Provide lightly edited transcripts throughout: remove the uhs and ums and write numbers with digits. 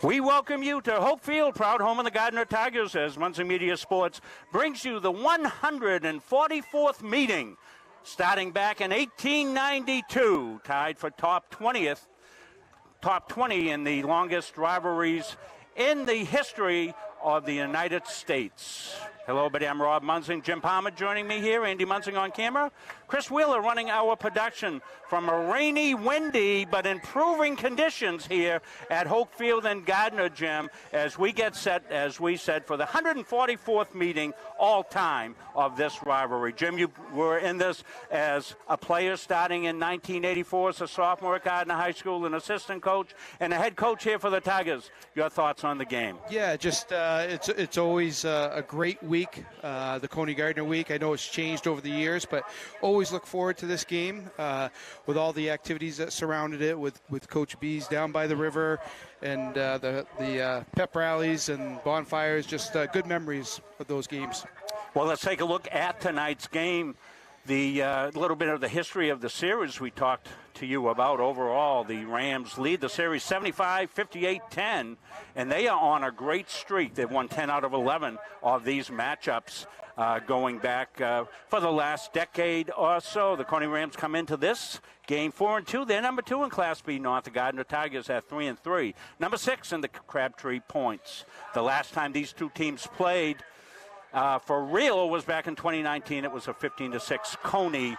We welcome you to Hope Field, proud home of the Gardiner Tigers, as Muncie Media Sports brings you the 144th meeting, starting back in 1892, tied for top 20 in the longest rivalries in the history of the United States. Hello, everybody. I'm Rob Munzing. Jim Palmer joining me here. Andy Munzing on camera. Chris Wheeler running our production from a rainy, windy, but improving conditions here at Hope Field and Gardiner, Jim, as we get set, as we said, for the 144th meeting all-time of this rivalry. Jim, you were in this as a player starting in 1984 as a sophomore at Gardiner High School, an assistant coach, and a head coach here for the Tigers. Your thoughts on the game? Yeah, just it's always a great week, the Cony Gardiner week. I know it's changed over the years, but always look forward to this game with all the activities that surrounded it, with Coach B's down by the river and the pep rallies and bonfires. Just good memories of those games. Well, let's take a look at tonight's game. The little bit of the history of the series we talked to you about. Overall, the Rams lead the series 75-58-10, and they are on a great streak. They've won 10 out of 11 of these matchups going back for the last decade or so. The Cony Rams come into this game 4-2. They're number 2 in Class B North. The Gardiner Tigers at 3-3. Number 6 in the Crabtree points. The last time these two teams played for real was back in 2019. It was a 15-6 Cony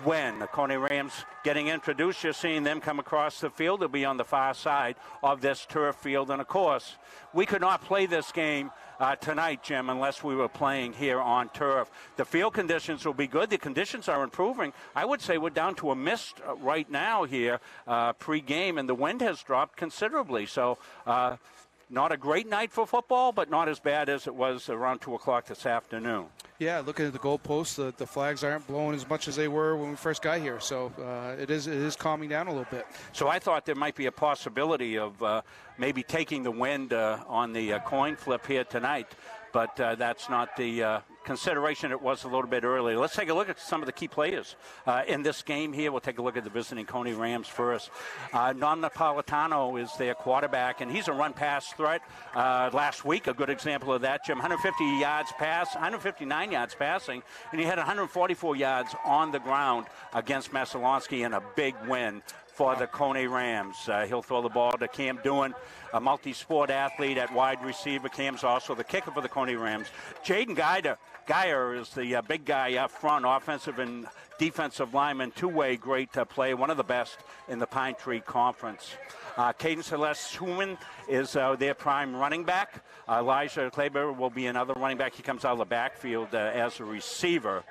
win. The Cony Rams getting introduced. You're seeing them come across the field. They'll be on the far side of this turf field. And, of course, we could not play this game tonight, Jim, unless we were playing here on turf. The field conditions will be good. The conditions are improving. I would say we're down to a mist right now here pre-game, and the wind has dropped considerably. So not a great night for football, but not as bad as it was around 2 o'clock this afternoon. Yeah, looking at the goalposts, the flags aren't blowing as much as they were when we first got here. So it is calming down a little bit. So I thought there might be a possibility of maybe taking the wind on the coin flip here tonight, but that's not the consideration. It was a little bit earlier. Let's take a look at some of the key players in this game here. We'll take a look at the visiting Cony Rams first. Non Napolitano is their quarterback, and he's a run-pass threat. Last week, a good example of that, Jim. 150 yards pass, 159 yards passing, and he had 144 yards on the ground against Masalonsky in a big win for the Cony Rams. He'll throw the ball to Cam Doohan, a multi-sport athlete at wide receiver. Cam's also the kicker for the Cony Rams. Jaden Geyer is the big guy up front, offensive and defensive lineman, two-way great player, one of the best in the Pine Tree Conference. Caden Celeste Schumann is their prime running back. Elijah Kleber will be another running back. He comes out of the backfield as a receiver.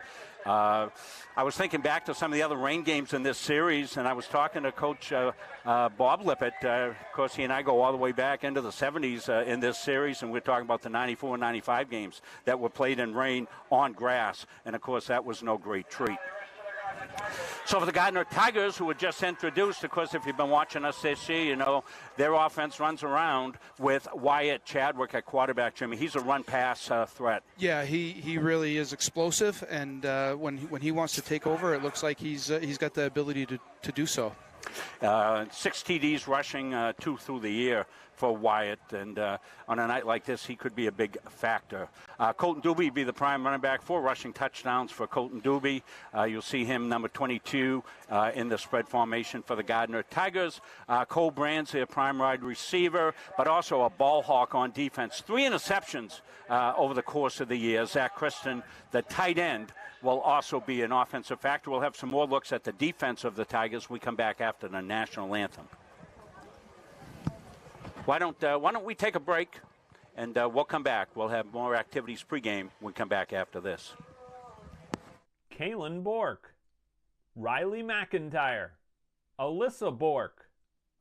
I was thinking back to some of the other rain games in this series, and I was talking to Coach Bob Lippett. Of course, he and I go all the way back into the 70s in this series, and we're talking about the 94 and 95 games that were played in rain on grass, and, of course, that was no great treat. So for the Gardiner Tigers, who were just introduced, of course, if you've been watching us this year, you know their offense runs around with Wyatt Chadwick at quarterback, Jimmy. He's a run-pass threat. Yeah, he really is explosive, and when he wants to take over, it looks like he's got the ability to do so. 6 TDs rushing, 2 through the year for Wyatt, and on a night like this, he could be a big factor. Colton Doobie will be the prime running back, 4 rushing touchdowns for Colton Doobie. You'll see him number 22 in the spread formation for the Gardiner Tigers. Cole Brand's their prime wide receiver, but also a ball hawk on defense. 3 interceptions over the course of the year. Zach Kristen, the tight end, will also be an offensive factor. We'll have some more looks at the defense of the Tigers when we come back after the national anthem. Why don't we take a break, and we'll come back. We'll have more activities pregame when we come back after this. Kalen Bork, Riley McIntyre, Alyssa Bork,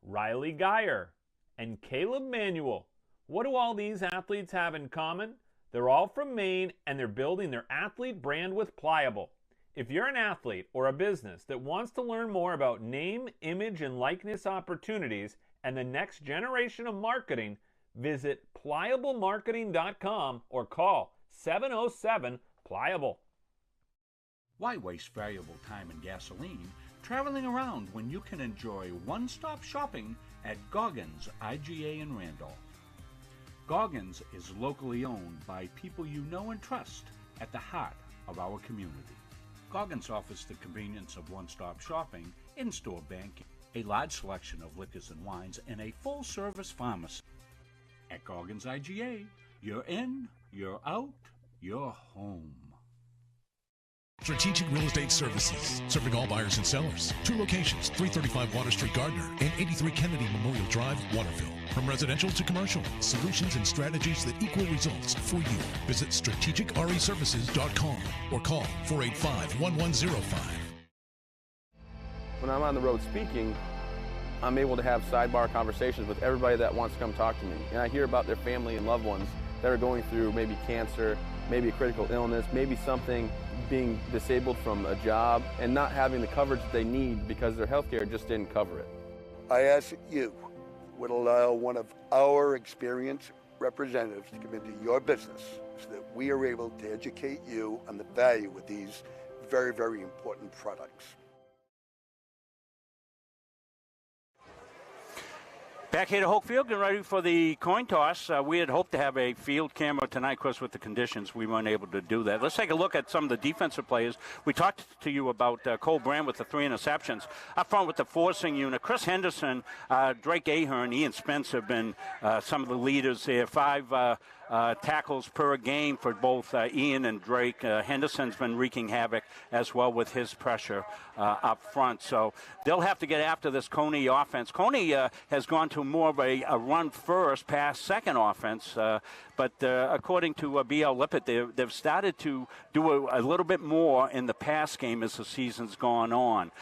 Riley Geyer, and Caleb Manuel. What do all these athletes have in common? They're all from Maine, and they're building their athlete brand with Pliable. If you're an athlete or a business that wants to learn more about name, image, and likeness opportunities and the next generation of marketing, visit pliablemarketing.com or call 707-PLIABLE. Why waste valuable time and gasoline traveling around when you can enjoy one-stop shopping at Goggins IGA in Randolph? Goggins is locally owned by people you know and trust at the heart of our community. Goggins offers the convenience of one-stop shopping, in-store banking, a large selection of liquors and wines, and a full-service pharmacy. At Goggins IGA, you're in, you're out, you're home. Strategic Real Estate Services, serving all buyers and sellers. 2 locations, 335 Water Street, Gardiner, and 83 Kennedy Memorial Drive, Waterville. From residential to commercial, solutions and strategies that equal results for you. Visit strategicreservices.com or call 485-1105. When I'm on the road speaking, I'm able to have sidebar conversations with everybody that wants to come talk to me. And I hear about their family and loved ones that are going through maybe cancer, maybe a critical illness, maybe something, being disabled from a job and not having the coverage that they need because their health care just didn't cover it. I ask that you would allow one of our experienced representatives to come into your business so that we are able to educate you on the value of these very, very important products. Back here to Hoke Field, getting ready for the coin toss. We had hoped to have a field camera tonight. Of course, with the conditions, we weren't able to do that. Let's take a look at some of the defensive players. We talked to you about Cole Brand with the 3 interceptions. Up front with the forcing unit, Chris Henderson, Drake Ahern, Ian Spence have been some of the leaders there. 5 tackles per game for both Ian and Drake. Henderson's been wreaking havoc as well with his pressure up front. So they'll have to get after this Cony offense. Cony has gone to more of a run-first, pass-second offense. But according to B.L. Lippett, they've started to do a little bit more in the pass game as the season's gone on.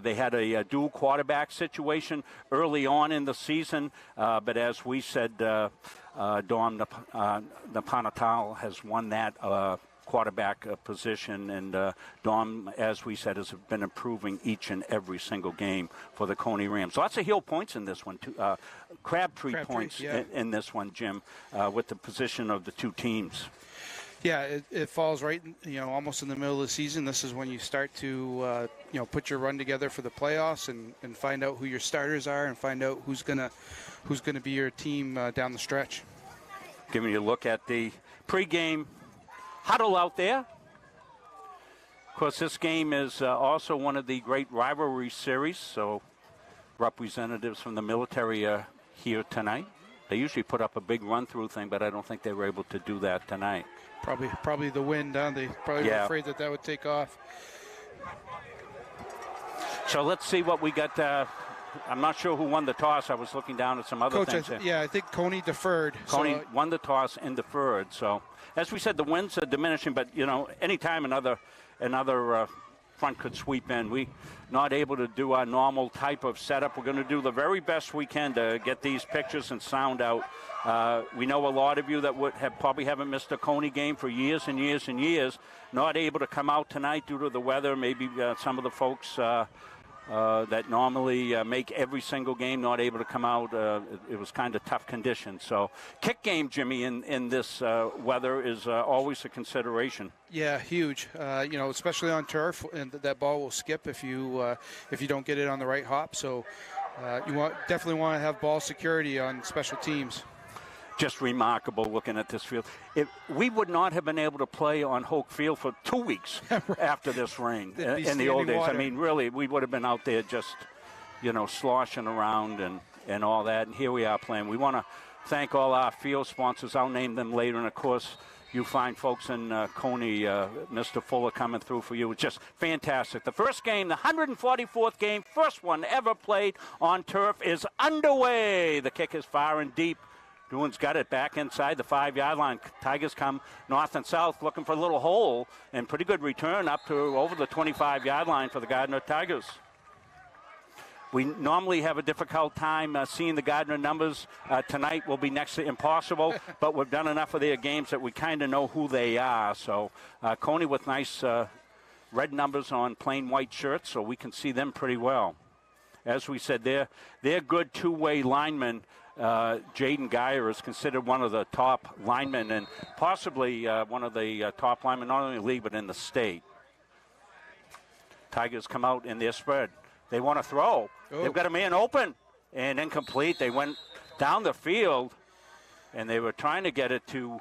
They had a dual quarterback situation early on in the season, but as we said, Dom Napanatal has won that quarterback position, and Dom, as we said, has been improving each and every single game for the Cony Rams. Lots of heel points in this one, too. Crabtree points yeah. in this one, Jim, with the position of the two teams. Yeah, it falls right, almost in the middle of the season. This is when you start to, put your run together for the playoffs and find out who your starters are and find out who's gonna be your team down the stretch. Giving you a look at the pregame huddle out there. Of course, this game is also one of the great rivalry series, so representatives from the military are here tonight. They usually put up a big run-through thing, but I don't think they were able to do that tonight. Probably the wind, huh? They probably were afraid that would take off. So let's see what we got. I'm not sure who won the toss. I was looking down at some other things. I think Cony deferred. Cony won the toss and deferred. So, as we said, the winds are diminishing, but, anytime another front could sweep in. We not able to do our normal type of setup. We're going to do the very best we can to get these pictures and sound out. We know a lot of you that probably haven't missed a Cony game for years and years and years, not able to come out tonight due to the weather. Maybe some of the folks that normally make every single game not able to come out. It was kind of tough conditions. So kick game, Jimmy, in this weather is always a consideration. Yeah, huge. Especially on turf, and that ball will skip if you don't get it on the right hop. So you definitely want to have ball security on special teams. Just remarkable looking at this field. We would not have been able to play on Hoke Field for 2 weeks after this rain in the old days. Water. I mean, really, we would have been out there just, sloshing around and all that. And here we are playing. We want to thank all our field sponsors. I'll name them later. And, of course, you find folks in Cony, Mr. Fuller coming through for you. It's just fantastic. The first game, the 144th game, first one ever played on turf, is underway. The kick is far and deep. Doohan's got it back inside the 5-yard line. Tigers come north and south looking for a little hole, and pretty good return up to over the 25-yard line for the Gardiner Tigers. We normally have a difficult time seeing the Gardiner numbers. Tonight will be next to impossible, but we've done enough of their games that we kind of know who they are. So Cony with nice red numbers on plain white shirts, so we can see them pretty well. As we said, they're good two-way linemen. Jaden Geyer is considered one of the top linemen and possibly one of the top linemen, not only in the league but in the state. Tigers come out in their spread. They want to throw. Oh. They've got a man open and incomplete. They went down the field, and they were trying to get it to,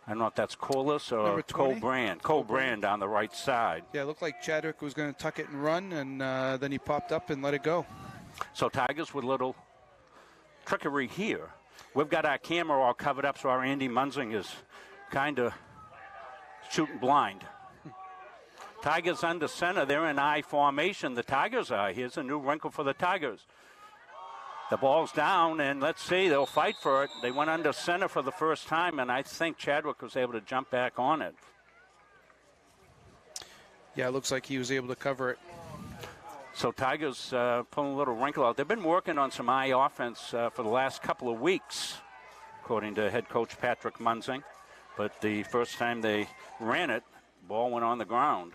I don't know if that's Colas or Number 20? Cole Brand down the right side. Yeah, it looked like Chadwick was going to tuck it and run, and then he popped up and let it go. So Tigers with a little trickery here. We've got our camera all covered up, so our Andy Munzing is kind of shooting blind. Tigers under center. They're in I formation. The Tigers are. Here's a new wrinkle for the Tigers. The ball's down, and let's see, they'll fight for it. They went under center for the first time, and I think Chadwick was able to jump back on it. Yeah, it looks like he was able to cover it. So Tigers pulling a little wrinkle out. They've been working on some I offense for the last couple of weeks, according to head coach Patrick Munzing. But the first time they ran it, ball went on the ground.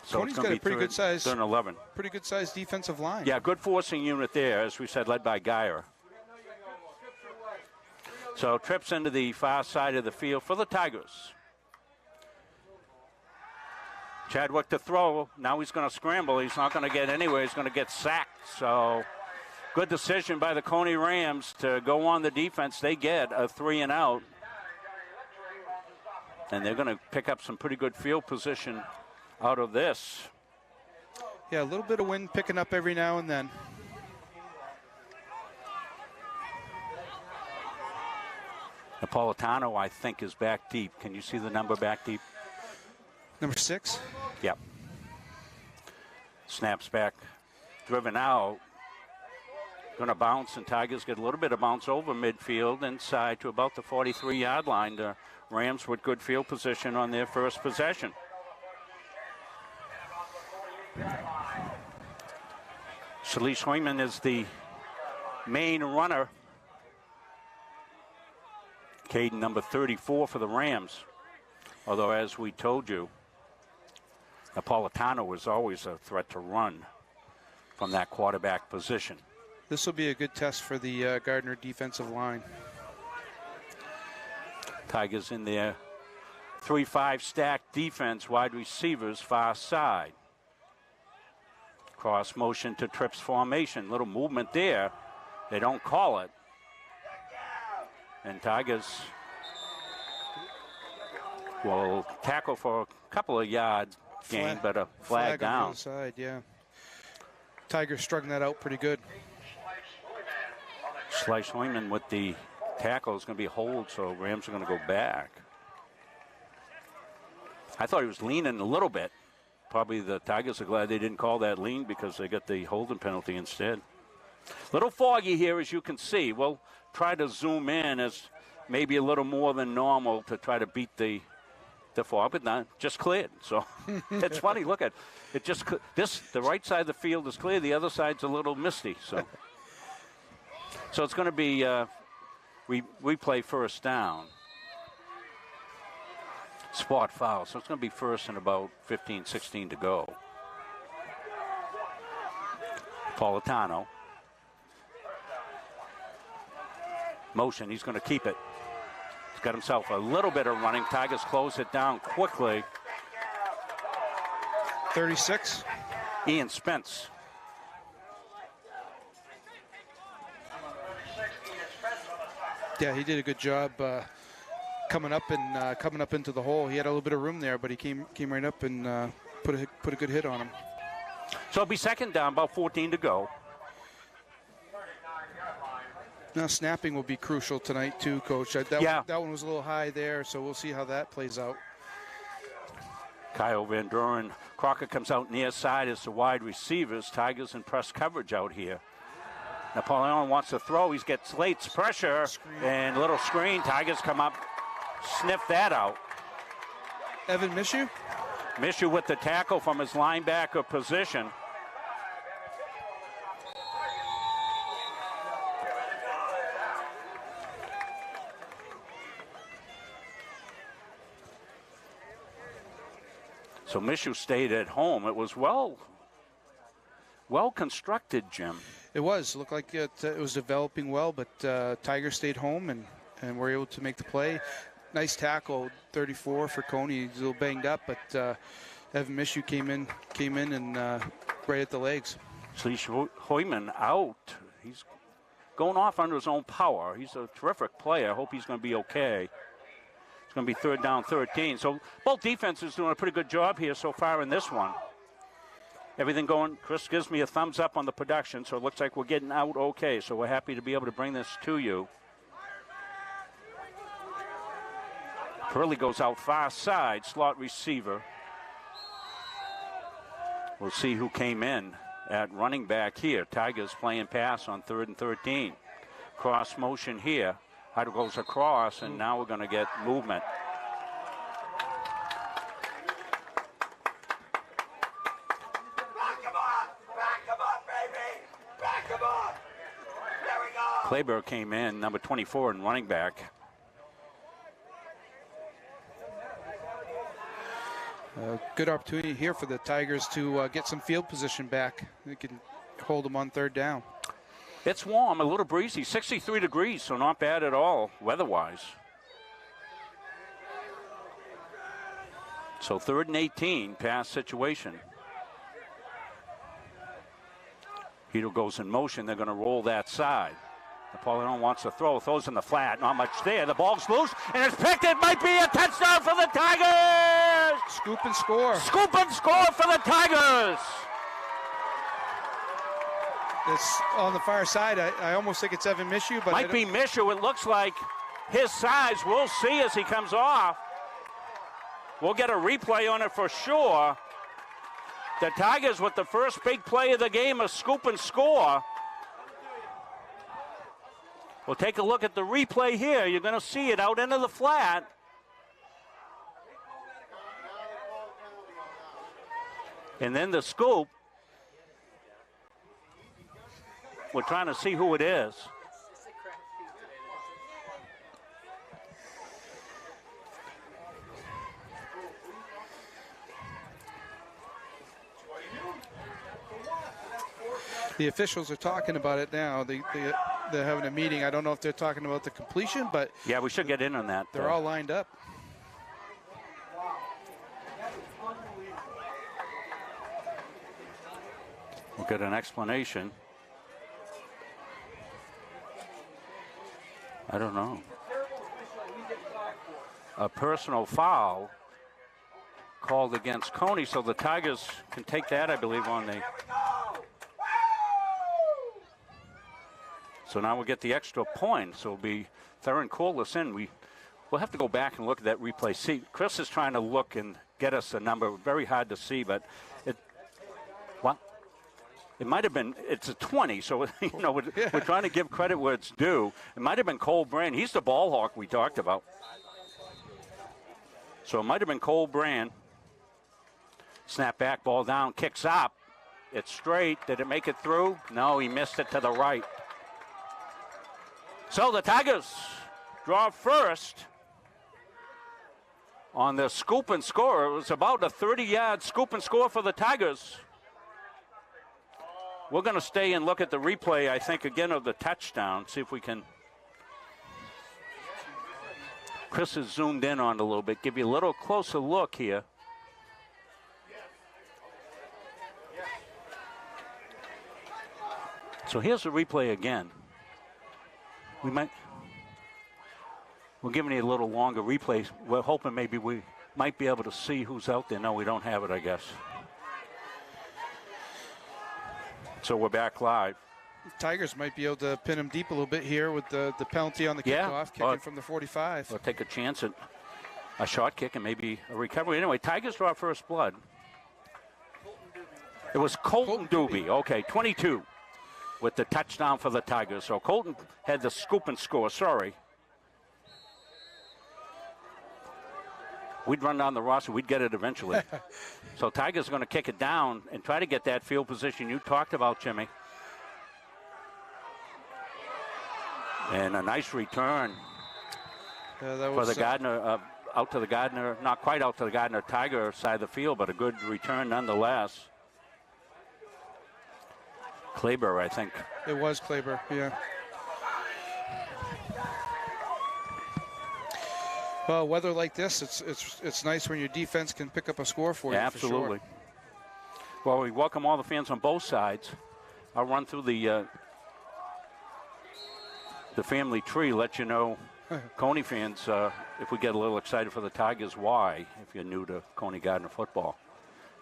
So Cony's got a pretty good size. Third and 11. Pretty good sized defensive line. Yeah, good forcing unit there, as we said, led by Geyer. So trips into the far side of the field for the Tigers. Chadwick to throw. Now he's going to scramble. He's not going to get anywhere. He's going to get sacked. So good decision by the Cony Rams to go on the defense. They get a 3 and out. And they're going to pick up some pretty good field position out of this. Yeah, a little bit of wind picking up every now and then. Napolitano, I think, is back deep. Can you see the number back deep? Number 6? Yep. Snaps back, driven out. Going to bounce, and Tigers get a little bit of bounce over midfield inside to about the 43-yard line. The Rams with good field position on their first possession. Shalish Hoyman is the main runner. Caden, number 34 for the Rams. Although, as we told you, Napolitano was always a threat to run from that quarterback position. This will be a good test for the Gardiner defensive line. Tigers in their 3-5 stack defense, wide receivers far side. Cross motion to trips formation. Little movement there. They don't call it. And Tigers will tackle for a couple of yards gain, but a flag down. On the other side, yeah. Tigers struggling that out pretty good. Slice Hoyman with the tackle is going to be a hold, so Rams are going to go back. I thought he was leaning a little bit. Probably the Tigers are glad they didn't call that lean because they got the holding penalty instead. Little foggy here, as you can see. We'll try to zoom in as maybe a little more than normal to try to beat the fog, but not just cleared. So it's funny. Look at it. Just the right side of the field is clear. The other side's a little misty. So it's going to be we play first down. Spot foul. So it's going to be first and about 15, 16 to go. Napolitano. Motion. He's going to keep it. He's got himself a little bit of running. Tigers close it down quickly. 36. Ian Spence. Yeah, he did a good job coming up into the hole. He had a little bit of room there, but he came right up and put a good hit on him. So it'll be second down, about 14 to go. Now snapping will be crucial tonight too, Coach. That one was a little high there, so we'll see how that plays out. Kyle Van Duren. Crocker comes out near side as the wide receivers. Tigers in press coverage out here. Napoleon wants to throw. He gets Slate's pressure and a little screen. Tigers come up, sniff that out. Evan Mishu? Mishu with the tackle from his linebacker position. So Mishu stayed at home. It was well constructed, Jim. It was. It looked like it was developing well, but Tiger stayed home and were able to make the play. nice tackle, 34 for Cony. He's a little banged up, but Evan Mishu came in and right at the legs. Sleesh Hoyman out. He's going off under his own power. He's a terrific player. I hope he's going to be okay. It's going to be 3rd down, 13. So both defenses doing a pretty good job here so far in this one. Everything going. Chris gives me a thumbs up on the production, so it looks like we're getting out okay. So we're happy to be able to bring this to you. Curley goes out far side, slot receiver. We'll see who came in at running back here. Tigers playing pass on 3rd and 13. Cross motion here. Heider goes across, and now we're going to get movement. Kleber came in, number 24, and running back. Good opportunity here for the Tigers to get some field position back. They can hold them on 3rd down. It's warm, a little breezy, 63 degrees, so not bad at all weather-wise. So 3rd and 18, pass situation. Hedo goes in motion. They're going to roll that side. Napoleon wants to throw, throws in the flat, not much there. The ball's loose, and it's picked. It might be a touchdown for the Tigers! Scoop and score. Scoop and score for the Tigers! It's on the far side. I almost think it's Evan Mishu, but might be Mishu. It looks like his size. We'll see as he comes off. We'll get a replay on it for sure. The Tigers with the first big play of the game, a scoop and score. We'll take a look at the replay here. You're going to see it out into the flat. And then the scoop. We're trying to see who it is. The officials are talking about it now. They're having a meeting. I don't know if they're talking about the completion, but yeah, we should get in on that. They're all lined up. We'll get an explanation. I don't know. A personal foul called against Cony, so the Tigers can take that, I believe, on the... So now we'll get the extra point. So it'll be Theron Corliss in. We'll have to go back and look at that replay. See, Chris is trying to look and get us a number. Very hard to see, but it might have been, it's a 20, so we're trying to give credit where it's due. It might have been Cole Brand. He's the ball hawk we talked about. So it might have been Cole Brand. Snap back, ball down, kicks up. It's straight. Did it make it through? No, he missed it to the right. So the Tigers draw first on the scoop and score. It was about a 30-yard scoop and score for the Tigers. We're going to stay and look at the replay, I think, again, of the touchdown. See if we can. Chris has zoomed in on it a little bit. Give you a little closer look here. So here's the replay again. We're giving you a little longer replay. We're hoping maybe we might be able to see who's out there. No, we don't have it, I guess. So we're back live. Tigers might be able to pin him deep a little bit here with the penalty on the kickoff, kicking from the 45. We'll take a chance at a short kick and maybe a recovery. Anyway, Tigers draw first blood. It was Colton Doobie. Okay, 22 with the touchdown for the Tigers. So Colton had the scoop and score. Sorry. We'd run down the roster. We'd get it eventually. So Tigers are going to kick it down and try to get that field position you talked about, Jimmy. And a nice return for the Gardiner, out to the Gardiner, not quite out to the Gardiner Tiger side of the field, but a good return nonetheless. Kleber, I think. It was Kleber, yeah. Well, weather like this, it's nice when your defense can pick up a score for you. Absolutely. For sure. Well, we welcome all the fans on both sides. I'll run through the family tree, let you know, Cony fans, if we get a little excited for the Tigers, why, if you're new to Cony Gardiner football.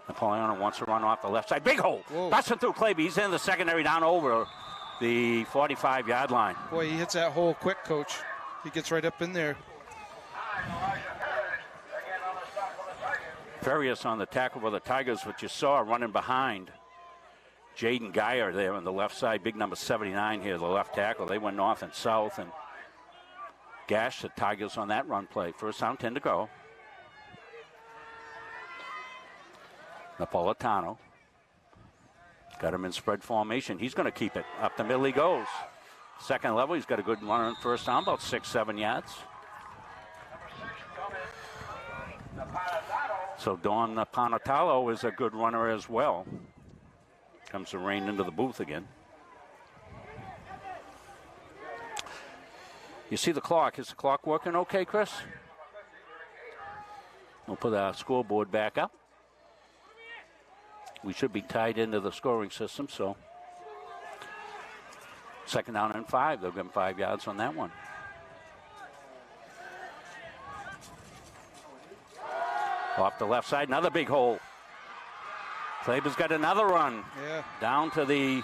Napoleano wants to run off the left side. Big hole. Whoa. Busting through Claby. He's in the secondary down over the 45-yard line. Boy, he hits that hole quick, Coach. He gets right up in there. Farias on the tackle for the Tigers, which you saw running behind Jaden Geyer there on the left side. Big number 79 here, the left tackle. They went north and south and gashed the Tigers on that run play. First down, 10 to go. Napolitano got him in spread formation. He's going to keep it. Up the middle he goes. Second level, he's got a good run on first down, about 6-7 yards. So Don Panatalo is a good runner as well. Comes the rain into the booth again. You see the clock. Is the clock working okay, Chris? We'll put our scoreboard back up. We should be tied into the scoring system, so second down and 5. They'll give him 5 yards on that one. Off the left side, another big hole. Klaber's got another run. Yeah. Down to the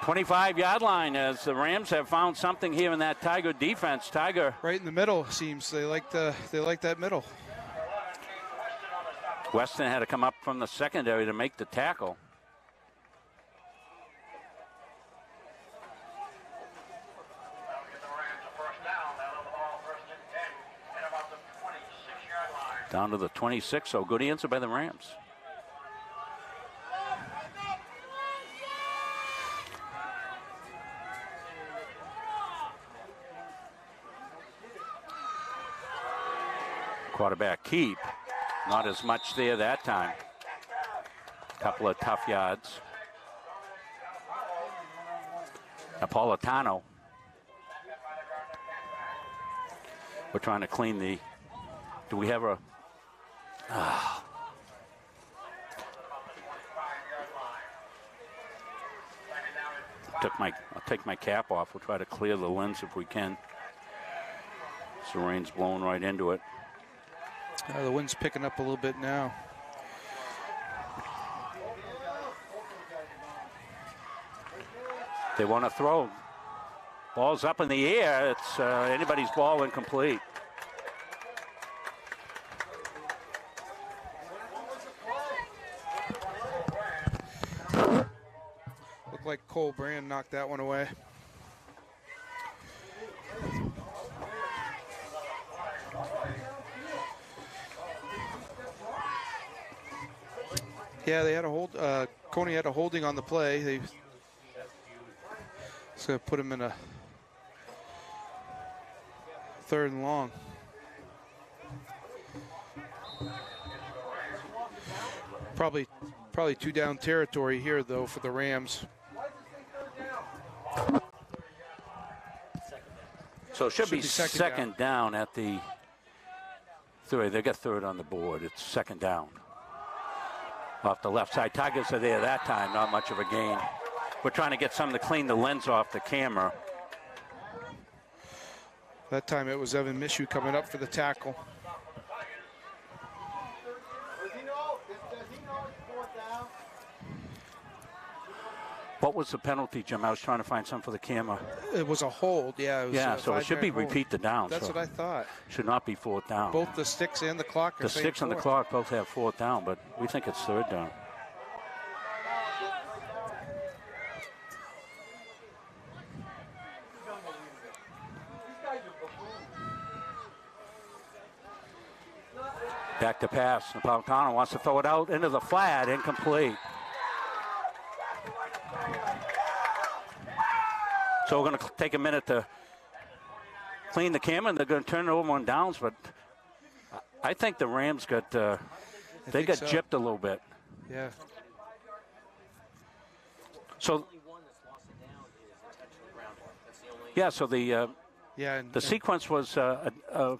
25-yard line as the Rams have found something here in that Tiger defense. Tiger right in the middle, seems. They like that middle. Weston had to come up from the secondary to make the tackle. Down to the 26, so good answer by the Rams. Quarterback keep. Not as much there that time. Couple of tough yards. Napolitano. We're trying to clean the... Do we have a... I'll take my cap off. We'll try to clear the lens if we can. So the rain's blowing right into it. The wind's picking up a little bit now. They want to throw. Ball's up in the air. It's anybody's ball, incomplete. Looked like Cole Brand knocked that one away. Yeah, they had a hold. Cony had a holding on the play. They just gonna put him in a 3rd and long. Probably 2 down territory here though for the Rams. So it should be second down at the 3rd. They got 3rd on the board. It's second down. Off the left side. Tigers are there that time. Not much of a gain. We're trying to get something to clean the lens off the camera. That time it was Evan Mishu coming up for the tackle. What was the penalty, Jim? I was trying to find something for the camera. It was a hold, yeah. It was so it should be hold. repeat the down. That's so what I thought. Should not be 4th down. Both the sticks and the clock are the sticks and the clock both have 4th down, but we think it's 3rd down. Back to pass. Napolitano wants to throw it out into the flat. Incomplete. So we're going to take a minute to clean the camera, and they're going to turn it over on downs. But I think the Rams got they got gypped a little bit. Yeah. So yeah, so the Yeah. The sequence was a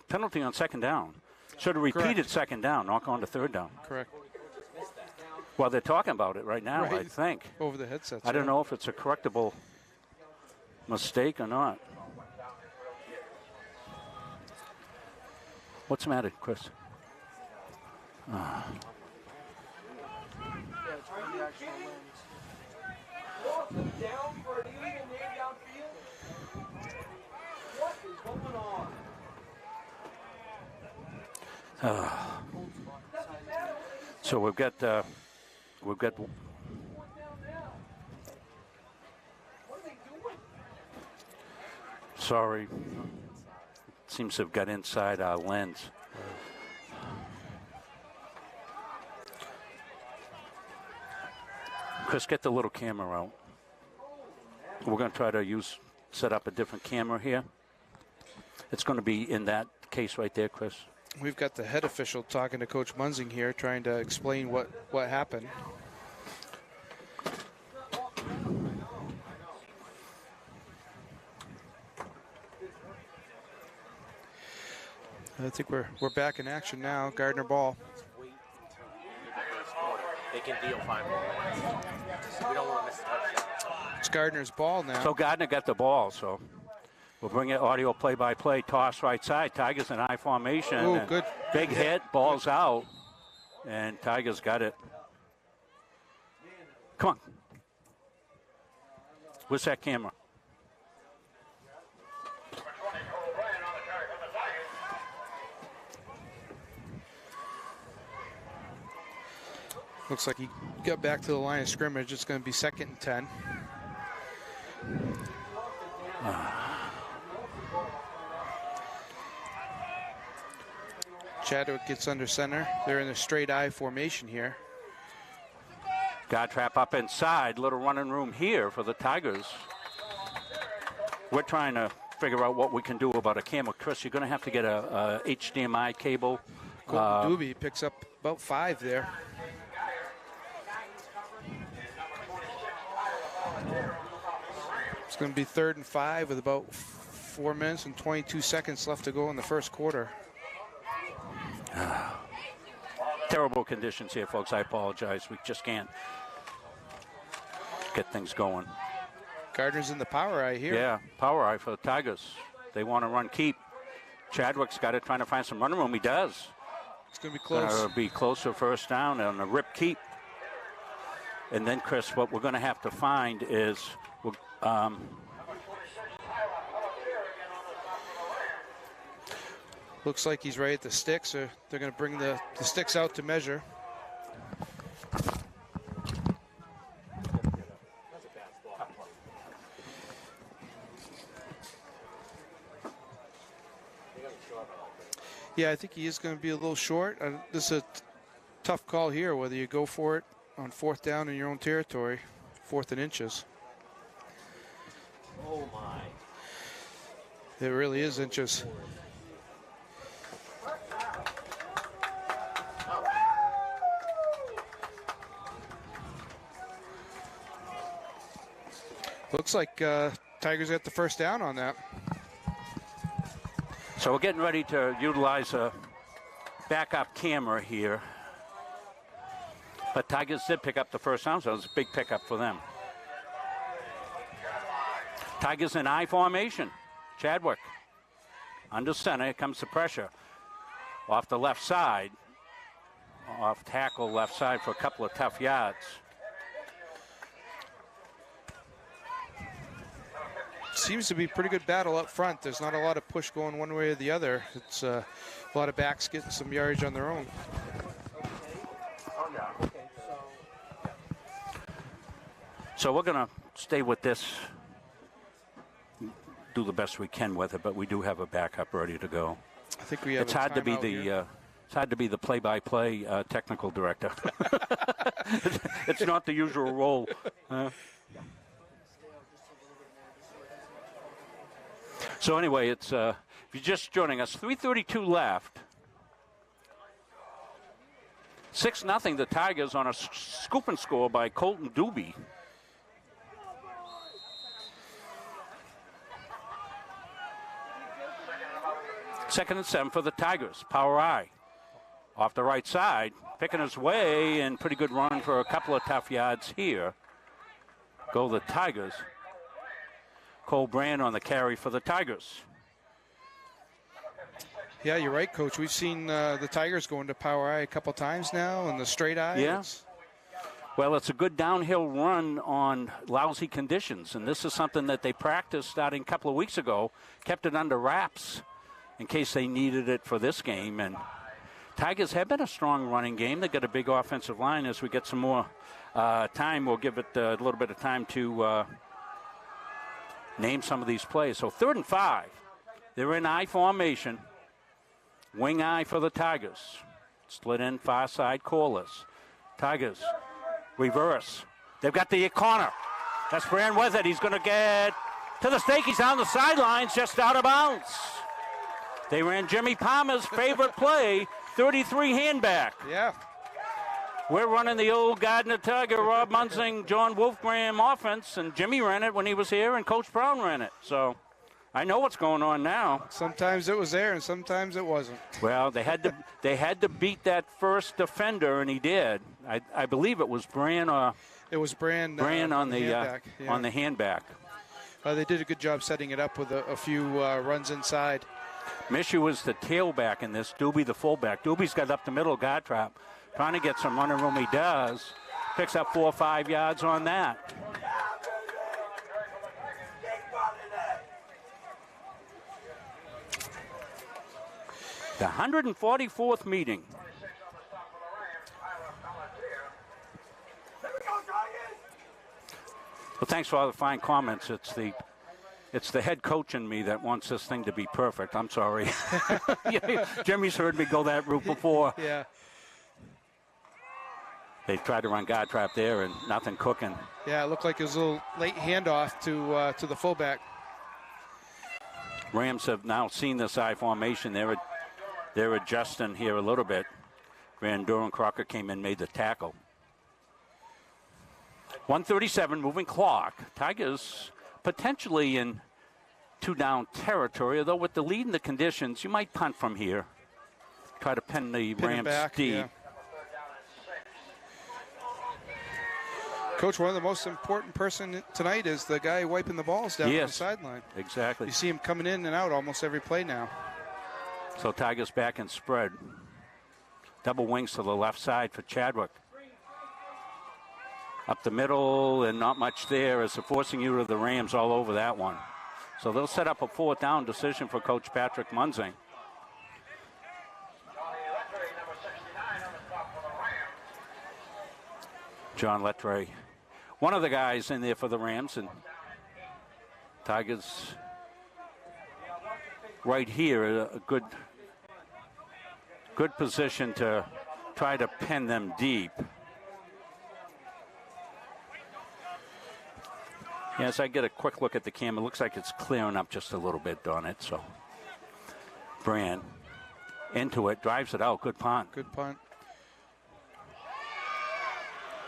penalty on second down. Should have repeated Correct. second down, knock on to third down. Correct. Well, they're talking about it right now, I Right. think. Over the headsets. I don't know if it's a correctable mistake or not. What's the matter, Chris? So we've got sorry, seems to have got inside our lens. Chris, get the little camera out. We're going to try to set up a different camera here. It's going to be in that case right there, Chris. We've got the head official talking to Coach Munzing here, trying to explain what happened. I think we're back in action now. Gardiner ball. They can deal 5 more minutes. We don't want to miss a touchdown. It's Gardiner's ball now. So Gardiner got the ball, so we'll bring it audio play-by-play. Toss right side. Tigers in I formation. Ooh, good. Big hit. Ball's out. And Tigers got it. Come on. Where's that camera? Looks like he got back to the line of scrimmage. It's going to be 2nd and 10. Chadwick gets under center. They're in a straight I formation here. God trap up inside. Little running room here for the Tigers. We're trying to figure out what we can do about a camera. Chris, you're going to have to get a HDMI cable. Colton Doobie picks up about 5 there. It's going to be 3rd and 5 with about 4 minutes and 22 seconds left to go in the first quarter. Terrible conditions here, folks. I apologize. We just can't get things going. Gardiner's in the power eye here. Yeah, power eye for the Tigers. They want to run keep. Chadwick's got it, trying to find some running room. He does. It's going to be close. Going to be close to first down on a rip keep. And then, Chris, what we're going to have to find is looks like he's right at the sticks. They're going to bring the sticks out to measure. Yeah, I think he is going to be a little short. This is a tough call here, whether you go for it on 4th down in your own territory, 4th and inches. Oh, my. It really is inches. Looks like Tigers got the first down on that. So we're getting ready to utilize a backup camera here. But Tigers did pick up the first down, so it was a big pickup for them. Tigers in I formation. Chadwick under center. Here comes the pressure. Off the left side. Off tackle left side for a couple of tough yards. Seems to be a pretty good battle up front. There's not a lot of push going one way or the other. It's a lot of backs getting some yardage on their own. So we're going to stay with this, do the best we can with it, but we do have a backup ready to go. I think we have. It's hard to be it's hard to be the play-by-play technical director. It's not the usual role. So anyway, it's if you're just joining us, 3:32 left. 6-0 the Tigers on a scoop and score by Colton Doobie. 2nd and 7 for the Tigers. Power I off the right side, picking his way, and pretty good run for a couple of tough yards here. Go the Tigers. Cole Brand on the carry for the Tigers. Yeah, you're right, Coach. We've seen the Tigers go into power I a couple times now, and the straight I. Yeah. Well, it's a good downhill run on lousy conditions, and this is something that they practiced starting a couple of weeks ago, kept it under wraps in case they needed it for this game. And Tigers have been a strong running game. They've got a big offensive line. As we get some more time, we'll give it a little bit of time to name some of these plays. So 3rd and 5. They're in I formation. Wing I for the Tigers. Split in far side, Corliss. Tigers reverse. They've got the corner. That's Brand with it. He's going to get to the stake. He's down the sidelines, just out of bounds. They ran Jimmy Palmer's favorite play, 33 handback. Yeah. We're running the old Gardiner Tiger, Rob Munzing, John Wolfgram offense, and Jimmy ran it when he was here, and Coach Brown ran it. So I know what's going on now. Sometimes it was there, and sometimes it wasn't. Well, they had to beat that first defender, and he did. I believe it was Brand. It was Brand. Brand on the handback, yeah. on the handback. They did a good job setting it up with a few runs inside. Mishu was the tailback in this. Doobie the fullback. Doobie's got up the middle guard trap, trying to get some running room. He does. Picks up 4 or 5 yards on that. The 144th meeting. Well, thanks for all the fine comments. It's the head coach in me that wants this thing to be perfect. I'm sorry. Jimmy's heard me go that route before. Yeah. They tried to run guard trap there and nothing cooking. Yeah, it looked like it was a little late handoff to the fullback. Rams have now seen this I formation. They're adjusting here a little bit. Van Duren Crocker came in, made the tackle. 1:37, moving clock. Tigers potentially in 2-down territory, although with the lead in the conditions, you might punt from here. Try to pin the Rams back, deep. yeah. Coach, one of the most important person tonight is the guy wiping the balls down on the sideline. Exactly. You see him coming in and out almost every play now. So Tigers back in spread. Double wings to the left side for Chadwick. Up the middle and not much there as they're forcing you to the Rams all over that one. So they'll set up a 4th down decision for Coach Patrick Munzing. John Lettre, one of the guys in there for the Rams, and Tigers right here, a good position to try to pin them deep. Yes, I get a quick look at the camera. It looks like it's clearing up just a little bit on it. So Brand into it, drives it out. Good punt. Good punt.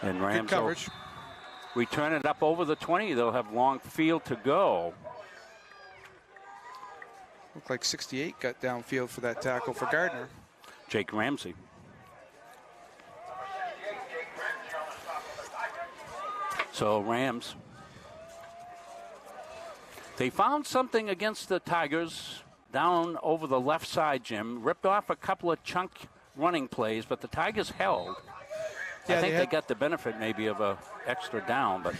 And Rams good coverage. Return it up over the 20. They'll have long field to go. Looked like 68 got downfield for that tackle for Gardiner. Jake Ramsey. So Rams. They found something against the Tigers down over the left side, Jim. Ripped off a couple of chunk running plays, but the Tigers held. Yeah, I think they got the benefit maybe of a extra down, but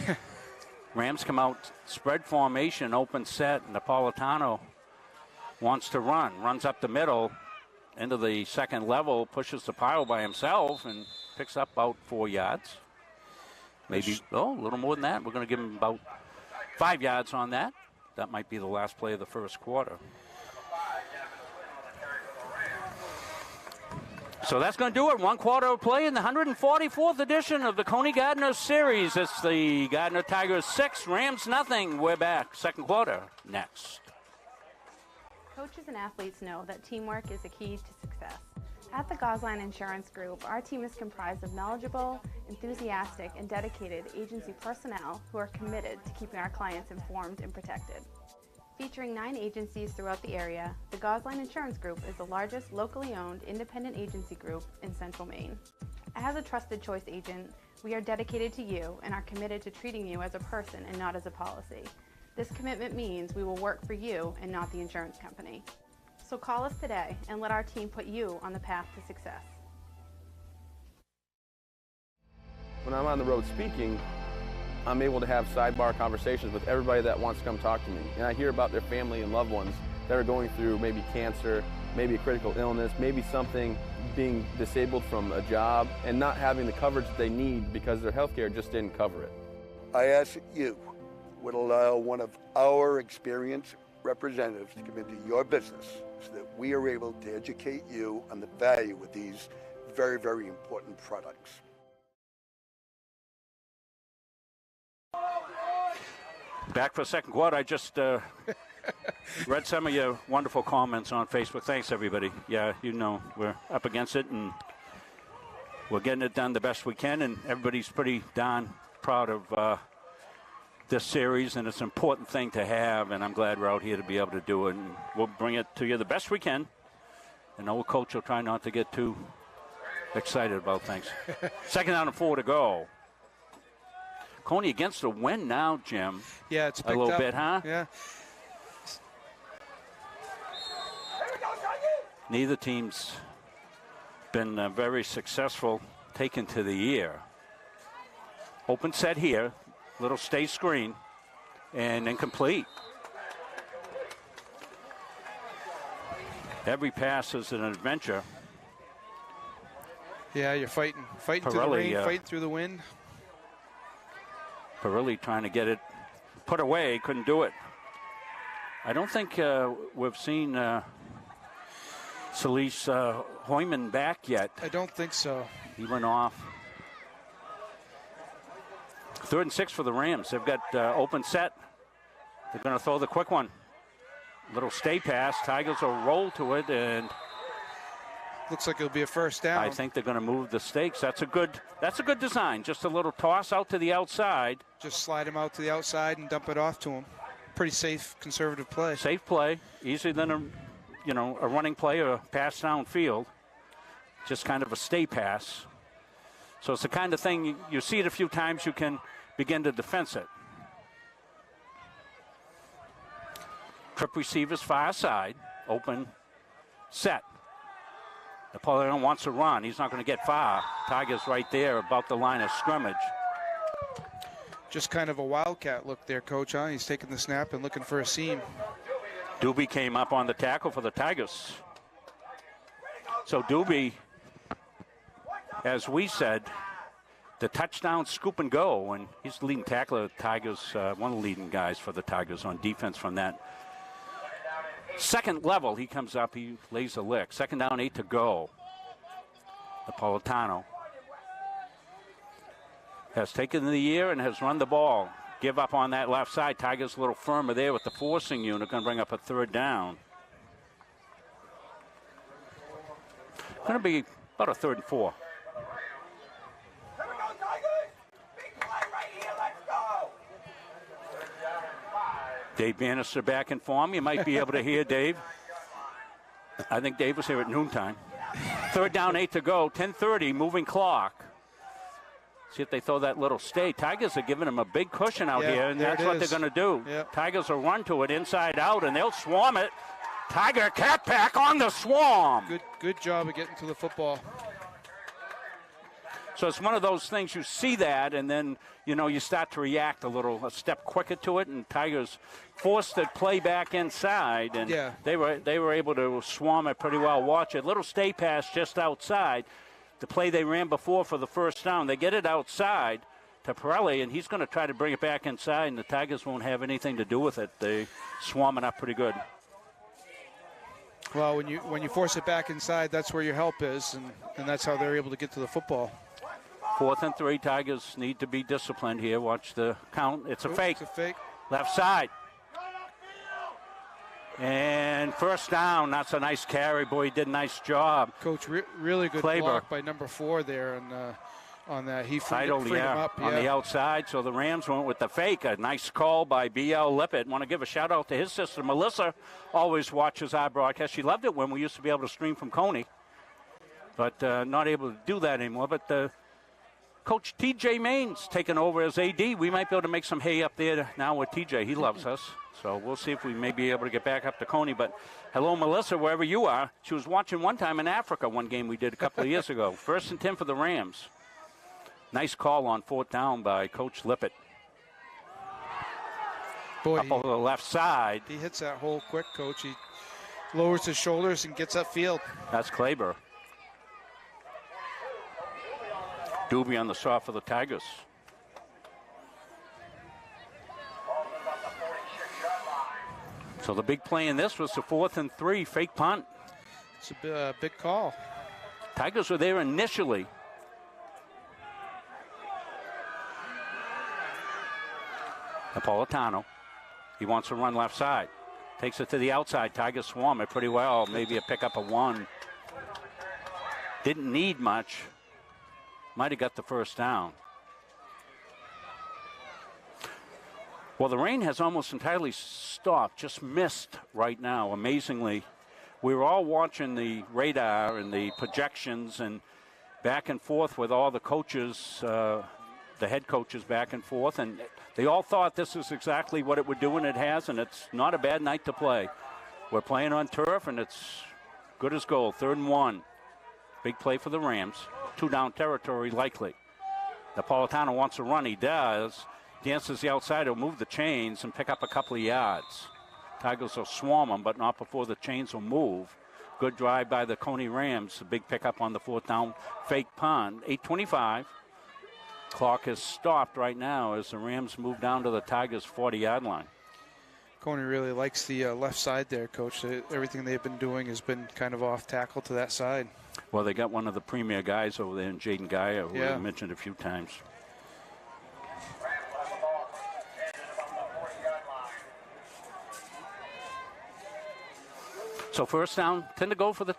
Rams come out, spread formation, open set, and Napolitano wants to run. Runs up the middle into the second level, pushes the pile by himself, and picks up about 4 yards. Maybe, a little more than that. We're going to give him about 5 yards on that. That might be the last play of the first quarter. So that's going to do it. 1 quarter of play in the 144th edition of the Cony Gardiner Series. It's the Gardiner Tigers 6, Rams nothing. We're back. Second quarter next. Coaches and athletes know that teamwork is the key to success. At the Gosline Insurance Group, our team is comprised of knowledgeable, enthusiastic, and dedicated agency personnel who are committed to keeping our clients informed and protected. Featuring 9 agencies throughout the area, the Gosline Insurance Group is the largest locally owned independent agency group in Central Maine. As a trusted choice agent, we are dedicated to you and are committed to treating you as a person and not as a policy. This commitment means we will work for you and not the insurance company. So call us today and let our team put you on the path to success. When I'm on the road speaking, I'm able to have sidebar conversations with everybody that wants to come talk to me. And I hear about their family and loved ones that are going through maybe cancer, maybe a critical illness, maybe something, being disabled from a job and not having the coverage that they need because their health care just didn't cover it. I ask that you would allow one of our experienced representatives to come into your business so that we are able to educate you on the value of these very, very important products. Back for a second quarter. I just read some of your wonderful comments on Facebook. Thanks, everybody. Yeah, you know, we're up against it, and we're getting it done the best we can, and everybody's pretty darn proud of this series, and it's an important thing to have, and I'm glad we're out here to be able to do it, and we'll bring it to you the best we can. And our coach will try not to get too excited about things. 2nd down and 4 to go. Cony against the wind now, Jim. Yeah, it's picked a little up. bit, huh? Yeah. Neither team's been very successful taken to the air. Open set here, little stay screen, and incomplete. Every pass is an adventure. Yeah, you're fighting through the rain, fighting through the wind. Perilli trying to get it put away, couldn't do it. I don't think we've seen Celise Hoyman back yet. I don't think so. He went off. 3rd and 6 for the Rams. They've got open set. They're going to throw the quick one. Little stay pass. Tigers will roll to it, and looks like it'll be a first down. I think they're going to move the stakes. That's a good design. Just a little toss out to the outside. Just slide him out to the outside and dump it off to him. Pretty safe, conservative play. Safe play, easier than a running play or a pass downfield. Just kind of a stay pass. So it's the kind of thing you see it a few times, you can begin to defense it. Trip receivers far side, open, set. Napoleon wants to run. He's not going to get far. Tigers right there about the line of scrimmage. Just kind of a wildcat look there, Coach, huh? He's taking the snap and looking for a seam. Doobie came up on the tackle for the Tigers. So Doobie, as we said, the touchdown scoop and go, and he's the leading tackler of the Tigers, one of the leading guys for the Tigers on defense from that. Second level, he comes up, he lays a lick. 2nd down, 8 to go. Napolitano has taken the air and has run the ball. Give up on that left side. Tigers a little firmer there with the forcing unit. Going to bring up a 3rd down. Going to be about a 3rd and 4. Dave Bannister back in form. You might be able to hear Dave. I think Dave was here at noontime. 3rd down, 8 to go. 10:30, moving clock. See if they throw that little stay. Tigers are giving them a big cushion out here, and that's what they're going to do. Yep. Tigers will run to it inside out, and they'll swarm it. Tiger cat pack on the swarm. Good job of getting to the football. So it's one of those things, you see that, and then, you start to react a step quicker to it, and Tigers forced the play back inside, and they were able to swarm it pretty well. Watch it. Little stay pass just outside. The play they ran before for the first down. They get it outside to Pirelli, and he's going to try to bring it back inside, and the Tigers won't have anything to do with it. They swarm it up pretty good. Well, when you force it back inside, that's where your help is, and that's how they're able to get to the football. 4th and 3, Tigers need to be disciplined here. Watch the count. It's a fake. It's a fake. Left side. And first down. That's a nice carry. Boy, he did a nice job. Coach, really good Claver. block by number 4 there. And on that. He freed Titled, him up. on the outside. So the Rams went with the fake. A nice call by B.L. Lippett. Want to give a shout out to his sister, Melissa. Always watches our broadcast. She loved it when we used to be able to stream from Cony, but not able to do that anymore. But Coach T.J. Main's taking over as A.D. We might be able to make some hay up there now with T.J. He loves us. So we'll see if we may be able to get back up to Cony. But hello, Melissa, wherever you are. She was watching one time in Africa, one game we did a couple of years ago. 1st and 10 for the Rams. Nice call on 4th down by Coach Lippett. Boy, up over the left side. He hits that hole quick, Coach. He lowers his shoulders and gets upfield. That's Kleber. Doobie on the saw for the Tigers. So the big play in this was the 4th and 3 fake punt. It's a big call. Tigers were there initially. Napolitano. He wants to run left side. Takes it to the outside. Tigers swarm it pretty well. Maybe a pickup of 1. Didn't need much. Might have got the 1st down. Well, the rain has almost entirely stopped, just missed right now, amazingly. We were all watching the radar and the projections and back and forth with all the coaches, the head coaches back and forth, and they all thought this is exactly what it would do, and it has, and it's not a bad night to play. We're playing on turf, and it's good as gold. 3rd and 1. Big play for the Rams. 2 down territory likely. Napolitano wants to run. He does. Dances the outside. He'll move the chains and pick up a couple of yards. Tigers will swarm him, but not before the chains will move. Good drive by the Cony Rams. A big pickup on the 4th down fake punt. 8:25. Clock is stopped right now as the Rams move down to the Tigers' 40-yard line. Cony really likes the left side there, Coach. Everything they've been doing has been kind of off tackle to that side. Well, they got one of the premier guys over there in Jaden Geyer, who I mentioned a few times. So 1st down, 10 to go for the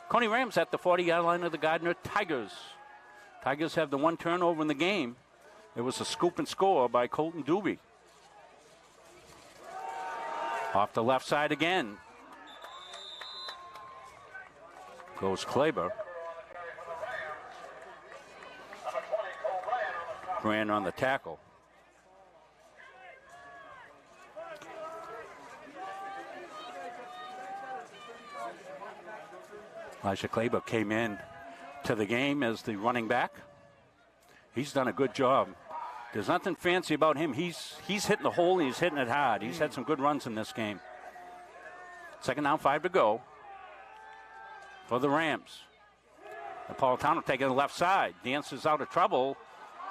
Cony Rams at the 40-yard line of the Gardiner Tigers. Tigers have the 1 turnover in the game. It was a scoop and score by Colton Doobie. Off the left side again. Goes Kleber. Grant on the tackle. Elijah Kleber came in to the game as the running back. He's done a good job. There's nothing fancy about him. He's hitting the hole and he's hitting it hard. He's had some good runs in this game. 2nd down, 5 to go for the Rams. Napolitano taking the left side. Dances out of trouble.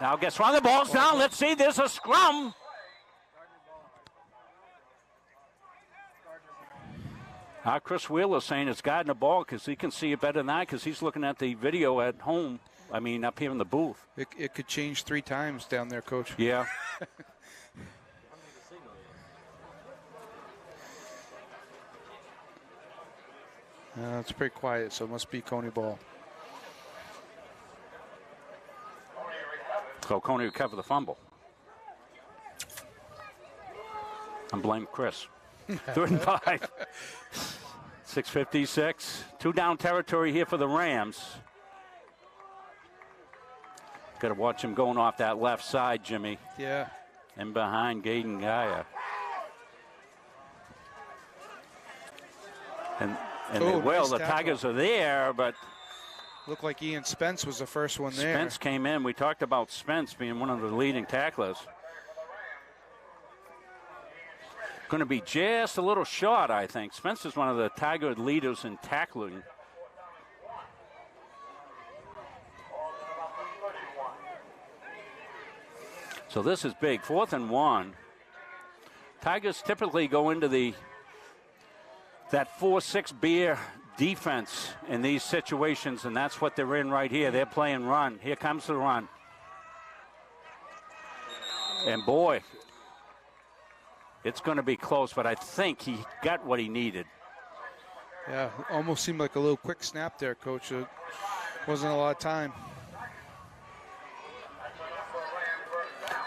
Now gets run. The ball's down. Let's see. There's a scrum. Chris Wheeler saying it's Gardiner ball because he can see it better than I because he's looking at the video at home. I mean, up here in the booth. It could change 3 times down there, Coach. Yeah. It's pretty quiet, so it must be Cony ball. So Cony recovered the fumble. I'm blaming Chris. 3rd and 5. 6:56. 2 down territory here for the Rams. Got to watch him going off that left side, Jimmy. Yeah. And behind Jaden Geyer. And the Tigers are there, but looked like Ian Spence was the first one there. Spence came in. We talked about Spence being one of the leading tacklers. Going to be just a little short, I think. Spence is one of the Tiger leaders in tackling. So this is big. 4th and 1. Tigers typically go into that 4-6 beer defense in these situations, and that's what they're in right here. They're playing run. Here comes the run. And boy, it's going to be close, but I think he got what he needed. Yeah, almost seemed like a little quick snap there, Coach. It wasn't a lot of time.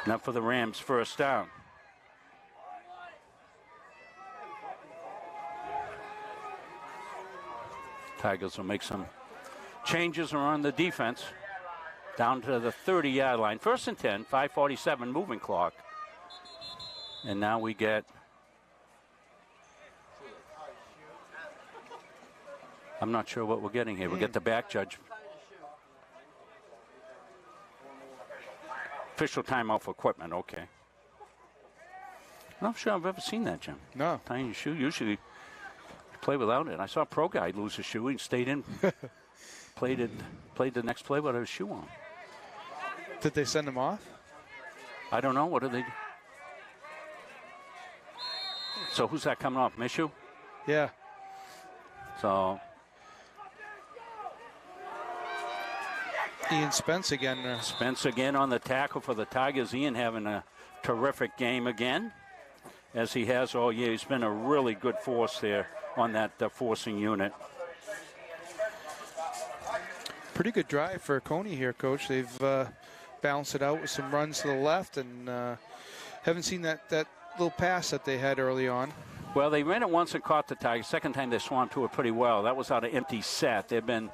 Enough for the Rams' first down. Tigers will make some changes around the defense. Down to the 30-yard line. 1st and 10, 5:47 moving clock. And now we get... I'm not sure what we're getting here. We get the back judge. Official timeout for equipment, okay. I'm not sure I've ever seen that, Jim. No. Tying your shoe, usually you play without it. I saw a pro guy lose his shoe. He stayed in, played the next play without his shoe on. Did they send him off? I don't know. What did they do? So who's that coming off? Mishu? Yeah. So Ian Spence again. Spence again on the tackle for the Tigers. Ian having a terrific game again, as he has all year. He's been a really good force there on that forcing unit. Pretty good drive for Cony here, Coach. They've balanced it out with some runs to the left, and haven't seen that little pass that they had early on. Well, they ran it once and caught the Tigers. Second time they swam to it pretty well. That was out of empty set. They've been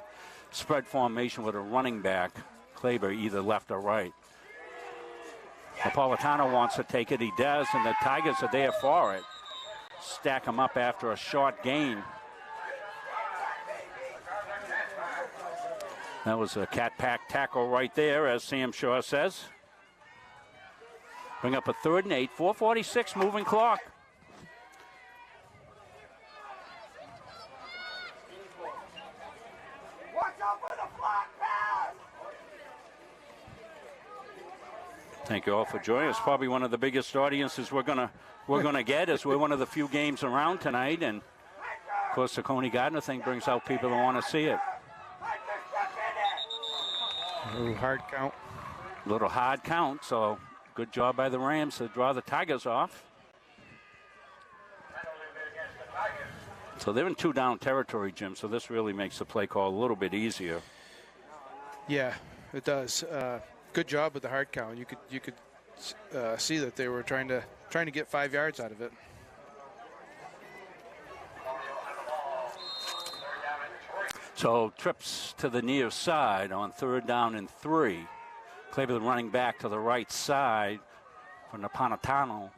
spread formation with a running back, Kleber, either left or right. Napolitano wants to take it. He does, and the Tigers are there for it. Stack him up after a short gain. That was a cat-pack tackle right there, as Sam Shaw says. Bring up a 3rd and 8, 4:46 moving clock. Thank you all for joining us. Probably one of the biggest audiences we're gonna get, as we're one of the few games around tonight, and of course the Cony Gardiner thing brings out people that want to see it. A little hard count. A little hard count, so good job by the Rams to draw the Tigers off. So they're in 2-down territory, Jim, so this really makes the play call a little bit easier. Yeah, it does. Good job with the hard count. You could see that they were trying to get 5 yards out of it. So trips to the near side on 3rd down and 3. Kleber running back to the right side for Napolitano.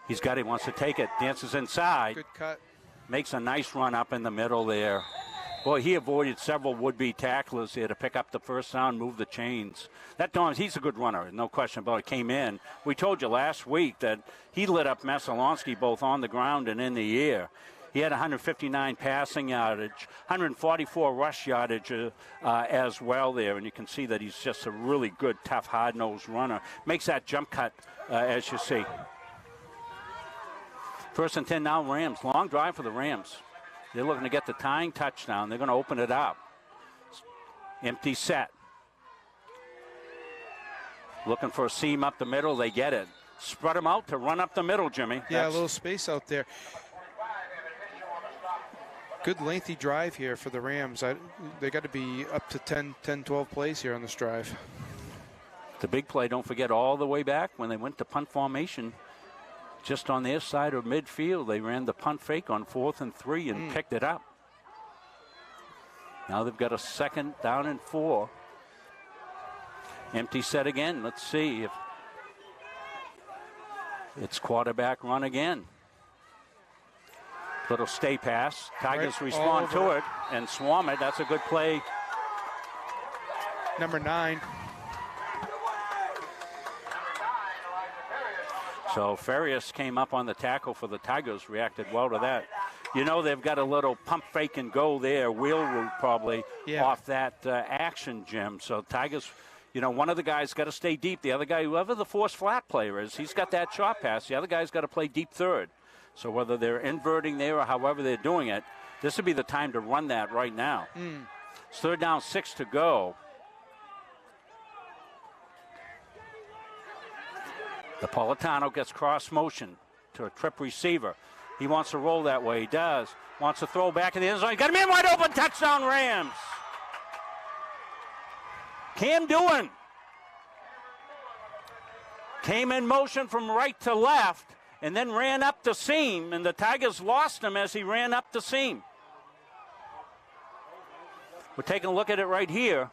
He's got it, wants to take it, dances inside. Good cut. Makes a nice run up in the middle there. Boy, he avoided several would-be tacklers here to pick up the first down, move the chains. He's a good runner, no question about it. Came in. We told you last week that he lit up Masalonsky both on the ground and in the air. He had 159 passing yardage, 144 rush yardage as well there. And you can see that he's just a really good, tough, hard-nosed runner. Makes that jump cut, as you see. 1st and 10 now, Rams. Long drive for the Rams. They're looking to get the tying touchdown. They're going to open it up. Empty set. Looking for a seam up the middle. They get it. Spread them out to run up the middle, Jimmy. Yeah, a little space out there. Good lengthy drive here for the Rams. They got to be up to 10, 12 plays here on this drive. The big play, don't forget, all the way back when they went to punt formation, just on their side of midfield, they ran the punt fake on 4th and 3 and picked it up. Now they've got a 2nd down and 4. Empty set again. Let's see if it's quarterback run again. Little stay pass. Tigers respond to it and swarm it. That's a good play. Number 9. So Farias came up on the tackle for the Tigers, reacted well to that. You know, they've got a little pump fake and go there, wheel route probably off that action, Jim. So Tigers, you know, one of the guys got to stay deep. The other guy, whoever the force flat player is, he's got that short pass. The other guy's got to play deep third. So whether they're inverting there or however they're doing it, this would be the time to run that right now. It's 3rd down, 6 to go. Napolitano gets cross motion to a trip receiver. He wants to roll that way. He does. Wants to throw back in the end zone. Got him in wide open. Touchdown, Rams. Cam Doohan came in motion from right to left, and then ran up the seam, and the Tigers lost him as he ran up the seam. We're taking a look at it right here.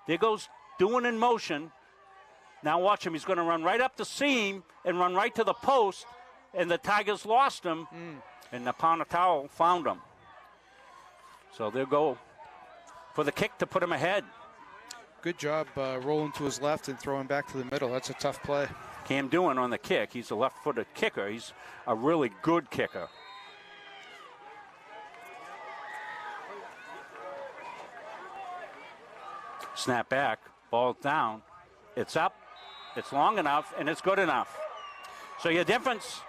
There goes Doing in motion. Now watch him. He's going to run right up the seam and run right to the post, and the Tigers lost him, and Naponatau found him. So they'll go for the kick to put him ahead. Good job rolling to his left and throwing back to the middle. That's a tough play. Cam Doing on the kick. He's a left-footed kicker. He's a really good kicker. Snap back, ball down. It's up, it's long enough, and it's good enough. So your difference,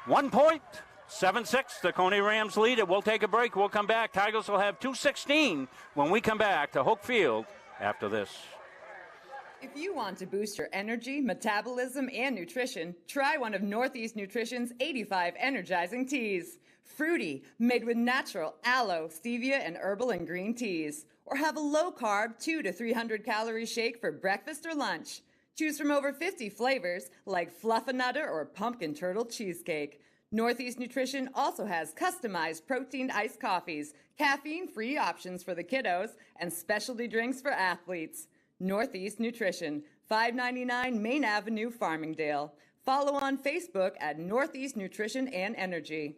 1 point, 7-6, the Cony Rams lead it. We'll take a break. We'll come back. Tigers will have 2:16 when we come back to Hook Field after this. If you want to boost your energy, metabolism, and nutrition, try one of Northeast Nutrition's 85 energizing teas. Fruity, made with natural aloe, stevia, and herbal and green teas. Or have a low-carb 200 to 300 calorie shake for breakfast or lunch. Choose from over 50 flavors like Fluffernutter or Pumpkin Turtle Cheesecake. Northeast Nutrition also has customized protein iced coffees, caffeine-free options for the kiddos, and specialty drinks for athletes. Northeast Nutrition, 599 Main Avenue, Farmingdale. Follow on Facebook at Northeast Nutrition and Energy.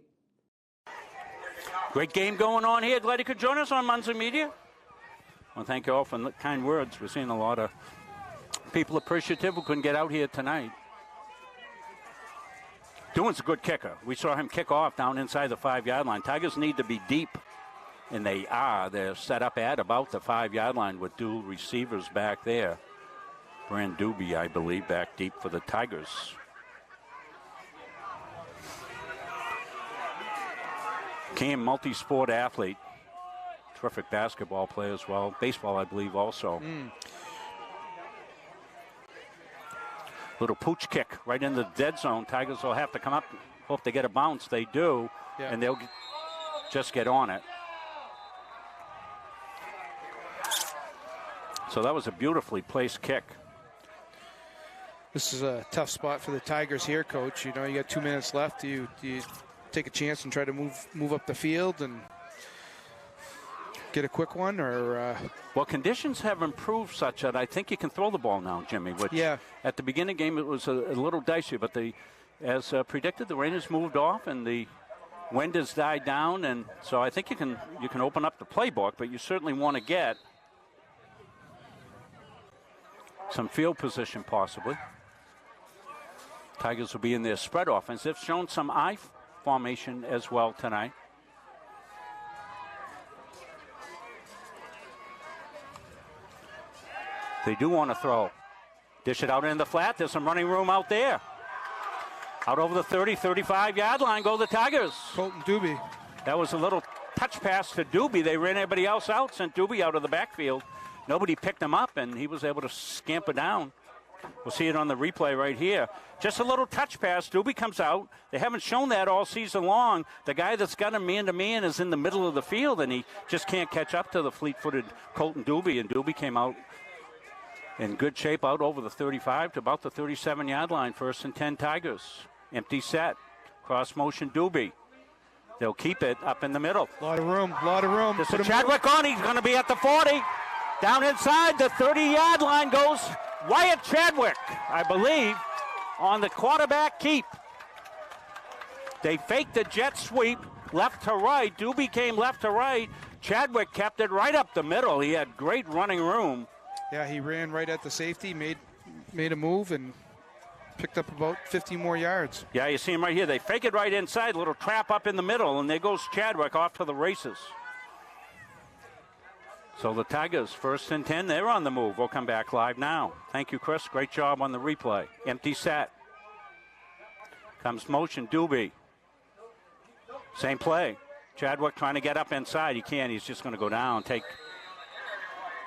Great game going on here. Glad you could join us on Muncie Media. Well, thank you all for the kind words. We're seeing a lot of people appreciative who couldn't get out here tonight. Doing's a good kicker. We saw him kick off down inside the 5-yard line. Tigers need to be deep, and they are. They're set up at about the 5-yard line with dual receivers back there. Brand Doobie, I believe, back deep for the Tigers. Cam, multi-sport athlete. Terrific basketball player as well. Baseball, I believe, also. Little pooch kick right in the dead zone. Tigers will have to come up. Hope they get a bounce. They do, and they'll just get on it. So that was a beautifully placed kick. This is a tough spot for the Tigers here, Coach. You know, you got 2 minutes left. Do you take a chance and try to move up the field and get a quick one, or well, conditions have improved such that I think you can throw the ball now, Jimmy, which at the beginning of the game it was a little dicey, but as predicted, the rain has moved off and the wind has died down, and so I think you can open up the playbook, but you certainly want to get some field position possibly. Tigers will be in their spread offense. They've shown some I formation as well tonight. They do want to throw. Dish it out in the flat. There's some running room out there. Out over the 30, 35-yard line go the Tigers. Colton Doobie. That was a little touch pass to Doobie. They ran everybody else out, sent Doobie out of the backfield. Nobody picked him up, and he was able to scamper down. We'll see it on the replay right here. Just a little touch pass. Doobie comes out. They haven't shown that all season long. The guy that's got him man-to-man is in the middle of the field, and he just can't catch up to the fleet-footed Colton Doobie, and Doobie came out in good shape out over the 35 to about the 37-yard line. 1st and 10 Tigers. Empty set. Cross motion Doobie. They'll keep it up in the middle. A lot of room. This is Chadwick on. He's going to be at the 40. Down inside the 30-yard line goes Wyatt Chadwick, I believe, on the quarterback keep. They faked the jet sweep left to right. Doobie came left to right. Chadwick kept it right up the middle. He had great running room. Yeah, he ran right at the safety, made a move, and picked up about 50 more yards. Yeah, you see him right here. They fake it right inside, little trap up in the middle, and there goes Chadwick off to the races. So the Tigers, 1st and 10, they're on the move. We'll come back live now. Thank you, Chris. Great job on the replay. Empty set. Comes motion, Doobie. Same play. Chadwick trying to get up inside. He can't. He's just going to go down,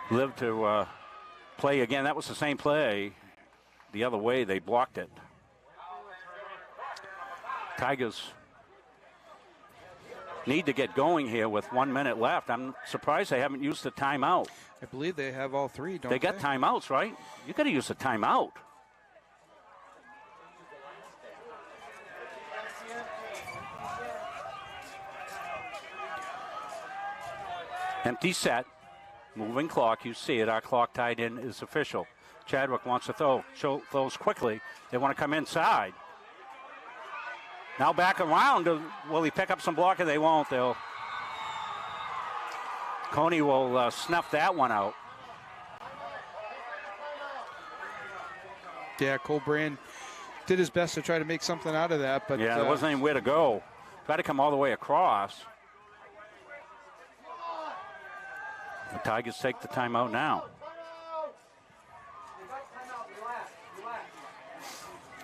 live to play again. That was the same play. The other way, they blocked it. Tigers need to get going here with 1 minute left. I'm surprised they haven't used the timeout. I believe they have all three, don't they? They got timeouts, right? You got to use the timeout. Empty set. Moving clock. You see it. Our clock tied in is official. Chadwick wants to throw. Throws quickly. They want to come inside. Now back around. Will he pick up some blocking? They won't. Cony will snuff that one out. Yeah, Cole Brand did his best to try to make something out of that, but yeah, there wasn't anywhere to go. Tried to come all the way across. The Tigers take the timeout now.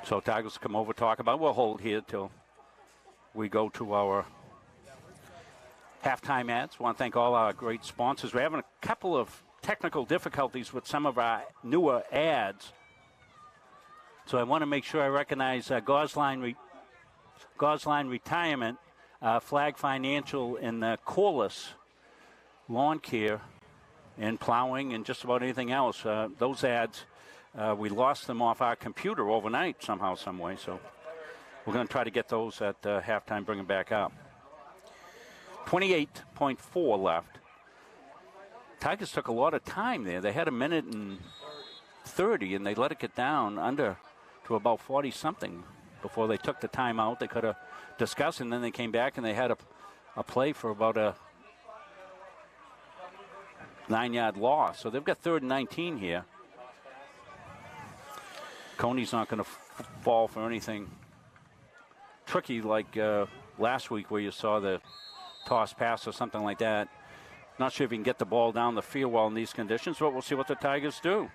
So Tigers come over, talk about. We'll hold here till we go to our halftime ads. Want to thank all our great sponsors. We're having a couple of technical difficulties with some of our newer ads. So I want to make sure I recognize Gosline Retirement, Flag Financial, and Corliss Lawn Care and plowing and just about anything else. Those ads, we lost them off our computer overnight somehow, some way. So we're going to try to get those at halftime, bring them back up. 28.4 left. Tigers took a lot of time there. They had 1:30, and they let it get down under to about 40-something before they took the timeout. They could have discussed, and then they came back, and they had a play for about a 9-yard loss. So they've got 3rd and 19 here. Cony's not going to fall for anything tricky like last week where you saw the toss pass or something like that. Not sure if he can get the ball down the field well in these conditions, but we'll see what the Tigers do.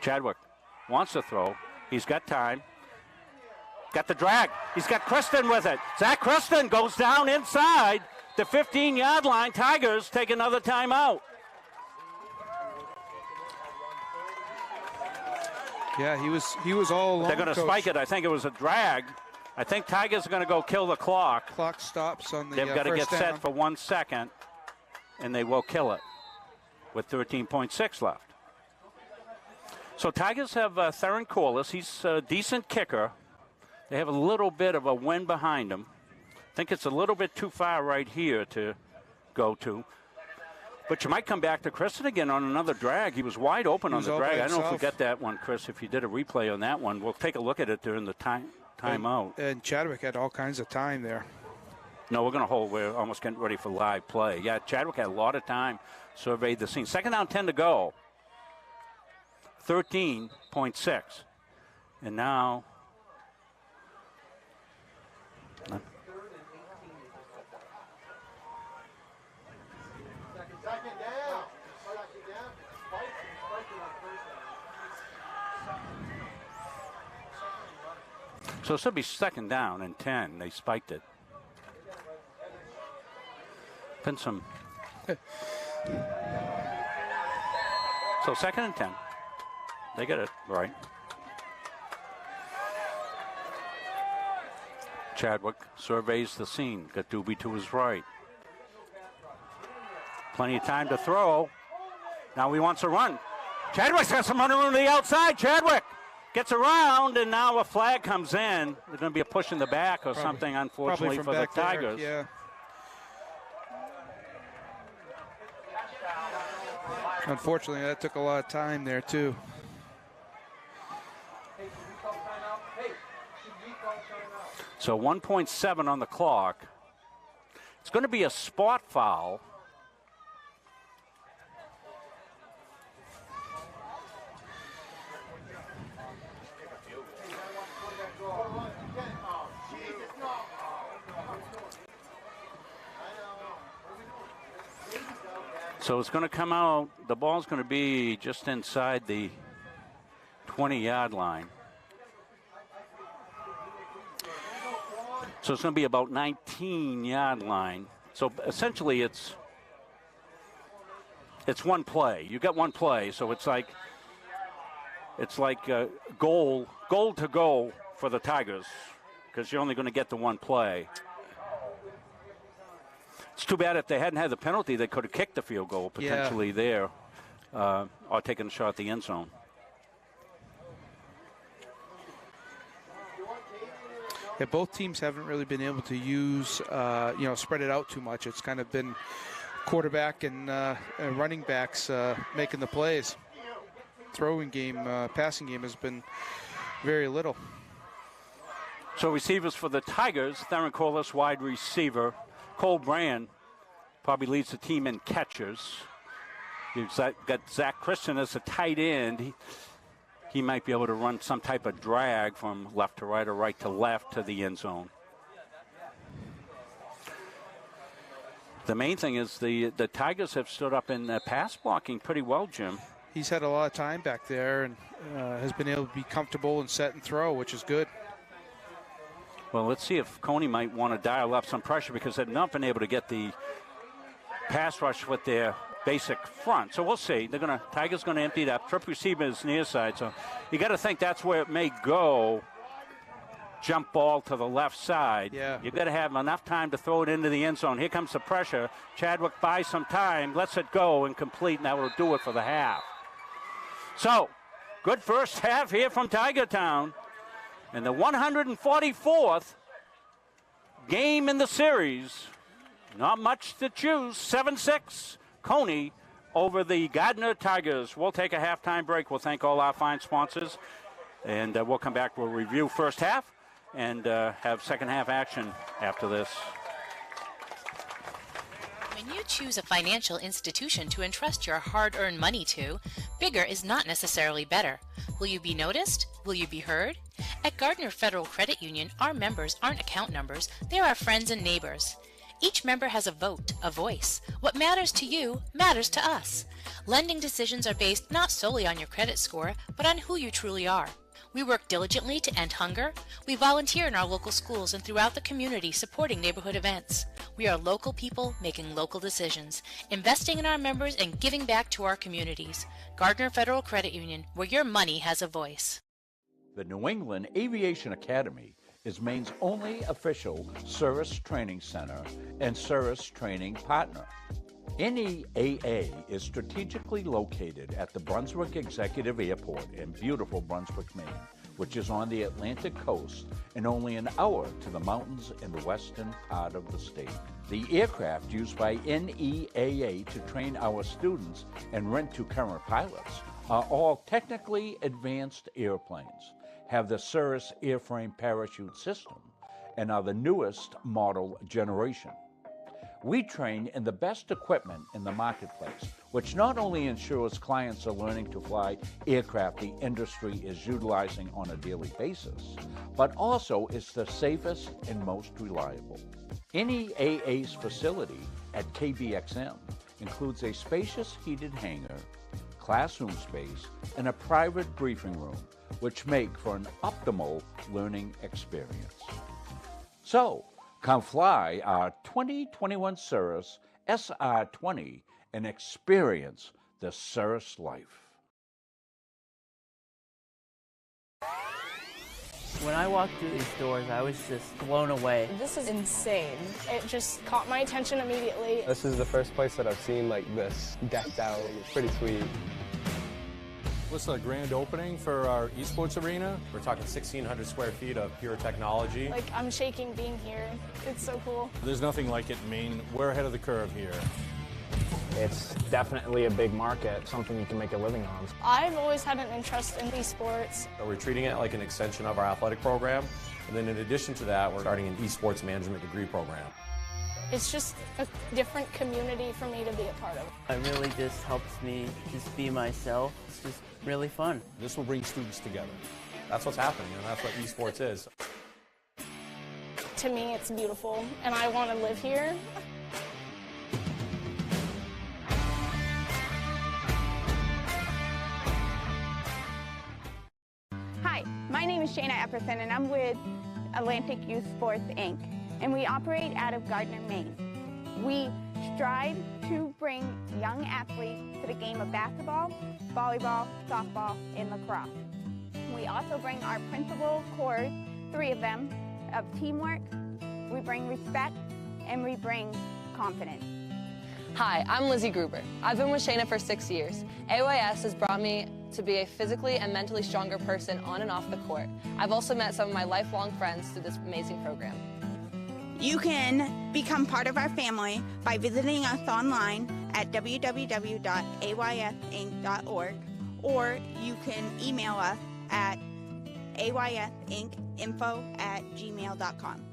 Chadwick wants to throw. He's got time. Got the drag. He's got Kristen with it. Zach Kristen goes down inside the 15-yard line. Tigers take another timeout. Yeah, he was all alone. They're going to spike it. I think it was a drag. I think Tigers are going to go kill the clock. Clock stops on the They've got to get down. set for 1 second, and they will kill it with 13.6 left. So Tigers have Theron Corliss. He's a decent kicker. They have a little bit of a wind behind him. I think it's a little bit too far right here to go to. But you might come back to Kristen again on another drag. He was wide open on the drag. I don't know if we get that one, Chris, if you did a replay on that one. We'll take a look at it during the timeout. And Chadwick had all kinds of time there. No, we're going to hold. We're almost getting ready for live play. Yeah, Chadwick had a lot of time, surveyed the scene. 2nd down, 10 to go. 13.6. And now... So it should be 2nd down and 10. They spiked it. Been some. So 2nd and 10. They get it right. Chadwick surveys the scene. Got Doobie to his right. Plenty of time to throw. Now he wants to run. Chadwick's got some running room to the outside. Chadwick gets around, and now a flag comes in. There's going to be a push in the back or something, unfortunately, for the Tigers. There, yeah. Unfortunately, that took a lot of time there, too. So 1.7 on the clock. It's going to be a spot foul. So it's going to come out, the ball's going to be just inside the 20-yard line. So it's going to be about 19-yard line. So essentially it's one play. You got one play, so it's like goal to go for the Tigers because you're only going to get the one play. It's too bad if they hadn't had the penalty, they could have kicked the field goal potentially there or taken a shot at the end zone. Yeah, both teams haven't really been able to use, spread it out too much. It's kind of been quarterback and running backs making the plays. Throwing game, passing game has been very little. So receivers for the Tigers, Theron Corliss, wide receiver. Cole Brand probably leads the team in catches. You've got Zach Christian as a tight end. He might be able to run some type of drag from left to right or right to left to the end zone. The main thing is the Tigers have stood up in pass blocking pretty well, Jim. He's had a lot of time back there and has been able to be comfortable and set and throw, which is good. Well, let's see if Cony might want to dial up some pressure because they've not been able to get the pass rush with their basic front. So we'll see. Tigers going to empty it up. Trip receiver is near side. So you got to think that's where it may go. Jump ball to the left side. Yeah. You've got to have enough time to throw it into the end zone. Here comes the pressure. Chadwick buys some time, lets it go, and complete, and that will do it for the half. So, good first half here from Tiger Town. And the 144th game in the series. Not much to choose. 7-6, Cony over the Gardiner Tigers. We'll take a halftime break. We'll thank all our fine sponsors. And we'll come back. We'll review first half and have second half action after this. When you choose a financial institution to entrust your hard-earned money to, bigger is not necessarily better. Will you be noticed? Will you be heard? At Gardiner Federal Credit Union, our members aren't account numbers, they are friends and neighbors. Each member has a vote, a voice. What matters to you matters to us. Lending decisions are based not solely on your credit score, but on who you truly are. We work diligently to end hunger. We volunteer in our local schools and throughout the community supporting neighborhood events. We are local people making local decisions, investing in our members and giving back to our communities. Gardiner Federal Credit Union, where your money has a voice. The New England Aviation Academy is Maine's only official service training center and service training partner. NEAA is strategically located at the Brunswick Executive Airport in beautiful Brunswick, Maine, which is on the Atlantic coast and only an hour to the mountains in the western part of the state. The aircraft used by NEAA to train our students and rent to current pilots are all technically advanced airplanes, have the Cirrus airframe parachute system, and are the newest model generation. We train in the best equipment in the marketplace, which not only ensures clients are learning to fly aircraft the industry is utilizing on a daily basis, but also is the safest and most reliable. NEAA's facility at KBXM includes a spacious heated hangar, classroom space, and a private briefing room, which make for an optimal learning experience. So, come fly our 2021 Cirrus SR20 and experience the Cirrus life. When I walked through these doors, I was just blown away. This is insane. It just caught my attention immediately. This is the first place that I've seen like this decked out. It's pretty sweet. This is a grand opening for our esports arena. We're talking 1,600 square feet of pure technology. Like, I'm shaking being here. It's so cool. There's nothing like it in Maine. We're ahead of the curve here. It's definitely a big market, something you can make a living on. I've always had an interest in esports. So we're treating it like an extension of our athletic program. And then in addition to that, we're starting an esports management degree program. It's just a different community for me to be a part of. It really just helps me just be myself. It's just really fun. This will bring students together. That's what's happening, and that's what esports is. To me, it's beautiful, and I want to live here. Hi, my name is Shayna Epperson, and I'm with Atlantic Youth Sports, Inc., and we operate out of Gardiner, Maine. We strive to bring young athletes to the game of basketball, volleyball, softball, and lacrosse. We also bring our principal cores, 3 of them, of teamwork, we bring respect, and we bring confidence. Hi, I'm Lizzie Gruber. I've been with Shayna for 6 years. AYS has brought me to be a physically and mentally stronger person on and off the court. I've also met some of my lifelong friends through this amazing program. You can become part of our family by visiting us online at www.aysinc.org, or you can email us at aysincinfo@gmail.com.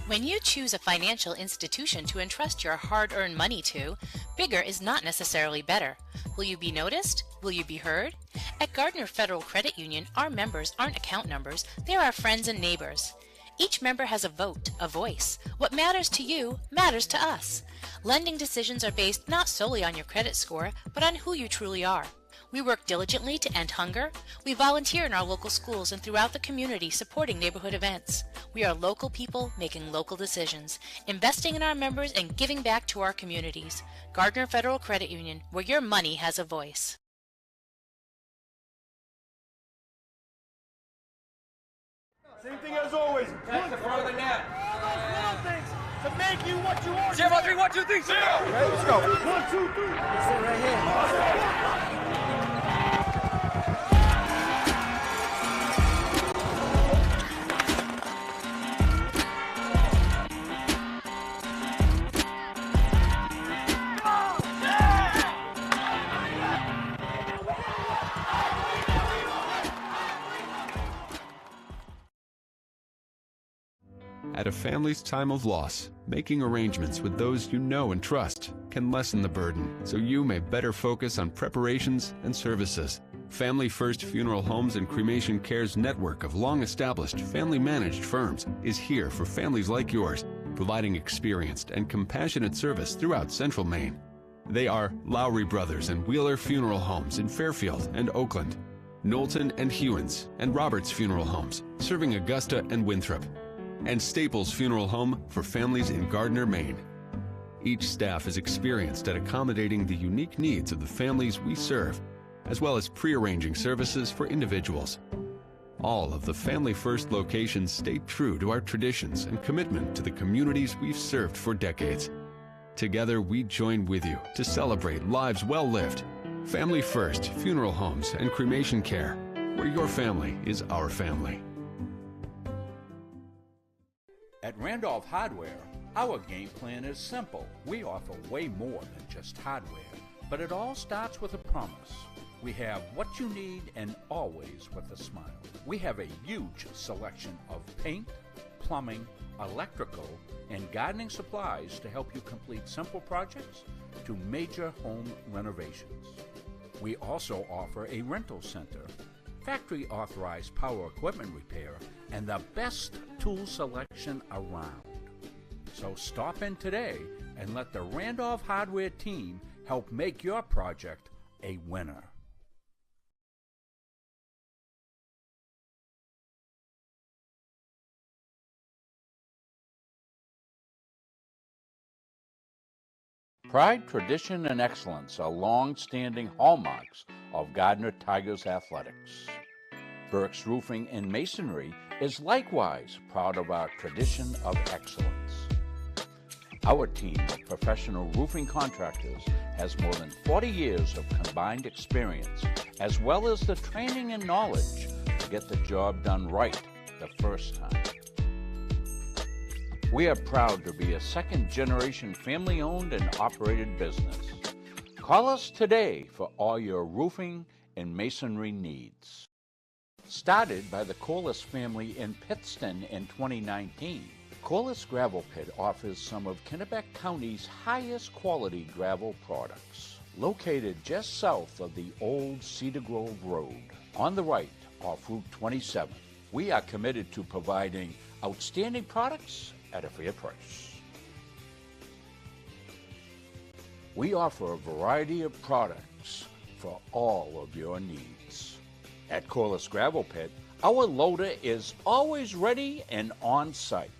When you choose a financial institution to entrust your hard-earned money to, bigger is not necessarily better. Will you be noticed? Will you be heard? At Gardiner Federal Credit Union, our members aren't account numbers, they're our friends and neighbors. Each member has a vote, a voice. What matters to you matters to us. Lending decisions are based not solely on your credit score, but on who you truly are. We work diligently to end hunger. We volunteer in our local schools and throughout the community supporting neighborhood events. We are local people making local decisions, investing in our members and giving back to our communities. Gardiner Federal Credit Union, where your money has a voice. Same thing as always. Pass the front of the net. All those little things to make you what you are. 0, 3, 1, 2, 3, 0. Okay, let's go. 1, 2, 3. Sit right here. At a family's time of loss, making arrangements with those you know and trust can lessen the burden, so you may better focus on preparations and services. Family First Funeral Homes and Cremation Care's network of long-established, family-managed firms is here for families like yours, providing experienced and compassionate service throughout Central Maine. They are Lowry Brothers and Wheeler Funeral Homes in Fairfield and Oakland, Knowlton and Hewins and Roberts Funeral Homes, serving Augusta and Winthrop, and Staples Funeral Home for families in Gardiner, Maine. Each staff is experienced at accommodating the unique needs of the families we serve, as well as pre-arranging services for individuals. All of the Family First locations stay true to our traditions and commitment to the communities we've served for decades. Together, we join with you to celebrate lives well lived. Family First Funeral Homes and Cremation Care, where your family is our family. At Randolph Hardware, our game plan is simple. We offer way more than just hardware, but it all starts with a promise. We have what you need and always with a smile. We have a huge selection of paint, plumbing, electrical, and gardening supplies to help you complete simple projects to major home renovations. We also offer a rental center, factory authorized power equipment repair, and the best tool selection around. So stop in today and let the Randolph Hardware team help make your project a winner. Pride, tradition, and excellence are long-standing hallmarks of Gardiner Tigers athletics. Burke's Roofing and Masonry is likewise proud of our tradition of excellence. Our team of professional roofing contractors has more than 40 years of combined experience, as well as the training and knowledge to get the job done right the first time. We are proud to be a second-generation family-owned and operated business. Call us today for all your roofing and masonry needs. Started by the Corliss family in Pittston in 2019, Corliss Gravel Pit offers some of Kennebec County's highest quality gravel products. Located just south of the old Cedar Grove Road, on the right off Route 27, we are committed to providing outstanding products at a fair price. We offer a variety of products for all of your needs. At Corliss Gravel Pit, our loader is always ready and on site.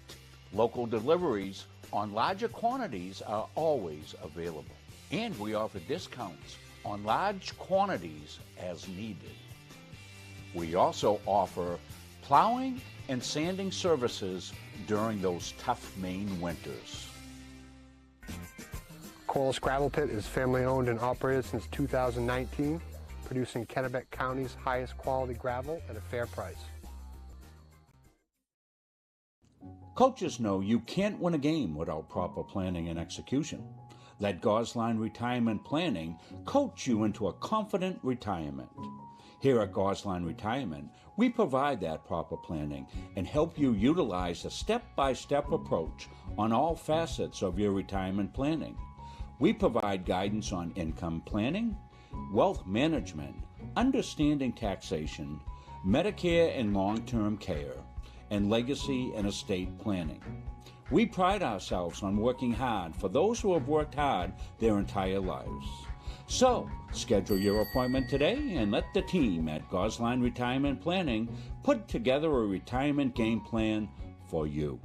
Local deliveries on larger quantities are always available. And we offer discounts on large quantities as needed. We also offer plowing and sanding services during those tough Maine winters. Corliss Gravel Pit is family owned and operated since 2019, producing Kennebec County's highest quality gravel at a fair price. Coaches know you can't win a game without proper planning and execution. Let Gosline Retirement Planning coach you into a confident retirement. Here at Gosline Retirement, we provide that proper planning and help you utilize a step-by-step approach on all facets of your retirement planning. We provide guidance on income planning, wealth management, understanding taxation, Medicare and long-term care, and legacy and estate planning. We pride ourselves on working hard for those who have worked hard their entire lives. So, schedule your appointment today and let the team at Gosline Retirement Planning put together a retirement game plan for you.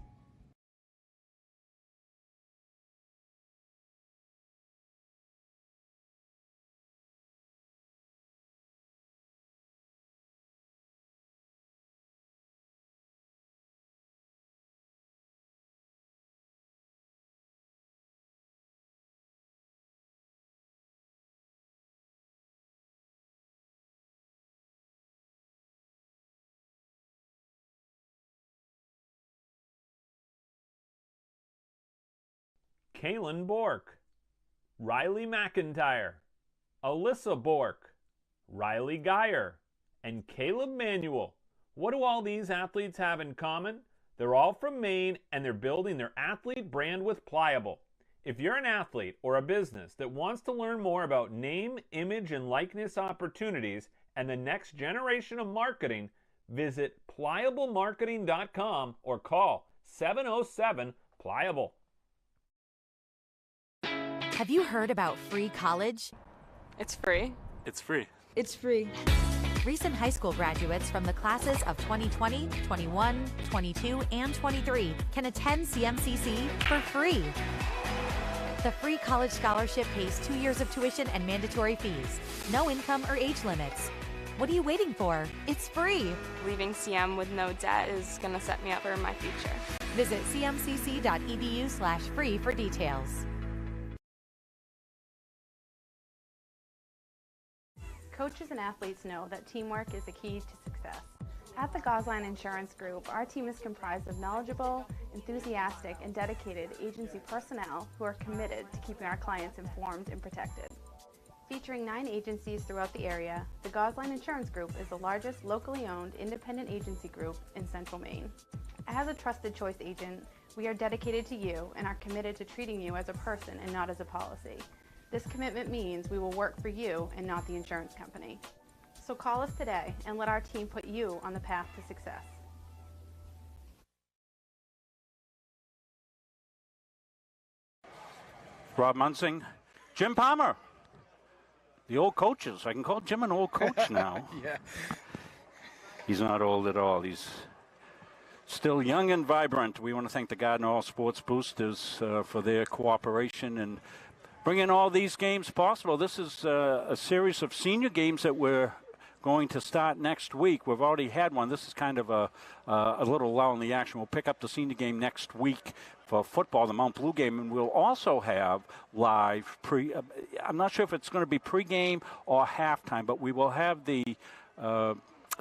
Kaylin Bork, Riley McIntyre, Alyssa Bork, Riley Geyer, and Caleb Manuel. What do all these athletes have in common? They're all from Maine, and they're building their athlete brand with Pliable. If you're an athlete or a business that wants to learn more about name, image, and likeness opportunities and the next generation of marketing, visit pliablemarketing.com or call 707-PLIABLE. Have you heard about free college? It's free. It's free. It's free. Recent high school graduates from the classes of 2020, 21, 22, and 23 can attend CMCC for free. The free college scholarship pays 2 years of tuition and mandatory fees. No income or age limits. What are you waiting for? It's free. Leaving CM with no debt is going to set me up for my future. Visit cmcc.edu/free for details. Coaches and athletes know that teamwork is the key to success. At the Gosline Insurance Group, our team is comprised of knowledgeable, enthusiastic, and dedicated agency personnel who are committed to keeping our clients informed and protected. Featuring 9 agencies throughout the area, the Gosline Insurance Group is the largest locally owned independent agency group in Central Maine. As a trusted choice agent, we are dedicated to you and are committed to treating you as a person and not as a policy. This commitment means we will work for you and not the insurance company. So call us today and let our team put you on the path to success. Rob Munsing, Jim Palmer, the old coaches. I can call Jim an old coach now. Yeah. He's not old at all. He's still young and vibrant. We want to thank the Gardiner All Sports Boosters for their cooperation and bringing all these games possible. This is a series of senior games that we're going to start next week. We've already had one. This is kind of a little lull in the action. We'll pick up the senior game next week for football, the Mount Blue game, and we'll also have live I'm not sure if it's going to be pregame or halftime, but we will have the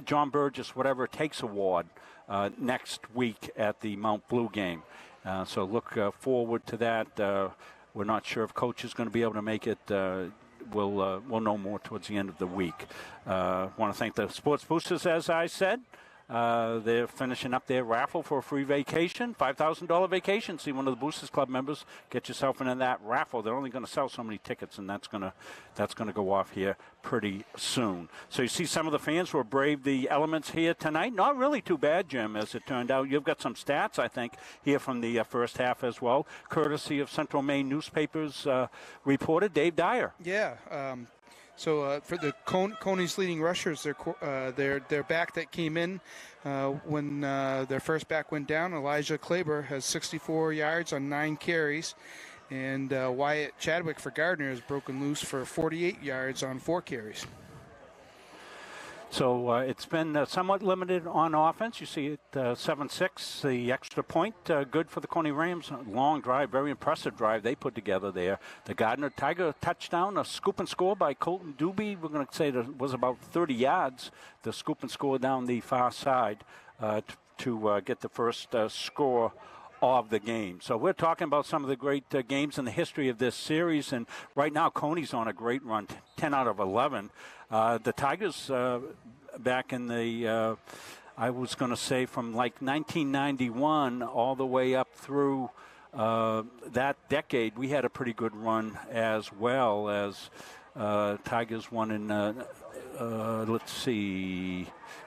John Burgess Whatever It Takes Award next week at the Mount Blue game. So look forward to that. We're not sure if Coach is going to be able to make it. We'll know more towards the end of the week. Want to thank the Sports Boosters, as I said. They're finishing up their raffle for a free vacation, $5,000 vacation. See one of the Boosters Club members, get yourself into that raffle. They're only going to sell so many tickets, and that's going to go off here pretty soon. So you see some of the fans who have braved the elements here tonight. Not really too bad, Jim, as it turned out. You've got some stats, I think, here from the first half as well, courtesy of Central Maine newspapers reporter Dave Dyer. Yeah. So for the Cony's leading rushers, their back that came in when their first back went down, Elijah Kleber, has 64 yards on 9 carries. And Wyatt Chadwick for Gardiner has broken loose for 48 yards on 4 carries. So it's been somewhat limited on offense. You see it 7-6, the extra point, good for the Cony Rams. Long drive, very impressive drive they put together there. The Gardiner Tiger touchdown, a scoop and score by Colton Doobie. We're going to say that was about 30 yards. The scoop and score down the far side to get the first score of the game. So we're talking about some of the great games in the history of this series, and right now Cony's on a great run, 10 out of 11. The Tigers back in the, I was going to say from like 1991 all the way up through that decade, we had a pretty good run as well. As Tigers won in, let's see,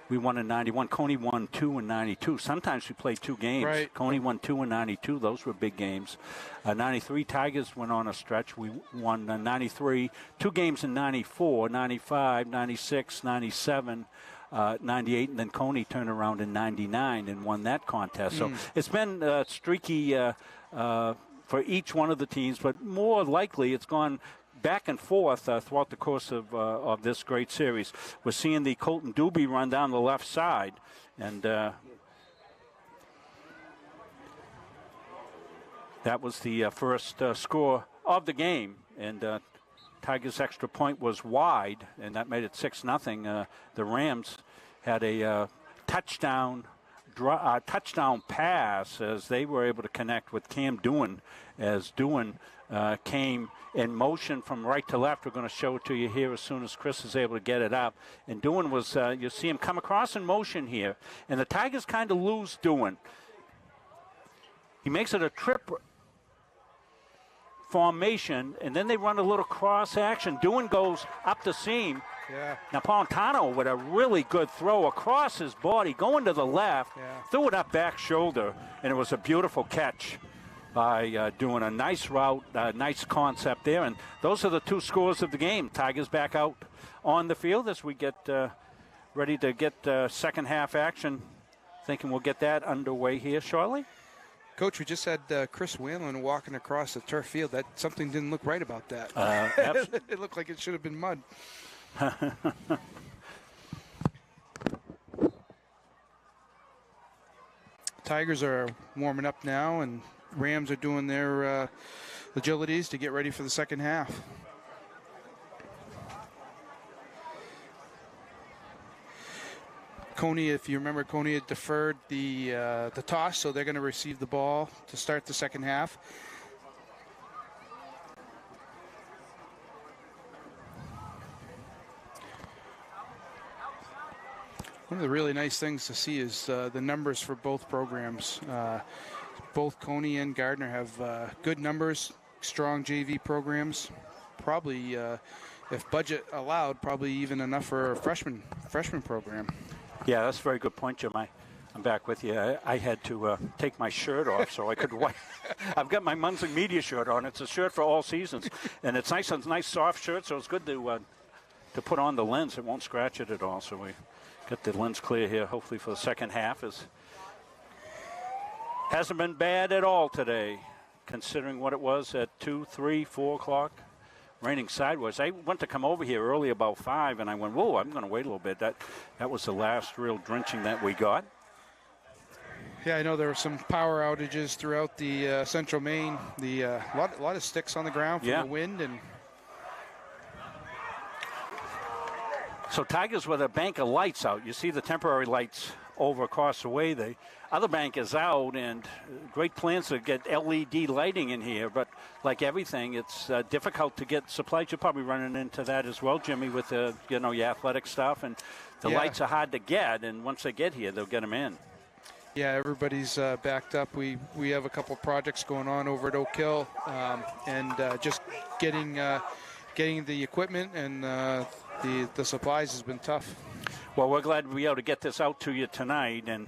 we won in 91. Cony won 2 in 92. Sometimes we played 2 games. Right. Cony won 2 in 92. Those were big games. 93, Tigers went on a stretch. We won 93. 2 games in 94, 95, 96, 97, 98, and then Cony turned around in 99 and won that contest. So it's been streaky for each one of the teams, but more likely it's gone back and forth throughout the course of this great series. We're seeing the Colton Doobie run down the left side, and that was the first score of the game. And Tigers' extra point was wide, and that made it 6-0. The Rams had a touchdown pass as they were able to connect with Cam Doohan, as Doohan came in motion from right to left. We're going to show it to you here as soon as Chris is able to get it up. And Doohan was, you see him come across in motion here. And the Tigers kind of lose Doohan. He makes it a trip formation, and then they run a little cross action. Doohan goes up the seam. Yeah. Napolitano with a really good throw across his body, going to the left, threw it up back shoulder, and it was a beautiful catch by doing a nice route, nice concept there. And those are the 2 scores of the game. Tigers back out on the field as we get ready to get second half action. Thinking we'll get that underway here shortly. Coach, we just had Chris Whalen walking across the turf field. That something didn't look right about that. It looked like it should have been mud. Tigers are warming up now, and Rams are doing their agilities to get ready for the second half. Cony, if you remember, Cony had deferred the toss, so they're going to receive the ball to start the second half. One of the really nice things to see is the numbers for both programs. Both Cony and Gardiner have good numbers, strong JV programs. Probably, if budget allowed, probably even enough for a freshman program. Yeah, that's a very good point, Jim. I'm back with you. I had to take my shirt off so I could wipe. I've got my Munzing Media shirt on. It's a shirt for all seasons, and it's nice. It's a nice soft shirt, so it's good to put on the lens. It won't scratch it at all. So we get the lens clear here, hopefully for the second half. Hasn't been bad at all today, considering what it was at 2, 3, 4 o'clock. Raining sideways. I went to come over here early about 5, and I went, whoa, I'm going to wait a little bit. That was the last real drenching that we got. Yeah, I know there were some power outages throughout the central Maine. A lot of sticks on the ground from the wind. And so Tigers with a bank of lights out. You see the temporary lights over across the way. The other bank is out, and great plans to get LED lighting in here. But like everything, it's difficult to get supplies. You're probably running into that as well, Jimmy, with your athletic stuff. And the lights are hard to get, and once they get here, they'll get them in. Yeah, everybody's backed up. We have a couple projects going on over at Oak Hill, and just getting the equipment and the supplies has been tough. Well, we're glad to be able to get this out to you tonight, and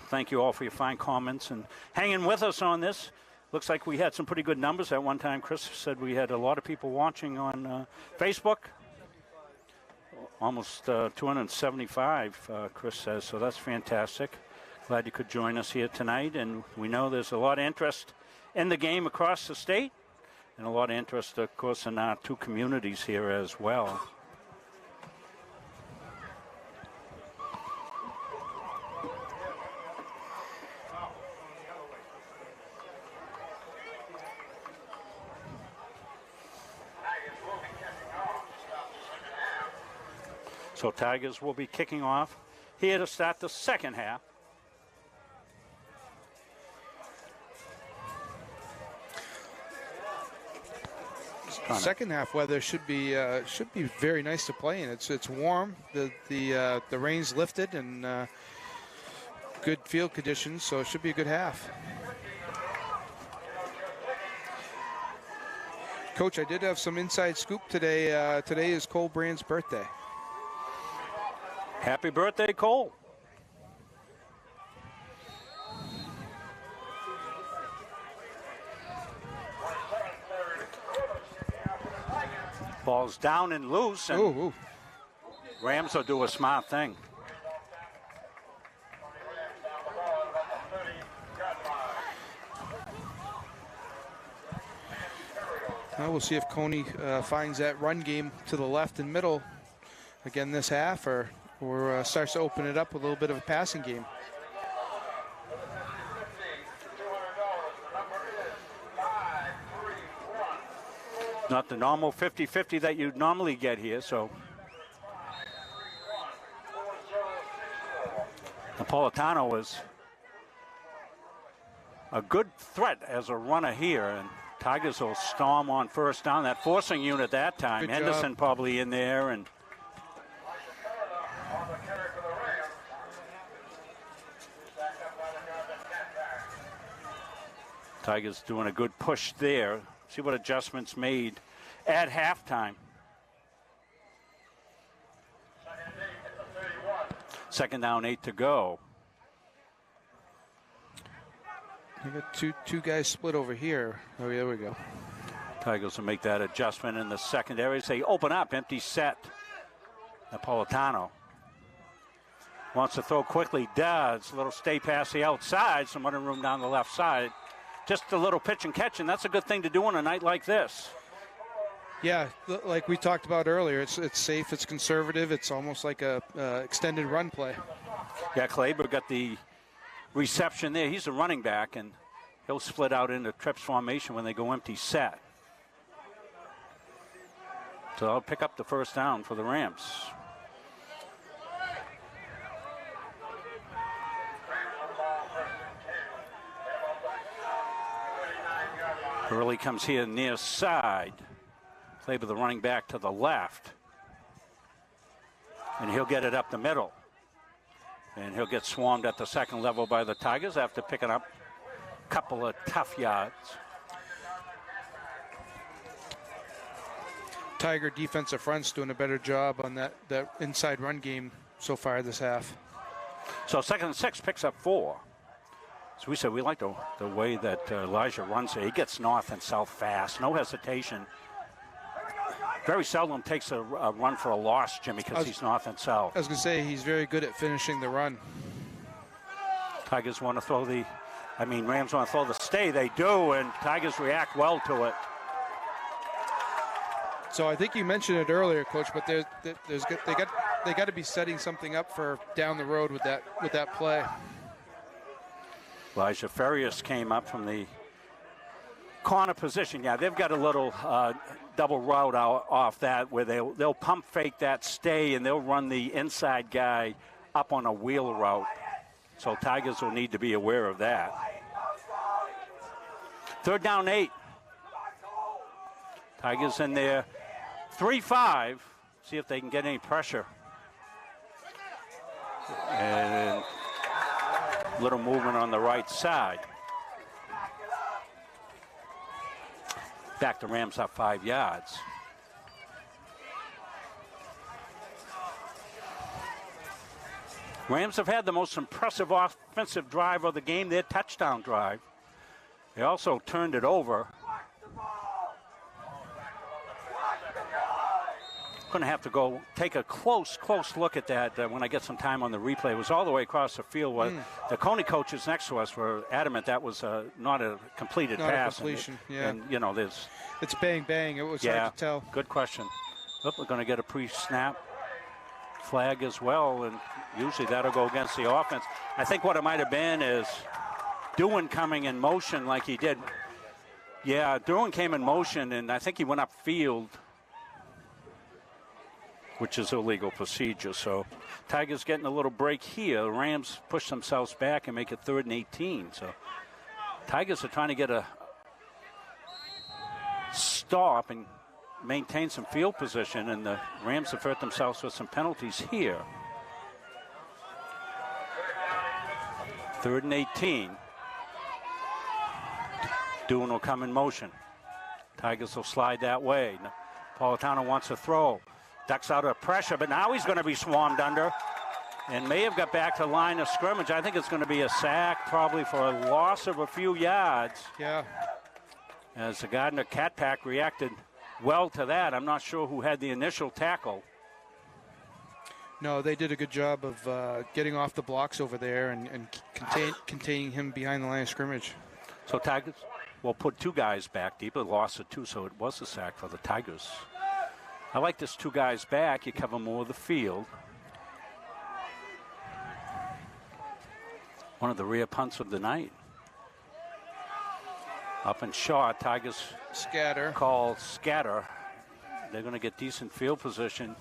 thank you all for your fine comments and hanging with us on this. Looks like we had some pretty good numbers at one time. Chris said we had a lot of people watching on Facebook. Almost 275, Chris says, so that's fantastic. Glad you could join us here tonight, and we know there's a lot of interest in the game across the state, and a lot of interest, of course, in our 2 communities here as well. So Tigers will be kicking off here to start the second half. Second half weather should be very nice to play in. It's warm. The rain's lifted and good field conditions, so it should be a good half. Coach, I did have some inside scoop today. Today is Cole Brand's birthday. Happy birthday, Cole. Ball's down and loose, and Rams will do a smart thing. Well, we'll see if Cony finds that run game to the left and middle again this half, or starts to open it up with a little bit of a passing game. Not the normal 50-50 that you'd normally get here, so. Napolitano is a good threat as a runner here, and Tigers will storm on first down. That forcing unit that time. Good Henderson job. probably in there, and Tigers doing a good push there. See what adjustments made at halftime. Second down, 8 to go. You got two guys split over here. Oh, there we go. Tigers will make that adjustment in the secondary. They open up, empty set. Napolitano wants to throw quickly, does. A little stay past the outside, some running room down the left side. Just a little pitch and catch, and that's a good thing to do on a night like this. Yeah, like we talked about earlier, it's safe, it's conservative, it's almost like a extended run play. Yeah, Kleber got the reception there. He's a running back, and he'll split out into trips formation when they go empty set. So they'll pick up the first down for the Rams. Hurley comes here near side. Kleber, the running back, to the left. And he'll get it up the middle. And he'll get swarmed at the second level by the Tigers after picking up a couple of tough yards. Tiger defensive front's doing a better job on that inside run game so far this half. So 2nd and 6 picks up 4. So we said we like the way that Elijah runs it. He gets north and south fast, no hesitation. Very seldom takes a run for a loss, Jimmy, because he's north and south. I was going to say he's very good at finishing the run. Tigers want to throw Rams want to throw the stay. They do, and Tigers react well to it. So I think you mentioned it earlier, Coach, but they got to be setting something up for down the road with that play. Elijah Farias came up from the corner position. Yeah, they've got a little double route off that where they'll pump fake that stay and they'll run the inside guy up on a wheel route. So Tigers will need to be aware of that. 3rd down, 8. Tigers in there 3-5. See if they can get any pressure. And little movement on the right side. Back to Rams up 5 yards. Rams have had the most impressive offensive drive of the game, their touchdown drive. They also turned it over. Going to have to go take a close look at that when I get some time on the replay. It was all the way across the field. The Cony coaches next to us were adamant that was not a completed not pass. A completion, yeah. And, you know, there's... It's bang, bang. It was hard to tell. Good question. We're going to get a pre-snap flag as well, and usually that'll go against the offense. I think what it might have been is Doohan coming in motion like he did. Yeah, Doohan came in motion, and I think he went upfield. which is illegal procedure. So Tigers getting a little break here. The Rams push themselves back and make it 3rd and 18. So Tigers are trying to get a stop and maintain some field position, and the Rams have hurt themselves with some penalties here. 3rd and 18. Doohan will come in motion. Tigers will slide that way. Napolitano wants to throw. Ducks out of pressure, but now he's going to be swarmed under and may have got back to line of scrimmage. I think it's going to be a sack, probably for a loss of a few yards. Yeah. As the Gardiner Cat Pack reacted well to that. I'm not sure who had the initial tackle. No, they did a good job of getting off the blocks over there and containing him behind the line of scrimmage. So Tigers will put 2 guys back deep. A loss of 2, so it was a sack for the Tigers. I like this 2 guys back. You cover more of the field. One of the rear punts of the night. Up and short, Tigers scatter. Call scatter. They're going to get decent field position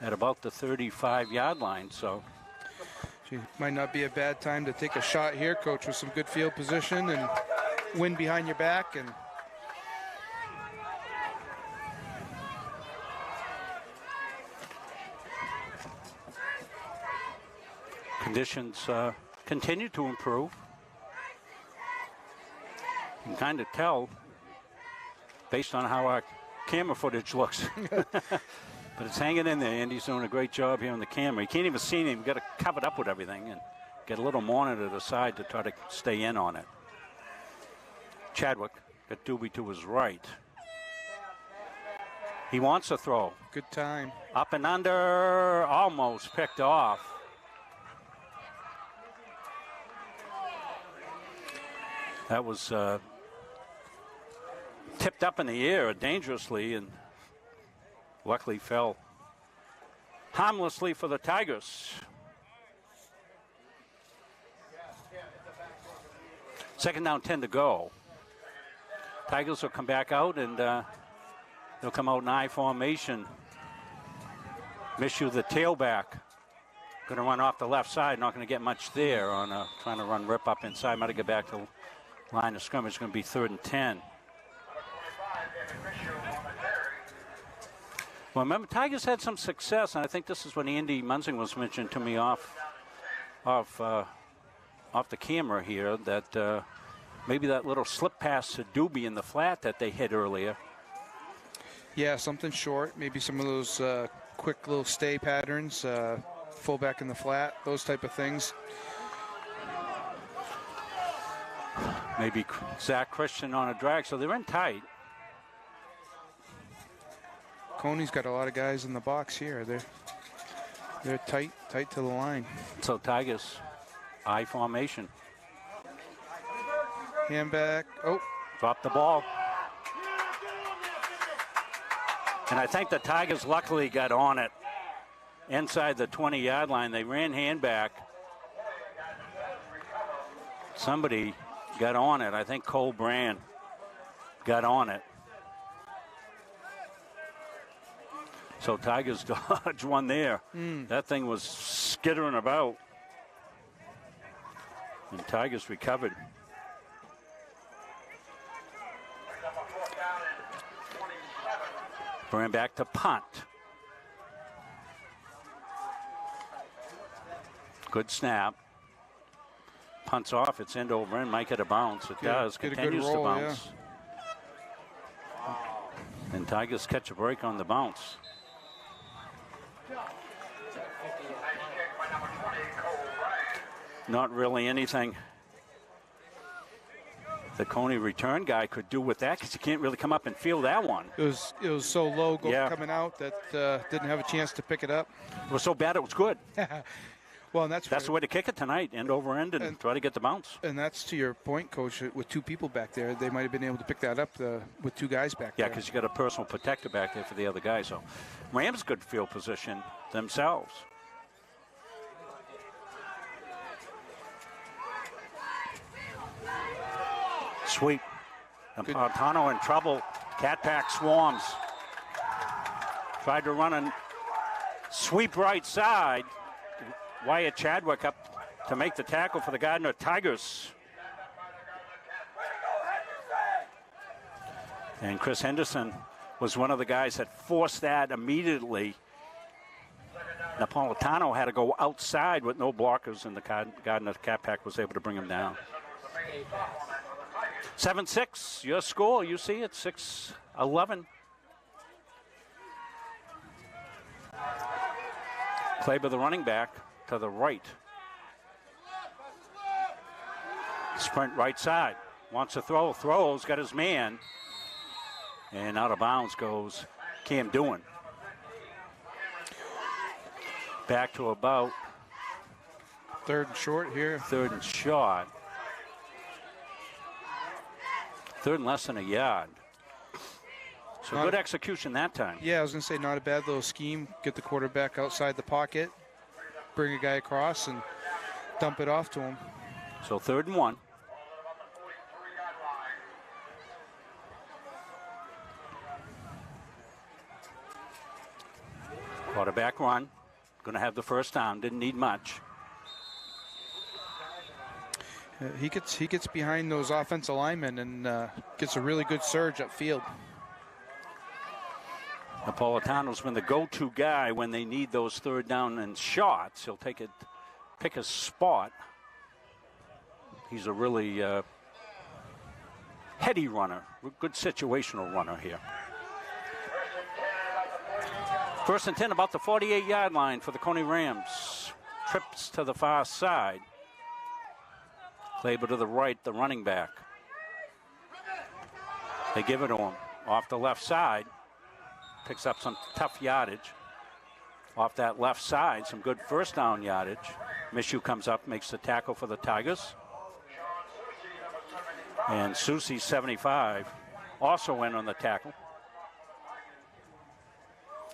at about the 35-yard line. So, gee, might not be a bad time to take a shot here, Coach, with some good field position and wind behind your back. And conditions continue to improve. You can kind of tell based on how our camera footage looks. But it's hanging in there. Andy's doing a great job here on the camera. You can't even see him. You've got to cover it up with everything and get a little monitor to the side to try to stay in on it. Chadwick got Doobie to his right. He wants to throw. Good time. Up and under, almost picked off. That was tipped up in the air dangerously and luckily fell harmlessly for the Tigers. Second down, 10 to go. Tigers will come back out and they'll come out in I formation. Mishu, the tailback, going to run off the left side. Not going to get much there on trying to run rip up inside. Might have get back to line of scrimmage. It's going to be 3rd and 10. Well, remember, Tigers had some success, and I think this is when Andy Munzing was mentioned to me off the camera here, that maybe that little slip pass to Doobie in the flat that they hit earlier. Yeah, something short, maybe some of those quick little stay patterns, fullback in the flat, those type of things. Maybe Zach Christian on a drag, so they're in tight. Cony's got a lot of guys in the box here. They're tight to the line. So Tigers, I formation. Hand back. Oh. Dropped the ball. And I think the Tigers luckily got on it inside the 20-yard line. They ran hand back. Somebody got on it. I think Cole Brand got on it. So Tigers dodge one there. That thing was skittering about. And Tigers recovered. Brand back to punt. Good snap. Punts off. It's end over end. Might get a bounce. It does. Continues to bounce. Yeah. And Tigers catch a break on the bounce. Not really anything the Cony return guy could do with that, because you can't really come up and feel that one. It was so low coming out that didn't have a chance to pick it up. It was so bad it was good. Well, and that's the way to kick it tonight, end over end, and try to get the bounce. And that's to your point, Coach. With 2 people back there, they might have been able to pick that up with 2 guys back there. Yeah, because you got a personal protector back there for the other guy. So Rams good field position themselves. Sweep. Napolitano in trouble. Cat Pack swarms. Tried to run Sweep right side. Wyatt Chadwick up to make the tackle for the Gardiner Tigers. And Chris Henderson was one of the guys that forced that immediately. Napolitano had to go outside with no blockers, and the Gardiner Cat Pack was able to bring him down. 7-6, your score. You see it, 6-11. Kleber, the running back, to the right. Sprint right side. Wants to throw. Throws. Got his man. And out of bounds goes Cam Doohan. Back to about 3rd and short here. 3rd and short. 3rd and less than a yard. So good execution that time. Yeah, I was going to say not a bad little scheme. Get the quarterback outside the pocket, bring a guy across, and dump it off to him. So 3rd and 1. Quarterback run. Going to have the first down. Didn't need much. He gets behind those offensive linemen and gets a really good surge upfield. Napolitano's been the go-to guy when they need those 3rd down and shots. He'll pick a spot. He's a really heady runner, good situational runner here. 1st and 10, about the 48-yard line for the Cony Rams. Trips to the far side. Kleber to the right, the running back. They give it to him off the left side. Picks up some tough yardage. Off that left side, some good first down yardage. Mishu comes up, makes the tackle for the Tigers. And Susi, 75, also went on the tackle.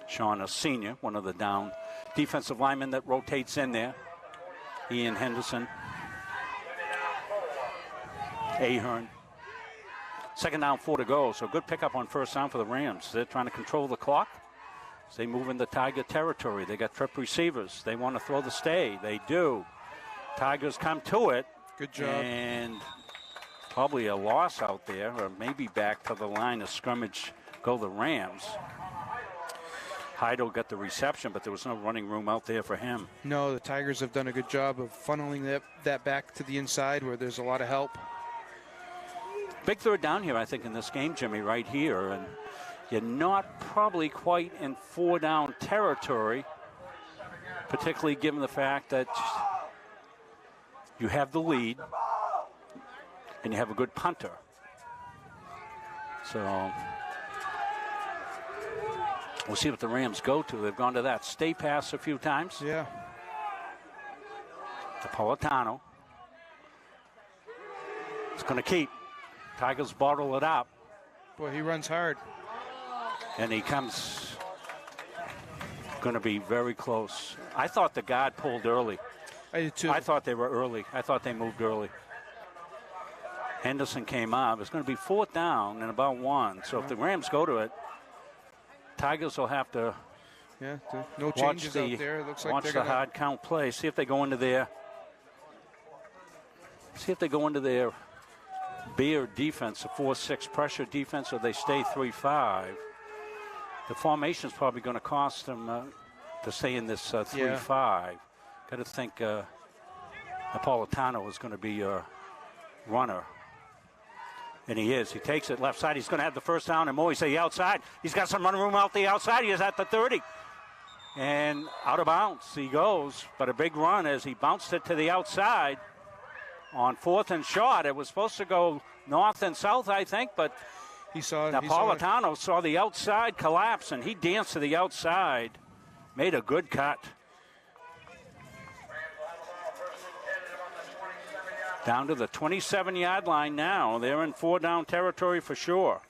Sean, a senior, one of the down defensive linemen that rotates in there. Ian Henderson. Ahern. 2nd down, 4 to go. So good pickup on first down for the Rams. They're trying to control the clock as they move into Tiger territory. They got trip receivers. They want to throw the stay. They do. Tigers come to it. Good job. And probably a loss out there, or maybe back to the line of scrimmage go the Rams. Heidel got the reception, but there was no running room out there for him. No, the Tigers have done a good job of funneling that back to the inside where there's a lot of help. Big 3rd down here, I think, in this game, Jimmy, right here. And you're not probably quite in 4-down territory, particularly given the fact that you have the lead and you have a good punter. So we'll see what the Rams go to. They've gone to that stay pass a few times. Yeah. Napolitano. It's going to keep. Tigers bottle it up. Boy, he runs hard. And he comes, going to be very close. I thought the guard pulled early. I did too. I thought they were early. I thought they moved early. Henderson came up. It's going to be 4th down and about 1. So if the Rams go to it, Tigers will have to no changes out there. It looks like watch they're the hard count play. See if they go into their Bear defense, a 4-6 pressure defense, or they stay 3-5. The formation is probably going to cost them to stay in this 3-5. Got to think Napolitano is going to be a runner. And he is. He takes it left side. He's going to have the first down and more. He's the outside. He's got some running room out the outside. He is at the 30. And out of bounds he goes. But a big run as he bounced it to the outside. On 4th and short, it was supposed to go north and south, I think, but Napolitano saw the outside collapse, and he danced to the outside, made a good cut. Down to the 27-yard line now. They're in 4-down territory for sure.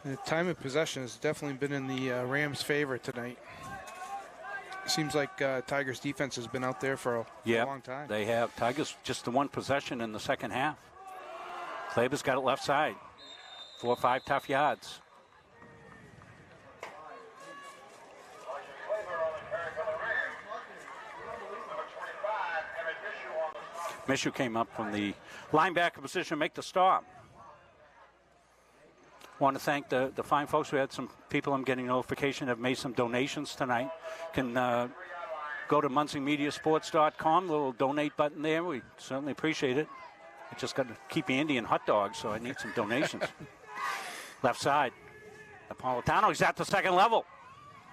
The time of possession has definitely been in the Rams' favor tonight. Seems like Tigers defense has been out there for a long time. They have. Tigers just the one possession in the second half. Kleber's got it left side. 4 or 5 tough yards. Mishu came up from the linebacker position, make the stop. Want to thank the fine folks. We had some people I'm getting notification have made some donations tonight. Can go to munsingmediasports.com, little donate button there. We certainly appreciate it. I just got to keep Andy in hot dogs, so I need some donations. Left side, Napolitano, he's at the second level.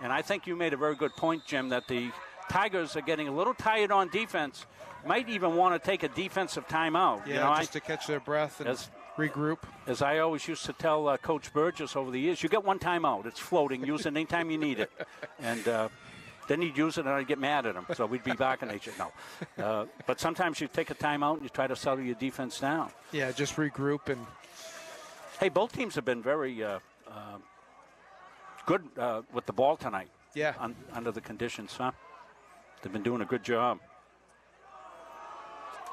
And I think you made a very good point, Jim, that the Tigers are getting a little tired on defense. Might even want to take a defensive timeout. Yeah, just to catch their breath and regroup. As I always used to tell Coach Burgess over the years, you get one timeout. It's floating. Use it anytime you need it. And then he'd use it and I'd get mad at him. So we'd be barking at you. No. But sometimes you take a timeout and you try to settle your defense down. Yeah, just regroup. And hey, both teams have been very good with the ball tonight. Yeah. Under the conditions, huh? They've been doing a good job.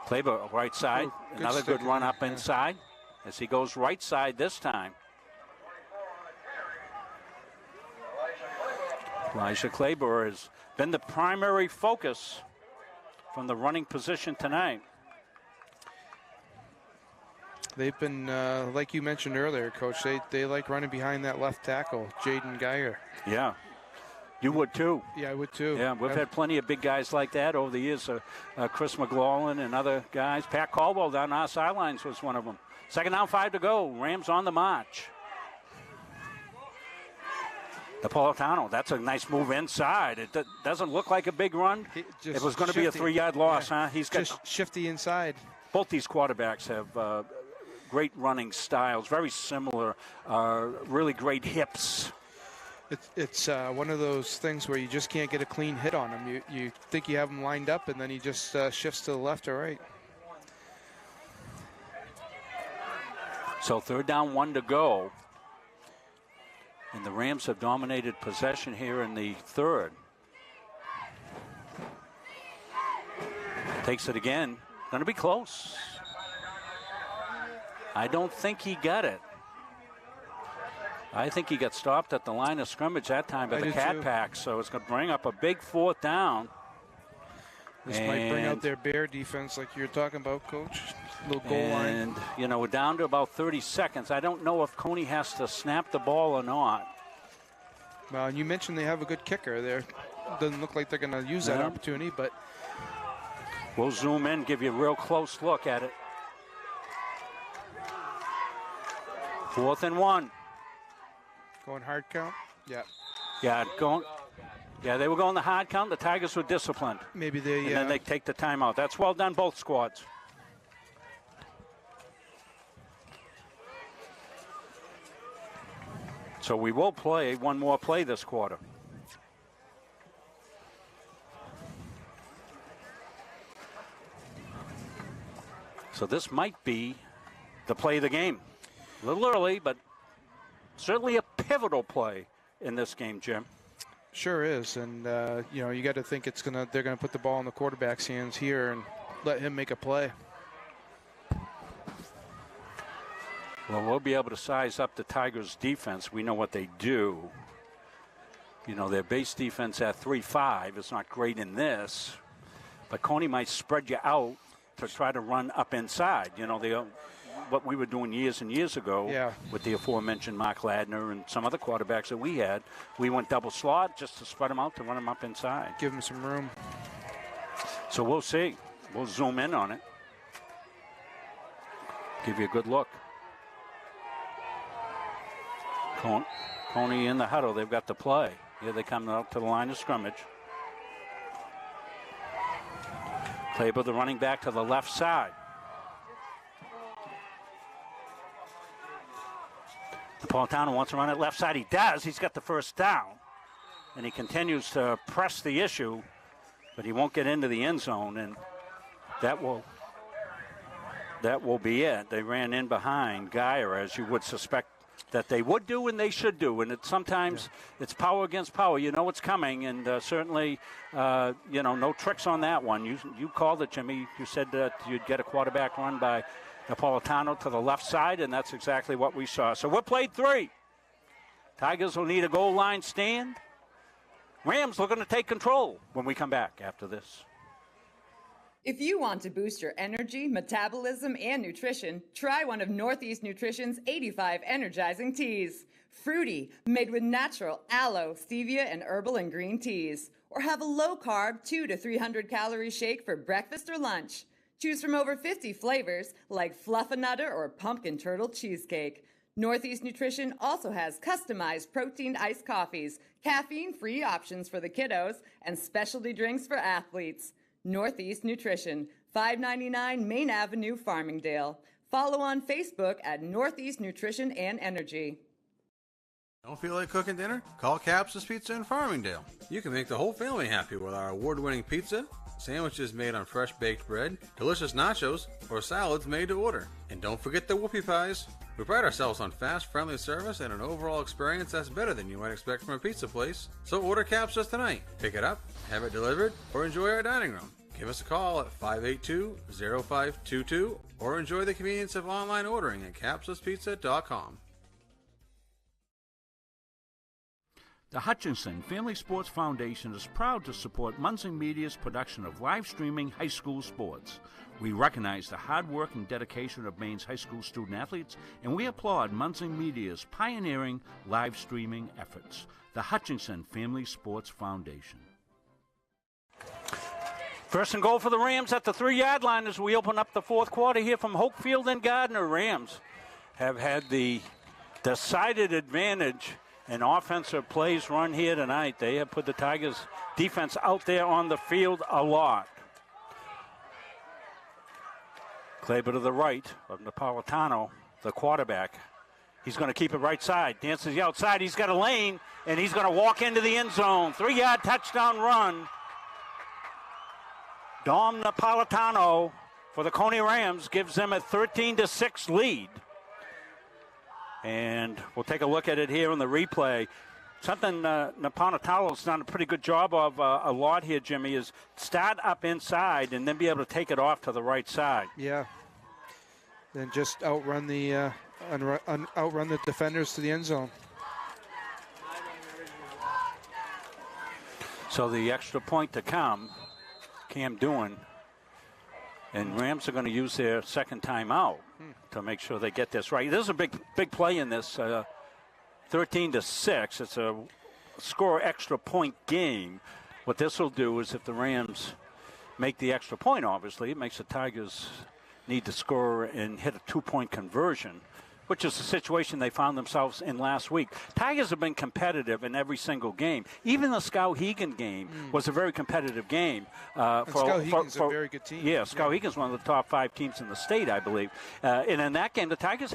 Kleber, right side. Another good run up inside as he goes right side this time. Elijah Kleber has been the primary focus from the running position tonight. They've been, like you mentioned earlier, Coach, they like running behind that left tackle, Jaden Geyer. Yeah. You would too. Yeah, I would too. Yeah, we've had plenty of big guys like that over the years. Chris McLaughlin and other guys. Pat Caldwell down our sidelines was one of them. Second down, 5 to go. Rams on the march. Napolitano, that's a nice move inside. It doesn't look like a big run. It was going to be a 3-yard loss, huh? He's got just shifty inside. Both these quarterbacks have great running styles, very similar, really great hips. It's one of those things where you just can't get a clean hit on him. You think you have him lined up, and then he just shifts to the left or right. So 3rd down, 1 to go. And the Rams have dominated possession here in the 3rd. Takes it again. Going to be close. I don't think he got it. I think he got stopped at the line of scrimmage that time by the Cat Pack, so it's going to bring up a big 4th down. This might bring out their bear defense like you're talking about, Coach. Little goal line. And, you know, we're down to about 30 seconds. I don't know if Cony has to snap the ball or not. Well, and you mentioned they have a good kicker there. Doesn't look like they're going to use that opportunity, but we'll zoom in, give you a real close look at it. 4th and 1. Going hard count? Yeah. Yeah, they were going the hard count. The Tigers were disciplined. Maybe they. And then they take the timeout. That's well done, both squads. So we will play one more play this quarter. So this might be the play of the game. A little early, but certainly a pivotal play in this game, Jim. Sure is, and you know, you got to think they're gonna put the ball in the quarterback's hands here and let him make a play. Well, we'll be able to size up the Tigers' defense. We know what they do. You know, their base defense at 3-5 is not great in this, but Cony might spread you out to try to run up inside. You know, what we were doing years and years ago with the aforementioned Mark Ladner and some other quarterbacks that we had. We went double slot just to spread them out to run them up inside. Give them some room. So we'll see. We'll zoom in on it. Give you a good look. Cony in the huddle. They've got the play. Here they come out to the line of scrimmage. Kleber, the running back, to the left side. Napolitano wants to run it left side. He does. He's got the first down. And he continues to press the issue, but he won't get into the end zone, and that will be it. They ran in behind Geyer, as you would suspect that they would do and they should do. And sometimes it's power against power. You know what's coming, and certainly, you know, no tricks on that one. You called it, Jimmy. You said that you'd get a quarterback run by Napolitano to the left side, and that's exactly what we saw. So we're played 3. Tigers will need a goal line stand. Rams looking to take control when we come back after this. If you want to boost your energy, metabolism, and nutrition, try one of Northeast Nutrition's 85 energizing teas. Fruity, made with natural aloe, stevia, and herbal and green teas. Or have a low-carb 200 to 300 calorie shake for breakfast or lunch. Choose from over 50 flavors like Fluffernutter or Pumpkin Turtle Cheesecake. Northeast Nutrition also has customized protein iced coffees, caffeine-free options for the kiddos, and specialty drinks for athletes. Northeast Nutrition, 599 Main Avenue, Farmingdale. Follow on Facebook at Northeast Nutrition and Energy. Don't feel like cooking dinner? Call Capsa's Pizza in Farmingdale. You can make the whole family happy with our award-winning pizza, sandwiches made on fresh baked bread, delicious nachos, or salads made to order. And don't forget the whoopie pies. We pride ourselves on fast, friendly service and an overall experience that's better than you might expect from a pizza place. So order Capsa's tonight. Pick it up, have it delivered, or enjoy our dining room. Give us a call at 582-0522 or enjoy the convenience of online ordering at capsaspizza.com. The Hutchinson Family Sports Foundation is proud to support Munson Media's production of live streaming high school sports. We recognize the hard work and dedication of Maine's high school student athletes, and we applaud Munson Media's pioneering live streaming efforts. The Hutchinson Family Sports Foundation. First and goal for the Rams at the 3-yard line as we open up the fourth quarter here from Hopefield and Gardiner. Rams have had the decided advantage in offensive plays run here tonight. They have put the Tigers defense out there on the field a lot. Kleber to the right of Napolitano, the quarterback. He's going to keep it right side. Dances the outside. He's got a lane, and he's going to walk into the end zone. 3-yard touchdown run. Dom Napolitano for the Cony Rams gives them a 13-6 lead. And we'll take a look at it here in the replay. Something Napolitano's done a pretty good job of a lot here, Jimmy, is start up inside and then be able to take it off to the right side. Yeah. Then just outrun the outrun the defenders to the end zone. So the extra point to come, Cam Doohan, and Rams are going to use their second timeout to make sure they get this right. There's a big play in this, 13-6. It's a score extra point game. What this will do is if the Rams make the extra point, obviously, it makes the Tigers need to score and hit a 2-point conversion, which is the situation they found themselves in last week. Tigers have been competitive in every single game. Even the Skowhegan game was a very competitive game. Skowhegan's a very good team. Yeah, Skowhegan's one of the top 5 teams in the state, I believe. And in that game, the Tigers,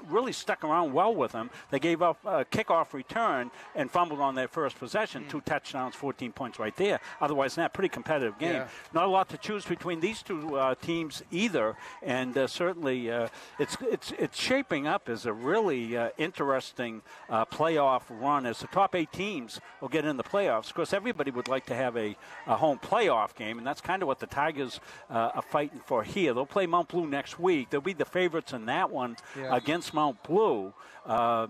really stuck around well with them. They gave up a kickoff return and fumbled on their first possession. 2 touchdowns, 14 points right there. Otherwise, not a pretty competitive game. Yeah. Not a lot to choose between these two teams either. And certainly, it's shaping up as a really interesting playoff run as the top 8 teams will get in the playoffs. Of course, everybody would like to have a home playoff game, and that's kind of what the Tigers are fighting for here. They'll play Mount Blue next week. They'll be the favorites in that one against Mount Blue. But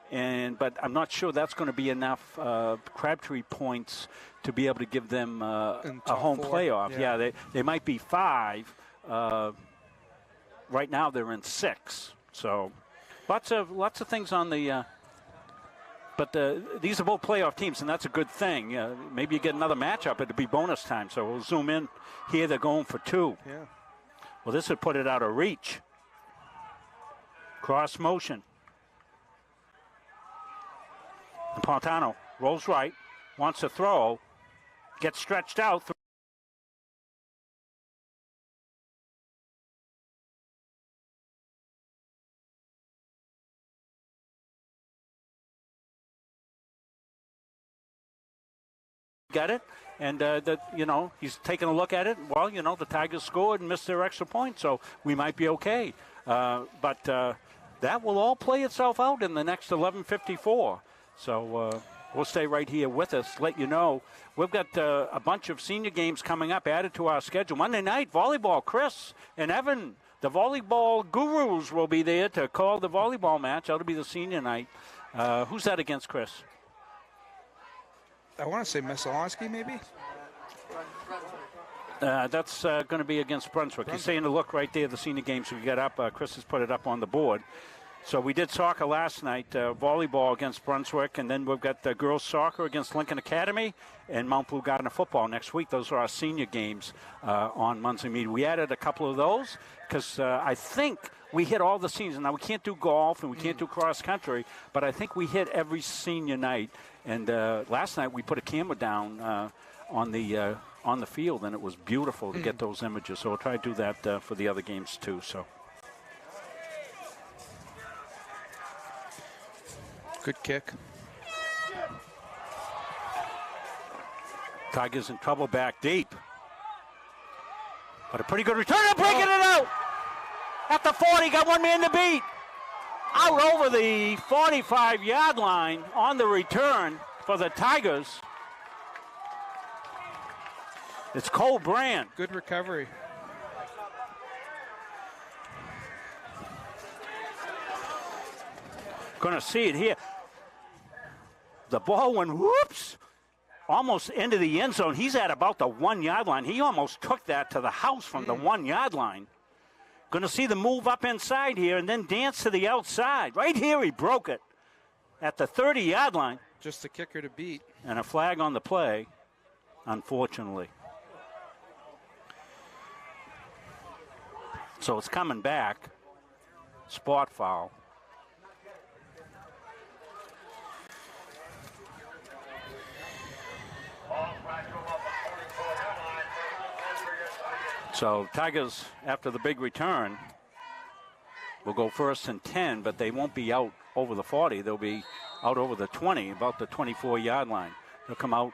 I'm not sure that's going to be enough Crabtree points to be able to give them a home 4. Playoff. Yeah, they might be 5. Right now they're in 6. So, lots of things on the. But these are both playoff teams, and that's a good thing. Maybe you get another matchup; it'll be bonus time. So we'll zoom in here. They're going for 2. Yeah. Well, this would put it out of reach. Cross motion. Napolitano rolls right, wants to throw, gets stretched out. Get it, and he's taking a look at it. Well, the Tigers scored and missed their extra point, so we might be okay. But that will all play itself out in the next 11:54. So we'll stay right here with us. Let you know we've got a bunch of senior games coming up added to our schedule. Monday night volleyball. Chris and Evan, the volleyball gurus, will be there to call the volleyball match. That'll be the senior night. Who's that against, Chris? I want to say Mesolonsky, maybe? That's going to be against Brunswick. You're seeing the look right there, the senior games we got up. Chris has put it up on the board. So we did soccer last night, volleyball against Brunswick, and then we've got the girls soccer against Lincoln Academy and Mount Blue Gardiner football next week. Those are our senior games on Muncie Media. We added a couple of those because I think we hit all the seniors. Now, we can't do golf and we can't do cross country, but I think we hit every senior night. And last night we put a camera down on the field, and it was beautiful to get those images. So we'll try to do that for the other games too. So. Good kick. Tigers in trouble back deep. But a pretty good return. Breaking it out. At the 40, got one man to beat. Out over the 45-yard line on the return for the Tigers. It's Cole Brand. Good recovery. Going to see it here. The ball went whoops, almost into the end zone. He's at about the 1-yard line. He almost took that to the house from the 1-yard line. Going to see the move up inside here and then dance to the outside. Right here he broke it at the 30-yard line. Just the kicker to beat. And a flag on the play, unfortunately. So it's coming back. Spot foul. So Tigers, after the big return, will go 1st and 10, but they won't be out over the 40. They'll be out over the 20, about the 24-yard line. They'll come out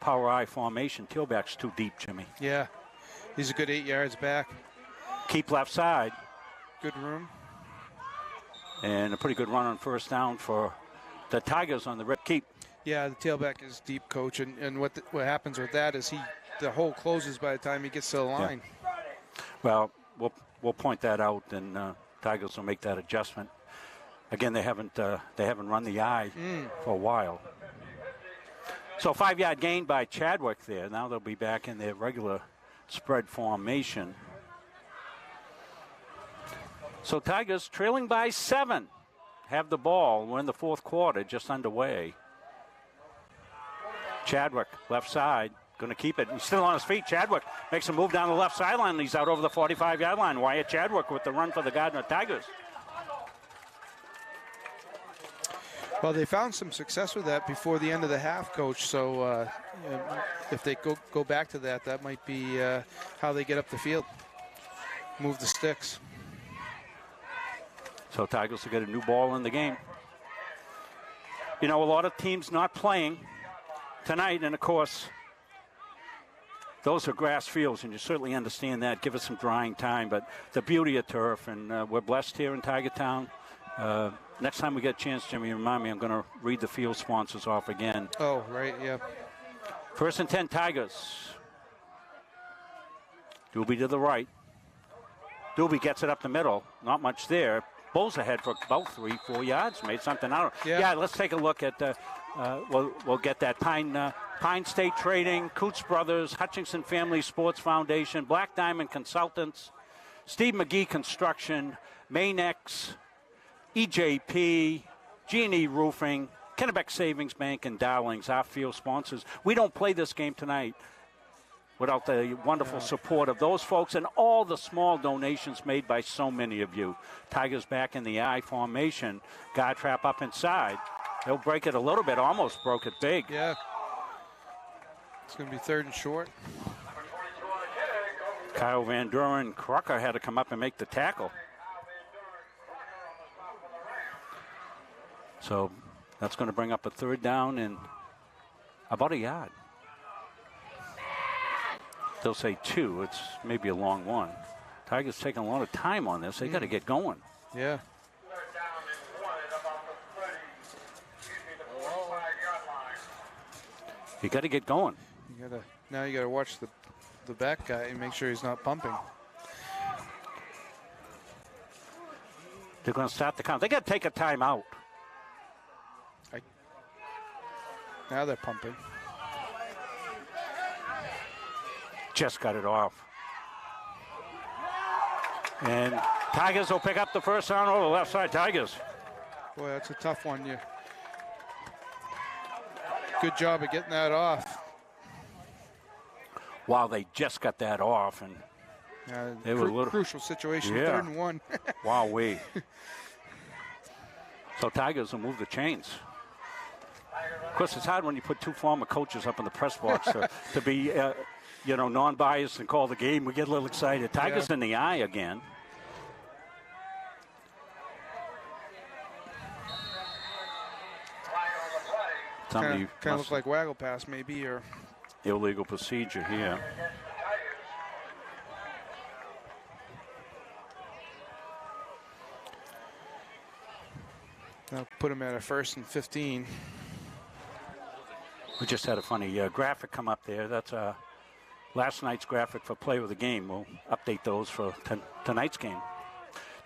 power I formation. Tailback's too deep, Jimmy. Yeah, he's a good 8 yards back. Keep left side. Good room. And a pretty good run on 1st down for the Tigers on the rip keep. Yeah, the tailback is deep, Coach, and what happens with that is the hole closes by the time he gets to the line. Yeah. Well, we'll point that out, and Tigers will make that adjustment. Again, they haven't run the eye for a while. So 5-yard gain by Chadwick there. Now they'll be back in their regular spread formation. So Tigers trailing by 7 have the ball. We're in the 4th quarter, just underway. Chadwick, left side, going to keep it. He's still on his feet. Chadwick makes a move down the left sideline. He's out over the 45-yard line. Wyatt Chadwick with the run for the Gardiner Tigers. Well, they found some success with that before the end of the half, Coach. So if they go back to that, that might be how they get up the field. Move the sticks. So Tigers will get a new ball in the game. You know, a lot of teams not playing tonight, and of course, those are grass fields, and you certainly understand that. Give us some drying time, but the beauty of turf, and we're blessed here in Tiger Town. Next time we get a chance, Jimmy, remind me, I'm going to read the field sponsors off again. Oh, right, yeah. 1st and 10, Tigers. Doobie to the right. Doobie gets it up the middle. Not much there. Bulls ahead for about 3-4 yards. Made something out of it. Yeah, let's take a look at we'll get that Pine State Trading, Coots Brothers, Hutchinson Family Sports Foundation, Black Diamond Consultants, Steve McGee Construction, Mainex, EJP, G&E Roofing, Kennebec Savings Bank, and Darlings, our field sponsors. We don't play this game tonight without the wonderful support of those folks and all the small donations made by so many of you. Tigers back in the I formation. Guard trap up inside. They'll break it a little bit, almost broke it big. Yeah. It's going to be 3rd and short. Kyle Van Duren Crocker had to come up and make the tackle. So that's going to bring up a 3rd down and about a yard. They'll say 2. It's maybe a long one. Tigers taking a lot of time on this. They got to get going. Yeah. You got to get going. Now you got to watch the back guy and make sure he's not pumping. They're going to start the count. They got to take a timeout. Now they're pumping. just got it off. And Tigers will pick up the first down over the left side. Tigers. Boy, that's a tough one. Yeah. Good job of getting that off. Wow, they just got that off, and they were a little crucial situation. Yeah. 3rd and 1. Wow-wee. So Tigers will move the chains. Of course, it's hard when you put 2 former coaches up in the press box to be, non-biased and call the game. We get a little excited. Tigers in the eye again. Kind of look like waggle pass, maybe, or illegal procedure here. I'll put him at a 1st and 15. We just had a funny graphic come up there. That's last night's graphic for play of the game. We'll update those for tonight's game.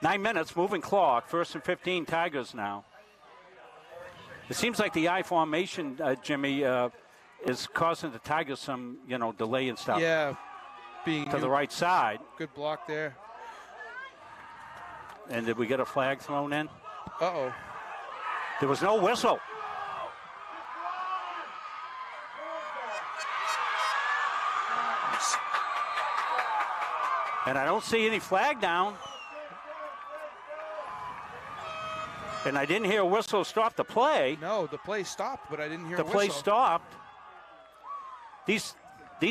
9 minutes, moving clock. 1st and 15, Tigers now. It seems like the I formation, Jimmy, is causing the Tigers some, delay and stuff. Yeah, being to the right side. Good block there. And did we get a flag thrown in? Uh-oh. There was no whistle. And I don't see any flag down. And I didn't hear a whistle stop the play. No, the play stopped, but I didn't hear the a whistle. play stopped. These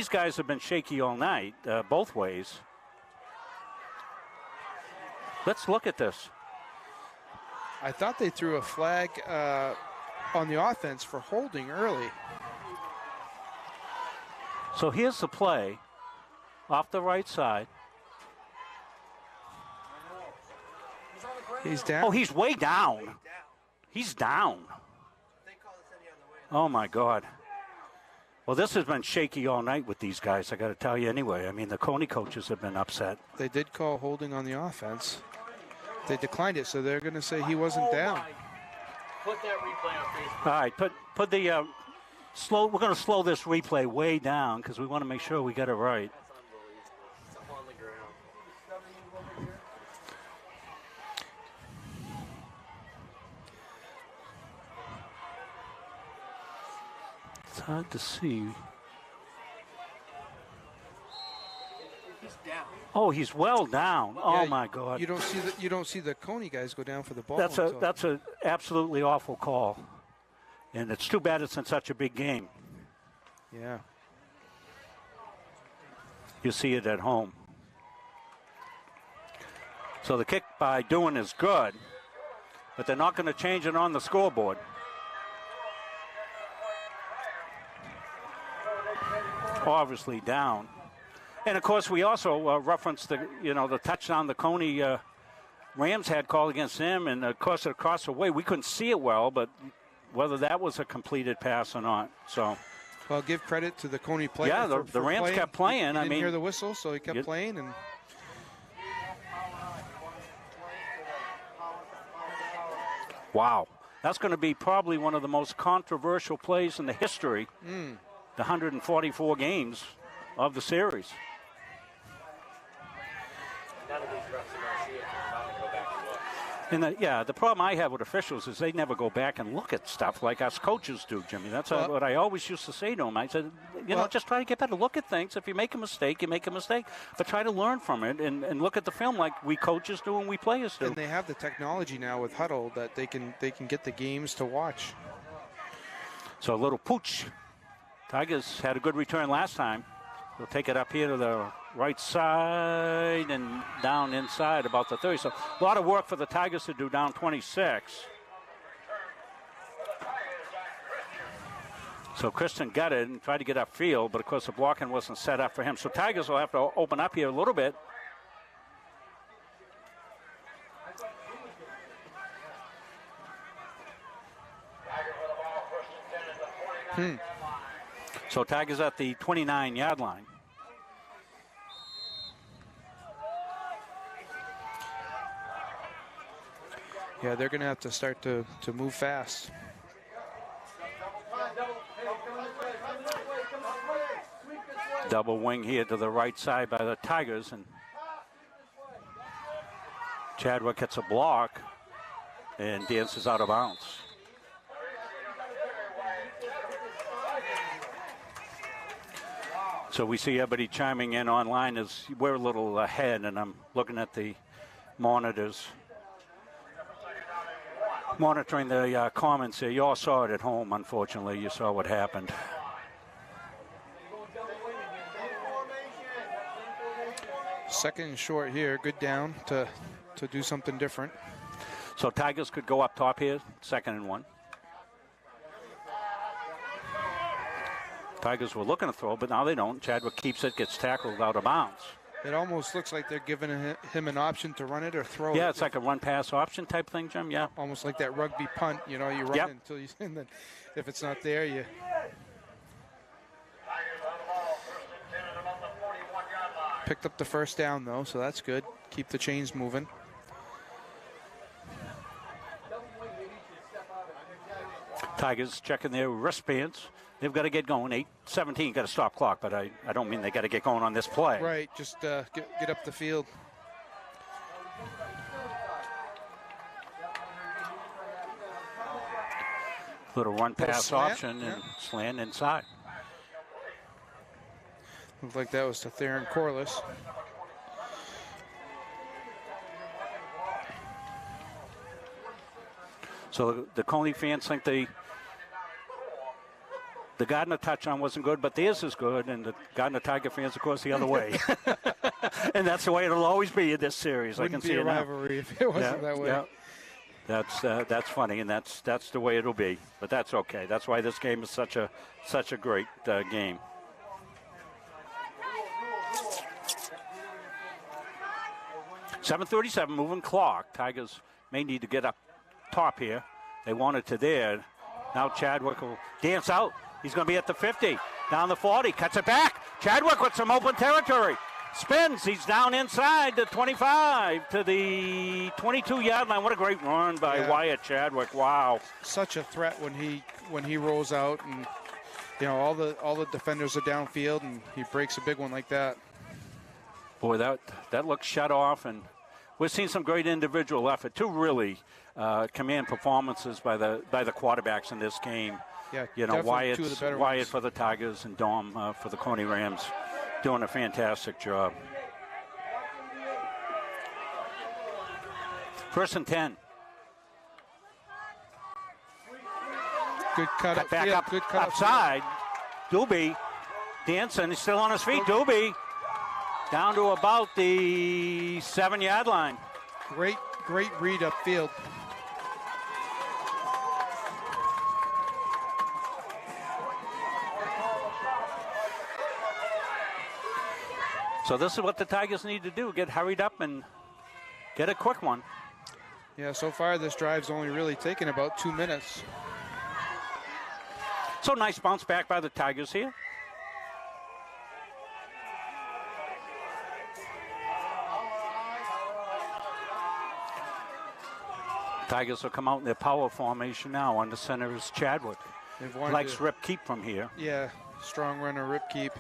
guys have been shaky all night, both ways. Let's look at this. I thought they threw a flag on the offense for holding early. So here's the play off the right side. He's down. Oh, he's way down. He's down. Oh, my God. Well, this has been shaky all night with these guys, I got to tell you anyway. I mean, the Cony coaches have been upset. They did call holding on the offense. They declined it, so they're going to say he wasn't down. Put that replay on Facebook. All right, put the slow. We're going to slow this replay way down because we want to make sure we get it right. It's hard to see. He's down. Oh, he's well down. Yeah, Oh my God! You don't see the Cony guys go down for the ball. That's a absolutely awful call, and it's too bad it's in such a big game. Yeah. You see it at home. So the kick by Doohan is good, but they're not going to change it on the scoreboard. Obviously down. And of course we also referenced the touchdown the Cony Rams had called against them, and of course across the way we couldn't see it well, but whether that was a completed pass or not. So well, give credit to the Cony player. Yeah, the for Rams playing. kept playing. He I didn't mean, hear the whistle, so he kept playing. And wow, that's going to be probably one of the most controversial plays in the history. The 144 games of the series. None of these refs are going to see it. They're not going to go back and look. And the problem I have with officials is they never go back and look at stuff like us coaches do, Jimmy. That's what I always used to say to them. I said, just try to get better. Look at things. If you make a mistake, you make a mistake. But try to learn from it and look at the film like we coaches do and we players do. And they have the technology now with Huddle that they can get the games to watch. So a little pooch. Tigers had a good return last time. They'll take it up here to the right side and down inside about the 30. So a lot of work for the Tigers to do, down 26. So Kristen got it and tried to get upfield, but of course the blocking wasn't set up for him. So Tigers will have to open up here a little bit. So Tigers at the 29-yard line. Yeah, they're going to have to start to move fast. Double wing here to the right side by the Tigers, and Chadwick gets a block and dances out of bounds. So we see everybody chiming in online as we're a little ahead, and I'm looking at the monitors, monitoring the comments here. You all saw it at home, unfortunately. You saw what happened. Second and short here. Good down to do something different. So Tigers could go up top here, 2nd and 1. Tigers were looking to throw, but now they don't. Chadwick keeps it, gets tackled out of bounds. It almost looks like they're giving him an option to run it or throw it. Yeah, it's like a run-pass option type thing, Jim, yeah. Almost like that rugby punt, you know, you run it until you, and then if it's not there, you... Picked up the first down, though, so that's good. Keep the chains moving. Tigers checking their wristbands. They've got to get going. 8:17, got to stop clock, but I don't mean they got to get going on this play. Right, just get up the field. Little run-pass option and slant inside. Looked like that was to Theron Corliss. So the Cony fans think the Gardiner touchdown wasn't good, but theirs is good, and the Gardiner Tiger fans, of course, the other way. And that's the way it'll always be in this series. Wouldn't I can see be a it now. rivalry if it wasn't that way. Yeah. That's funny, and that's the way it'll be. But that's okay. That's why this game is such a great game. .737 moving clock. Tigers may need to get up top here. They want it to there. Now Chadwick will dance out. He's going to be at the 50. Down the 40. Cuts it back. Chadwick with some open territory. Spins. He's down inside the 25 to the 22-yard line. What a great run by Wyatt Chadwick. Wow. Such a threat when he rolls out, and you know all the defenders are downfield, and he breaks a big one like that. Boy, that looks shut off, and we're seeing some great individual effort. Two really command performances by the quarterbacks in this game. Yeah, you know, Wyatt for the Tigers and Dom for the Cony Rams, doing a fantastic job. 1st and 10. Good cut back up, good cut upside. Doobie dancing. He's still on his feet. Doobie down to about the 7-yard line. Great read upfield. So this is what the Tigers need to do, get hurried up and get a quick one. Yeah, so far this drive's only really taken about 2 minutes. So nice bounce back by the Tigers here. Tigers will come out in their power formation now. On the center is Chadwick. Likes rip keep from here. Yeah, strong runner, rip keep.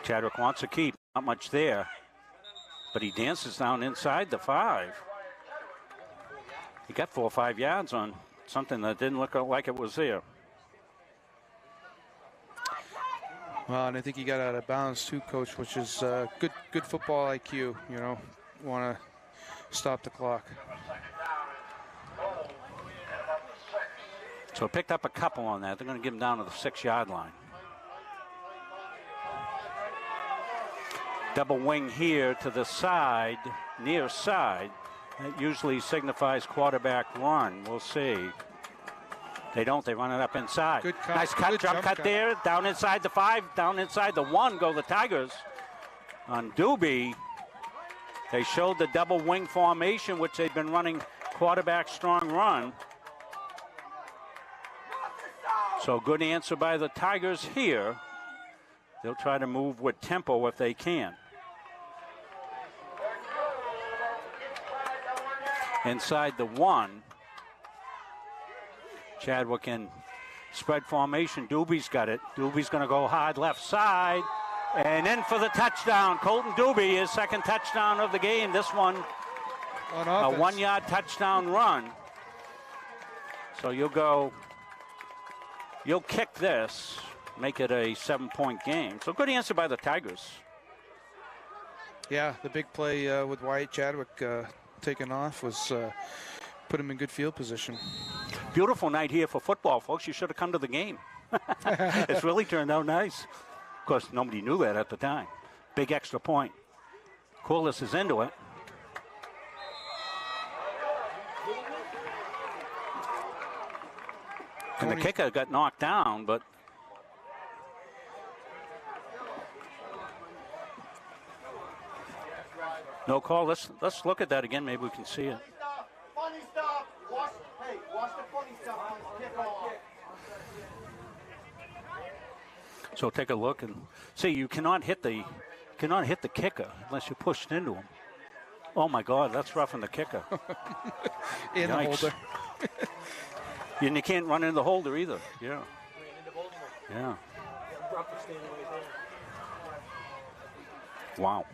Chadwick wants a keep. Not much there. But he dances down inside the 5. He got 4 or 5 yards on something that didn't look like it was there. Well, and I think he got out of bounds too, Coach, which is good football IQ. You know, want to stop the clock. So picked up a couple on that. They're going to give him down to the 6-yard line. Double wing here to the side, near side. That usually signifies quarterback run. We'll see. They don't. They run it up inside. Good cut. Nice cut, Good jump cut there. Down inside the 5, down inside the 1 go the Tigers. On Doobie, they showed the double wing formation, which they've been running quarterback strong run. So good answer by the Tigers here. They'll try to move with tempo if they can. Inside the 1, Chadwick in Spread formation. Doobie's got it. Doobie's going to go hard left side. And in for the touchdown. Colton Doobie, his second touchdown of the game. This one, on a offense. 1-yard touchdown run. So you'll kick this, make it a 7-point game. So good answer by the Tigers. Yeah, the big play with Wyatt Chadwick taking off was put him in good field position. Beautiful night here for football, folks. You should have come to the game. It's really turned out nice. Of course, nobody knew that at the time. Big extra point. Corliss is into it. And the kicker got knocked down, but no call. Let's look at that again. Maybe we can see it. Funny stuff. Watch the funny stuff. Kick off. So take a look and see. You cannot hit the kicker unless you pushed into him. Oh my God, that's roughing the kicker. In the holder. And you can't run into the holder either. Yeah. Yeah. Wow.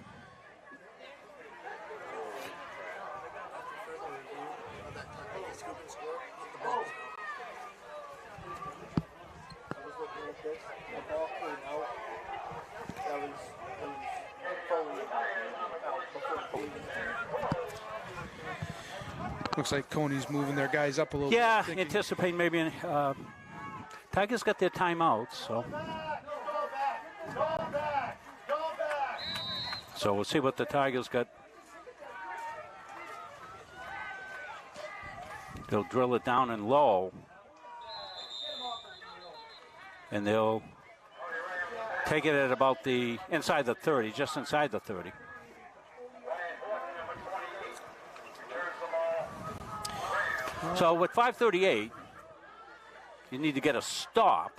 Looks like Cony's moving their guys up a little bit. Yeah, anticipate maybe. Tigers got their timeouts, so we'll see what the Tigers got. They'll drill it down and low, and they'll take it at about the inside the 30, just inside the 30. So with 5:38, you need to get a stop.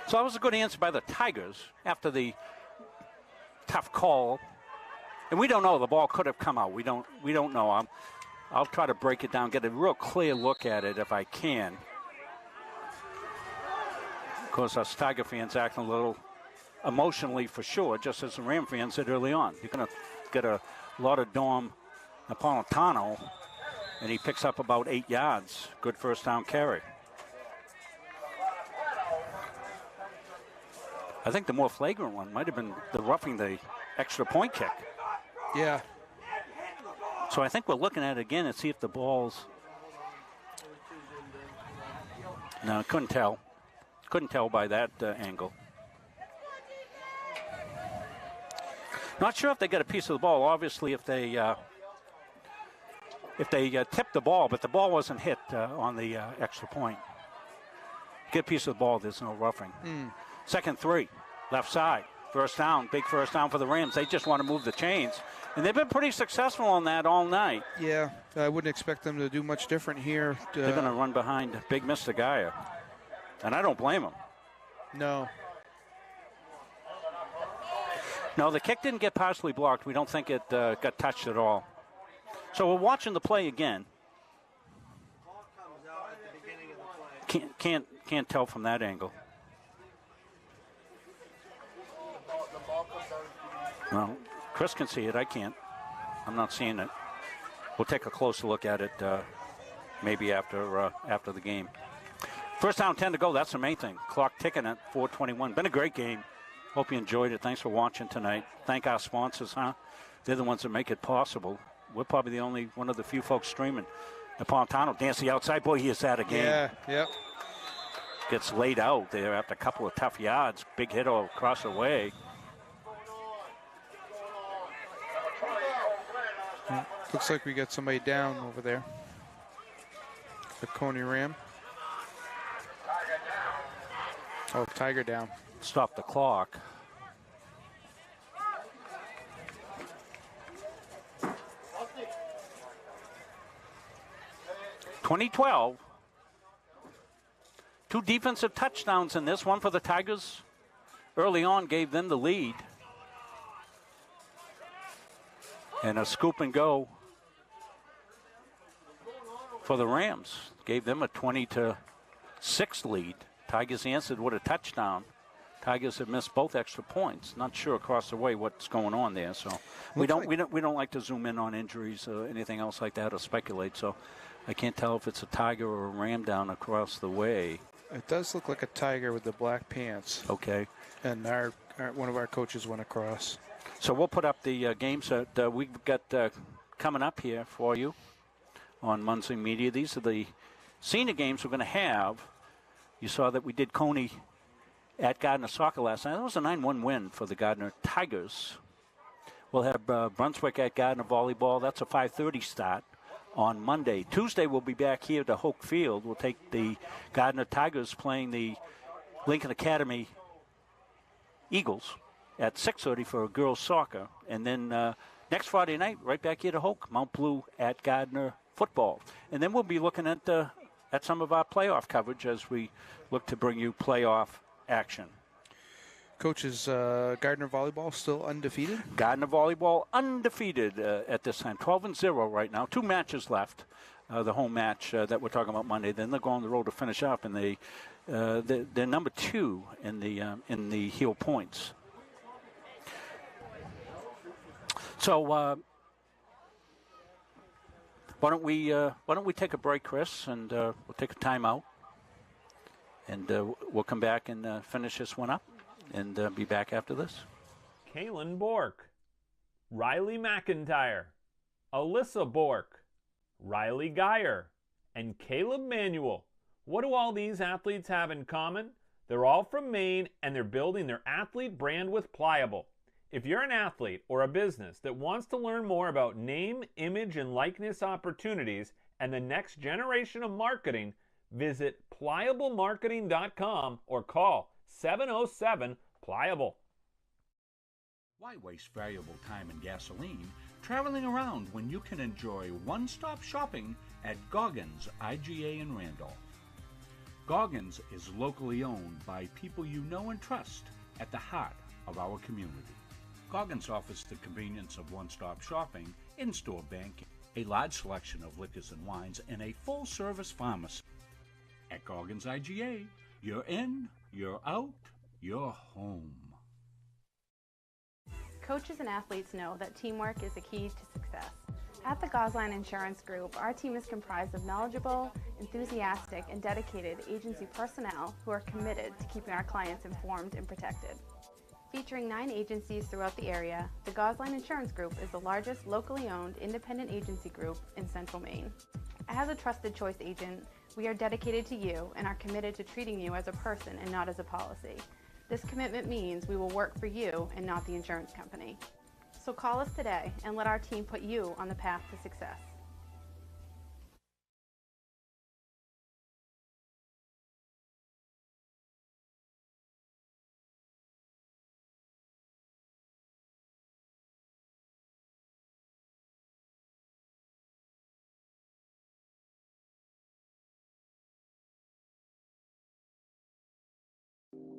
So that was a good answer by the Tigers after the tough call. And we don't know. The ball could have come out. We don't know. I'll try to break it down, get a real clear look at it if I can. Of course, us Tiger fans acting a little emotionally for sure, just as the Ram fans did early on. You're going to get a lot of Dom Napolitano, and he picks up about 8 yards. Good first down carry. I think the more flagrant one might have been the roughing the extra point kick. Yeah. So I think we're looking at it again and see if the ball's... No, couldn't tell. Couldn't tell by that angle. Not sure if they get a piece of the ball. Obviously, if they tip the ball, but the ball wasn't hit on the extra point. Get a piece of the ball, there's no roughing. Second 3, left side. First down, big first down for the Rams. They just want to move the chains. And they've been pretty successful on that all night. Yeah, I wouldn't expect them to do much different here. They're going to run behind Big Mr. Gaia. And I don't blame them. No. No, the kick didn't get partially blocked. We don't think it got touched at all. So we're watching the play again. Can't tell from that angle. Well, Chris can see it. I can't. I'm not seeing it. We'll take a closer look at it maybe after the game. First down, 10 to go. That's the main thing. Clock ticking at 4:21. Been a great game. Hope you enjoyed it. Thanks for watching tonight. Thank our sponsors, They're the ones that make it possible. We're probably the only one of the few folks streaming. Napolitano dancing outside. Boy, he is at a game. Yeah, yep. Gets laid out there after a couple of tough yards. Big hit across the way. Looks like we got somebody down over there. The Cony Ram. Oh, Tiger down. Stop the clock. (2012). 2 defensive touchdowns in this one for the Tigers. Early on gave them the lead. And a scoop and go for the Rams. Gave them a 20-6 lead. Tigers answered with a touchdown. Tigers have missed both extra points. Not sure across the way what's going on there. So we don't like to zoom in on injuries or anything else like that or speculate. So I can't tell if it's a Tiger or a Ram down across the way. It does look like a Tiger with the black pants. Okay. And one of our coaches went across. So we'll put up the games that we've got coming up here for you on Muncie Media. These are the senior games we're going to have. You saw that we did Cony at Gardiner Soccer last night. That was a 9-1 win for the Gardiner Tigers. We'll have Brunswick at Gardiner Volleyball. That's a 5:30 start on Monday. Tuesday, we'll be back here to Hoke Field. We'll take the Gardiner Tigers playing the Lincoln Academy Eagles at 6:30 for girls soccer. And then next Friday night, right back here to Hoke, Mount Blue at Gardiner football. And then we'll be looking at some of our playoff coverage as we look to bring you playoff action. Coach, is Gardiner Volleyball still undefeated? Gardiner Volleyball undefeated at this time, 12-0 right now. 2 matches left. The home match that we're talking about Monday. Then they'll go on the road to finish up, and they're number 2 in the heel points. So why don't we take a break, Chris, and we'll take a timeout, and we'll come back and finish this one up. And be back after this. Kaylin Bork, Riley McIntyre, Alyssa Bork, Riley Geyer, and Caleb Manuel. What do all these athletes have in common? They're all from Maine, and they're building their athlete brand with Pliable. If you're an athlete or a business that wants to learn more about name, image, and likeness opportunities and the next generation of marketing, visit pliablemarketing.com or call 707-PLIABLE. Why waste valuable time and gasoline traveling around when you can enjoy one-stop shopping at Goggins IGA in Randall? Goggins is locally owned by people you know and trust at the heart of our community. Goggins offers the convenience of one-stop shopping, in-store banking, a large selection of liquors and wines, and a full-service pharmacy. At Goggins IGA, you're in, you're out, you're home. Coaches and athletes know that teamwork is the key to success. At the Gosline Insurance Group, our team is comprised of knowledgeable, enthusiastic, and dedicated agency personnel who are committed to keeping our clients informed and protected. Featuring 9 agencies throughout the area, the Gosline Insurance Group is the largest locally owned independent agency group in Central Maine. As a trusted choice agent, we are dedicated to you and are committed to treating you as a person and not as a policy. This commitment means we will work for you and not the insurance company. So call us today and let our team put you on the path to success.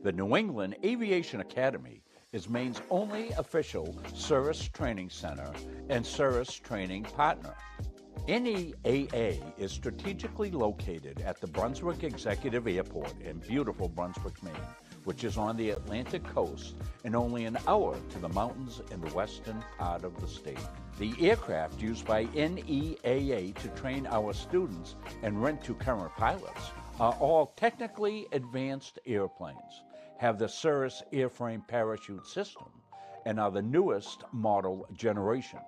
The New England Aviation Academy is Maine's only official service training center and service training partner. NEAA is strategically located at the Brunswick Executive Airport in beautiful Brunswick, Maine, which is on the Atlantic coast and only an hour to the mountains in the western part of the state. The aircraft used by NEAA to train our students and rent to current pilots are all technically advanced airplanes, have the Cirrus airframe parachute system, and are the newest model generation.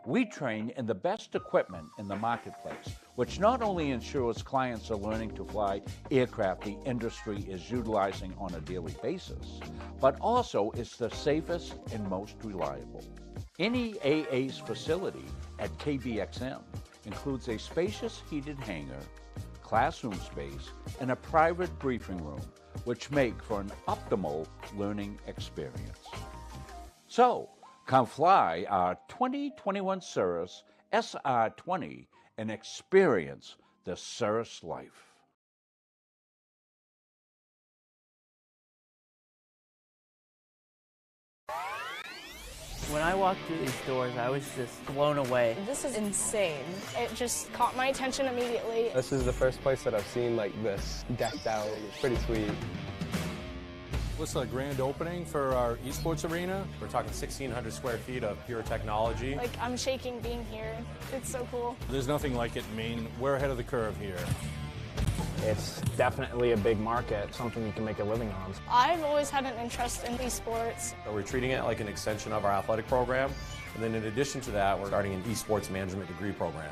We train in the best equipment in the marketplace, which not only ensures clients are learning to fly aircraft the industry is utilizing on a daily basis, but also is the safest and most reliable. NEAA's facility at KBXM includes a spacious heated hangar, classroom space, and a private briefing room, which make for an optimal learning experience. So, come fly our 2021 Cirrus SR20 and experience the Cirrus life. When I walked through these doors, I was just blown away. This is insane. It just caught my attention immediately. This is the first place that I've seen like this decked out. It's pretty sweet. What's the grand opening for our esports arena? We're talking 1,600 square feet of pure technology. Like, I'm shaking being here. It's so cool. There's nothing like it in Maine. We're ahead of the curve here. It's definitely a big market, something you can make a living on. I've always had an interest in esports. So we're treating it like an extension of our athletic program. And then in addition to that, we're starting an esports management degree program.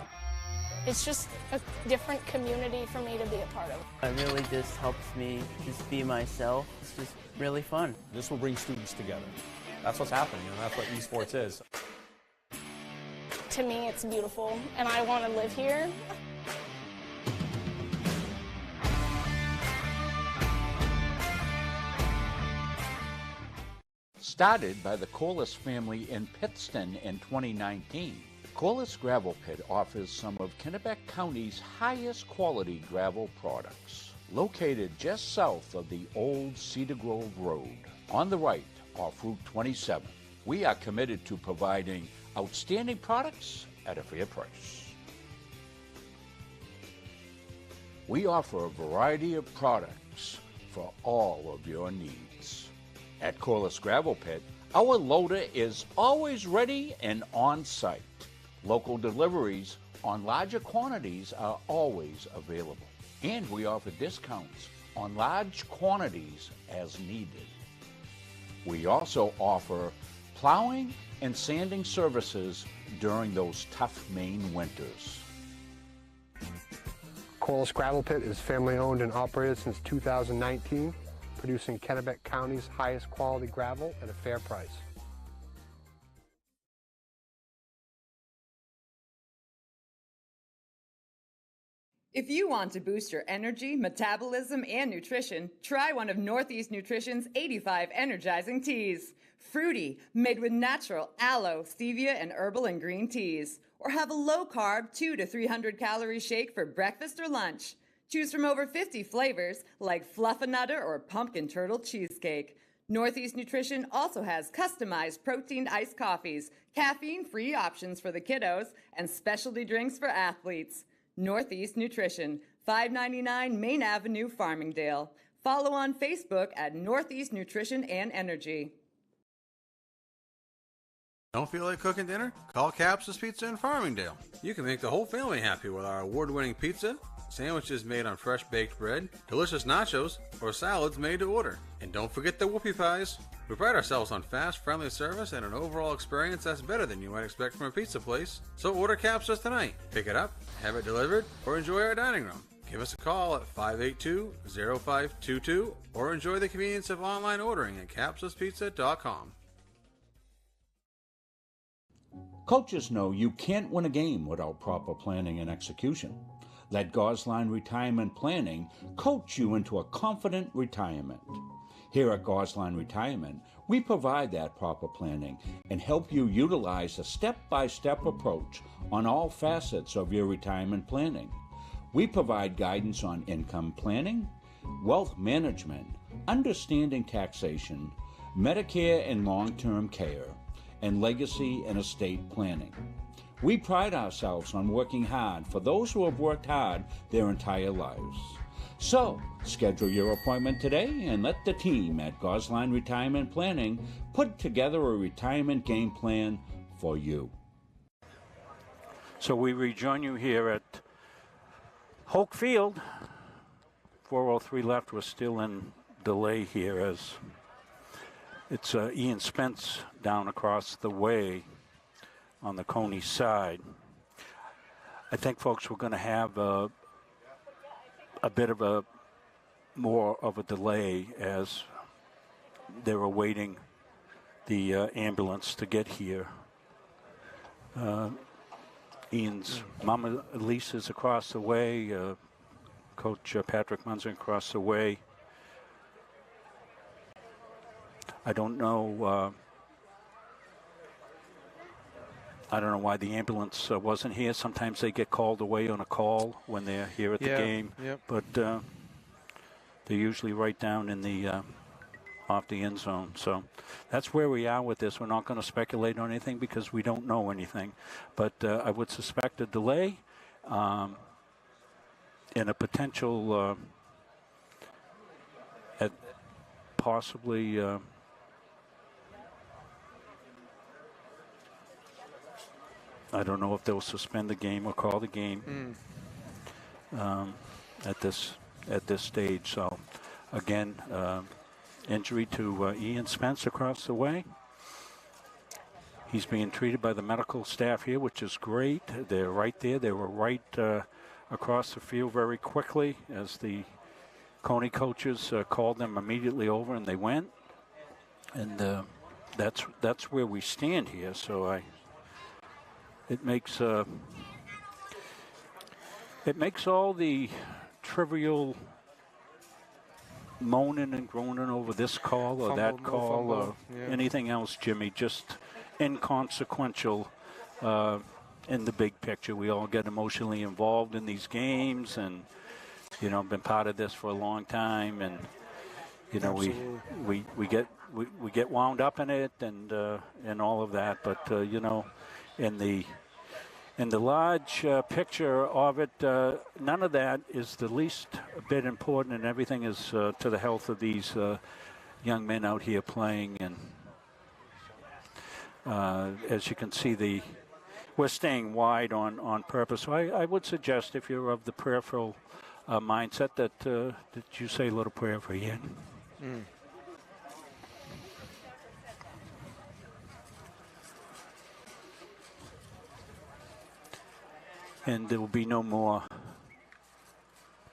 It's just a different community for me to be a part of. It really just helps me just be myself. It's just really fun. This will bring students together. That's what's happening, and that's what esports is. To me, it's beautiful, and I want to live here. Started by the Corliss family in Pittston in 2019, Corliss Gravel Pit offers some of Kennebec County's highest quality gravel products. Located just south of the old Cedar Grove Road, on the right off Route 27, we are committed to providing outstanding products at a fair price. We offer a variety of products for all of your needs. At Corliss Gravel Pit, our loader is always ready and on site. Local deliveries on larger quantities are always available. And we offer discounts on large quantities as needed. We also offer plowing and sanding services during those tough Maine winters. Corliss Gravel Pit is family owned and operated since 2019, producing Kennebec County's highest quality gravel at a fair price. If you want to boost your energy, metabolism, and nutrition, try one of Northeast Nutrition's 85 energizing teas. Fruity, made with natural aloe, stevia, and herbal and green teas. Or have a low-carb 200 to 300 calorie shake for breakfast or lunch. Choose from over 50 flavors like Fluffernutter or Pumpkin Turtle Cheesecake. Northeast Nutrition also has customized protein iced coffees, caffeine-free options for the kiddos, and specialty drinks for athletes. Northeast Nutrition, 599 Main Avenue, Farmingdale. Follow on Facebook at Northeast Nutrition and Energy. Don't feel like cooking dinner? Call Capsa's Pizza in Farmingdale. You can make the whole family happy with our award-winning pizza, sandwiches made on fresh baked bread, delicious nachos, or salads made to order. And don't forget the whoopie pies. We pride ourselves on fast, friendly service and an overall experience that's better than you might expect from a pizza place. So order Capsa's tonight. Pick it up, have it delivered, or enjoy our dining room. Give us a call at 582-0522 or enjoy the convenience of online ordering at capsaspizza.com. Coaches know you can't win a game without proper planning and execution. Let Gosline Retirement Planning coach you into a confident retirement. Here at Gosline Retirement, we provide that proper planning and help you utilize a step-by-step approach on all facets of your retirement planning. We provide guidance on income planning, wealth management, understanding taxation, Medicare and long-term care, and legacy and estate planning. We pride ourselves on working hard for those who have worked hard their entire lives. So, schedule your appointment today and let the team at Gosline Retirement Planning put together a retirement game plan for you. So we rejoin you here at Hoke Field. 4:03 left. We're still in delay here as it's Ian Spence down across the way on the Cony side. I think, folks, we're going to have a bit of a more of a delay as they're awaiting the ambulance to get here. Ian's mama Elise is across the way. Coach Patrick Munson across the way. I don't know. I don't know why the ambulance wasn't here. Sometimes they get called away on a call when they're here at the game. Yep. But they're usually right down in the off the end zone. So that's where we are with this. We're not going to speculate on anything because we don't know anything. But I would suspect a delay and a potential at possibly I don't know if they'll suspend the game or call the game at this stage. So again, injury to Ian Spence across the way. He's being treated by the medical staff here, which is great. They're right there. They were right across the field very quickly as the Cony coaches called them immediately over, and they went. And that's where we stand here. So it makes all the trivial moaning and groaning over this call or that call or anything else, Jimmy, just inconsequential in the big picture. We all get emotionally involved in these games, and been part of this for a long time, and we get wound up in it and all of that. But in the large picture of it, none of that is the least bit important, and everything is to the health of these young men out here playing. And as you can see, we're staying wide on purpose. So I would suggest, if you're of the prayerful mindset, that you say a little prayer for Ian. And there will be no more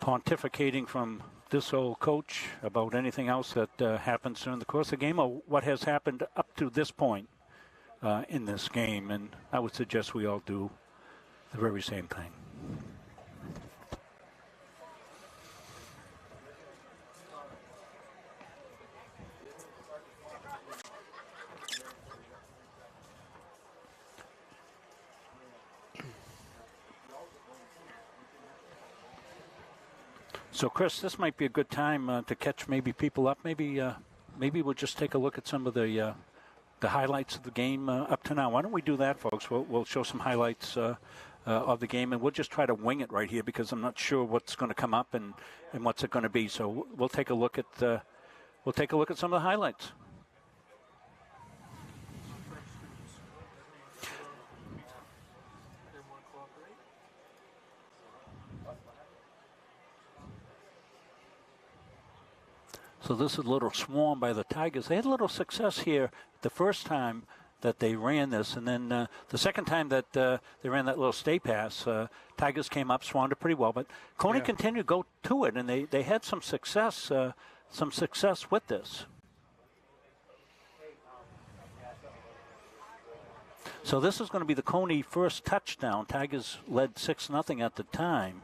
pontificating from this old coach about anything else that happens during the course of the game or what has happened up to this point in this game. And I would suggest we all do the very same thing. So, Chris, this might be a good time to catch maybe people up. Maybe we'll just take a look at some of the highlights of the game up to now. Why don't we do that, folks? We'll show some highlights of the game, and we'll just try to wing it right here because I'm not sure what's going to come up and what's it going to be. So we'll take a look at some of the highlights. So this is a little swarm by the Tigers. They had a little success here the first time that they ran this, and then the second time that they ran that little stay pass, Tigers came up, swarmed it pretty well, but Cony continued to go to it, and they had some success with this. So this is going to be the Cony first touchdown. Tigers led 6-0 at the time.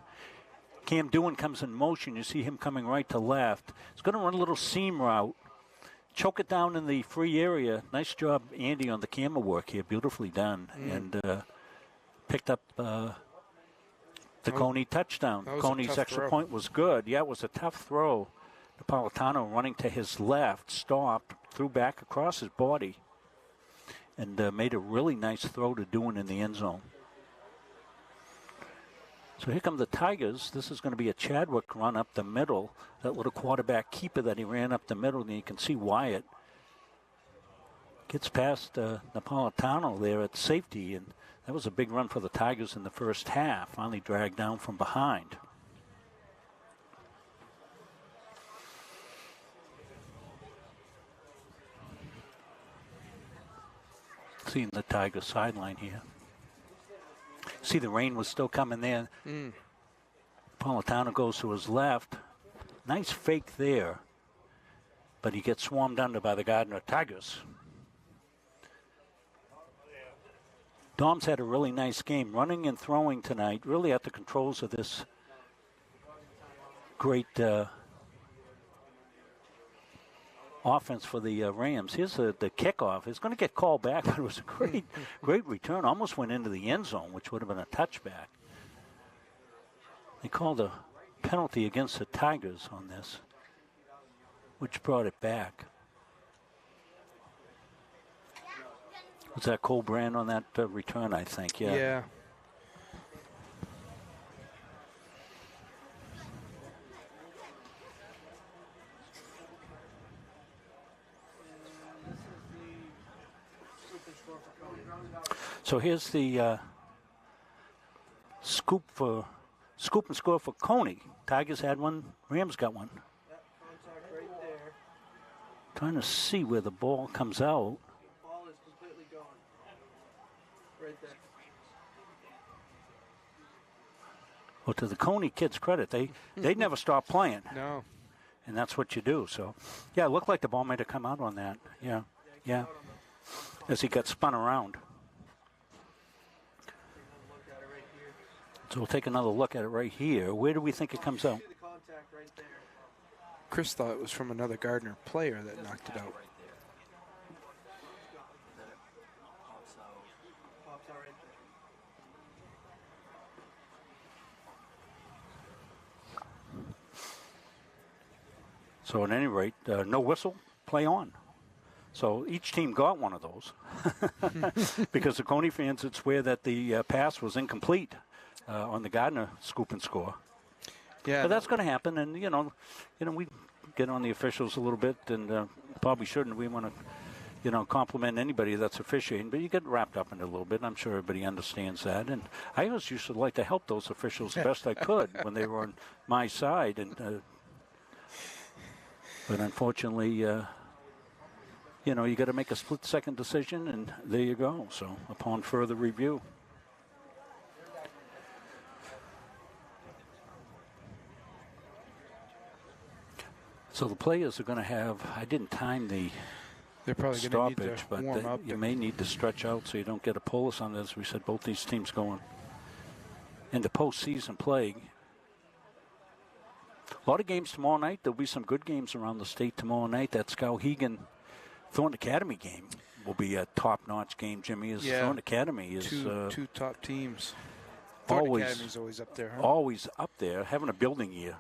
Cam Doohan comes in motion. You see him coming right to left. He's going to run a little seam route, choke it down in the free area. Nice job, Andy, on the camera work here. Beautifully done. And picked up the Cony touchdown. Cony's extra point was good. Yeah, it was a tough throw. Napolitano running to his left, stopped, threw back across his body, and made a really nice throw to Doohan in the end zone. So here come the Tigers. This is going to be a Chadwick run up the middle. That little quarterback keeper that he ran up the middle, and you can see Wyatt gets past Napolitano there at safety, and that was a big run for the Tigers in the first half. Finally dragged down from behind. Seeing the Tigers sideline here. See, the rain was still coming there. Napolitano goes to his left. Nice fake there. But he gets swarmed under by the Gardiner Tigers. Dom's had a really nice game, running and throwing tonight, really at the controls of this great offense for the Rams. Here's the kickoff. It's going to get called back, but it was a great return. Almost went into the end zone, which would have been a touchback. They called a penalty against the Tigers on this, which brought it back. Was that Cole Brand on that return, I think? Yeah. Yeah. So here's the scoop and score for Cony. Tigers had one. Rams got one. Contact right there. Trying to see where the ball comes out. The ball is completely gone. Right there. Well, to the Cony kids' credit, they never stop playing. No. And that's what you do. So, yeah, it looked like the ball might have come out on that. Yeah. As he got spun around. So we'll take another look at it right here. Where do we think it comes out? Chris thought it was from another Gardiner player that knocked it out. So at any rate, no whistle, play on. So each team got one of those. Because the Cony fans would swear that the pass was incomplete on the Gardiner scoop and score. Yeah, but that's going to happen, and you know, we get on the officials a little bit, and probably shouldn't. We want to, compliment anybody that's officiating, but you get wrapped up in it a little bit. And I'm sure everybody understands that, and I always used to like to help those officials the best I could when they were on my side, and but unfortunately, you got to make a split-second decision, and there you go. So upon further review. So the players are going to have, I didn't time the They're probably going to need to but warm up. you may need to stretch out so you don't get a pull-us on this. We said both these teams going into postseason play. A lot of games tomorrow night. There'll be some good games around the state tomorrow night. That Skowhegan Thornton Academy game will be a top-notch game, Jimmy. Thornton Academy is two top teams. Always, Academy's always up there. Huh? Always up there, having a building year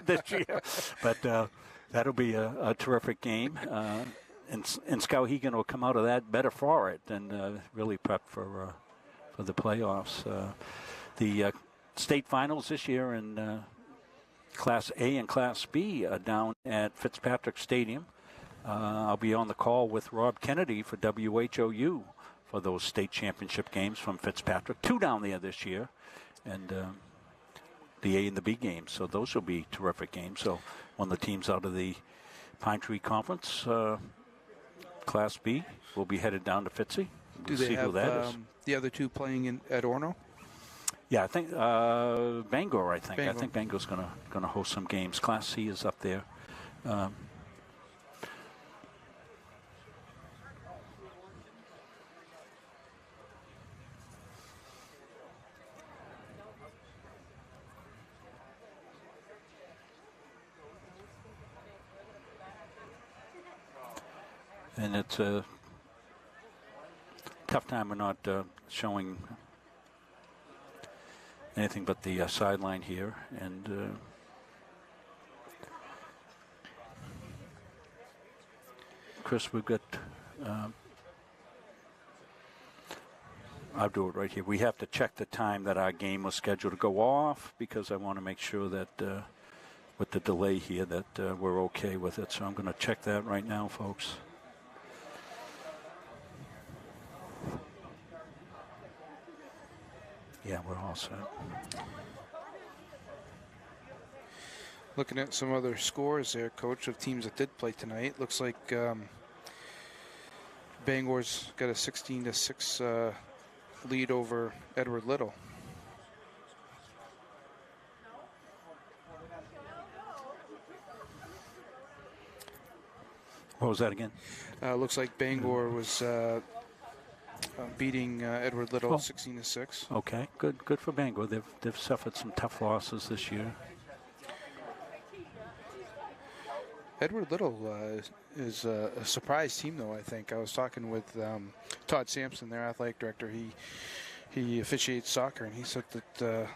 this year. But that'll be a terrific game. And Skowhegan will come out of that better for it and really prep for the playoffs. The state finals this year in Class A and Class B are down at Fitzpatrick Stadium. I'll be on the call with Rob Kennedy for WHOU for those state championship games from Fitzpatrick. 2 down there this year, and the A and the B games. So those will be terrific games. So one of the teams out of the Pine Tree Conference, Class B, will be headed down to Fitzy. Do they have the other two playing at Orono? Yeah, I think Bangor. I think Bangor. Bangor's going to host some games. Class C is up there. And it's a tough time. We're not showing anything but the sideline here. And Chris, we've got, I'll do it right here. We have to check the time that our game was scheduled to go off because I want to make sure that with the delay here that we're okay with it. So I'm going to check that right now, folks. Yeah, we're all set. Looking at some other scores there, Coach, of teams that did play tonight. Looks like Bangor's got a 16-6 lead over Edward Little. What was that again? Looks like Bangor was beating Edward Little 16-6. Okay, good for Bangor. They've suffered some tough losses this year. Edward Little is a surprise team, though, I think. I was talking with Todd Sampson, their athletic director. He officiates soccer, and he said that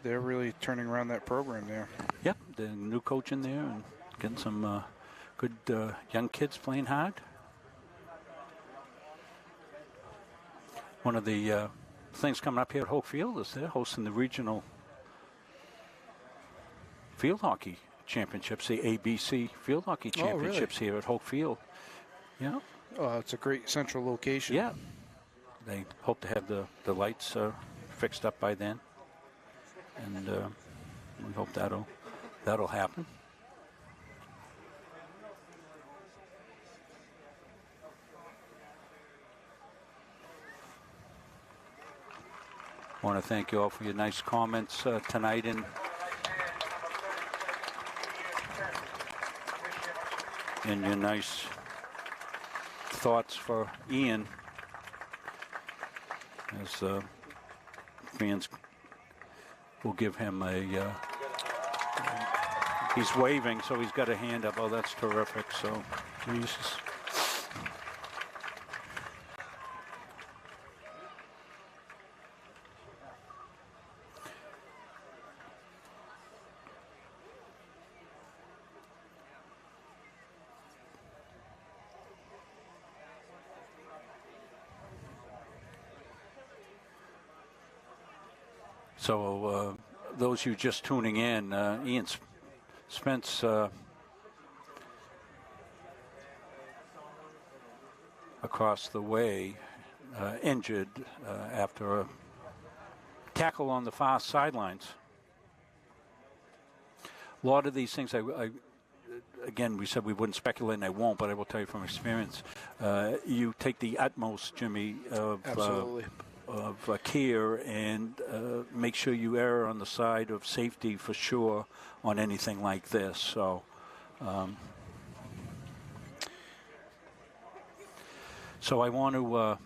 they're really turning around that program there. Yep, the new coach in there and getting some good young kids playing hard. one of the things coming up here at Hope Field is they're hosting the regional field hockey championships, the ABC field hockey championships here at Hope Field. Yeah. Oh, it's a great central location. Yeah. They hope to have the lights fixed up by then, and we hope that'll happen. I want to thank you all for your nice comments tonight, and your nice thoughts for Ian, as fans will give him a he's waving, so he's got a hand up. Oh, that's terrific. So Jesus. So those of you just tuning in, Ian Spence across the way, injured after a tackle on the far sidelines. A lot of these things, again, we said we wouldn't speculate, and I won't, but I will tell you from experience, you take the utmost, Jimmy, of care and make sure you err on the side of safety for sure on anything like this. So, so I want to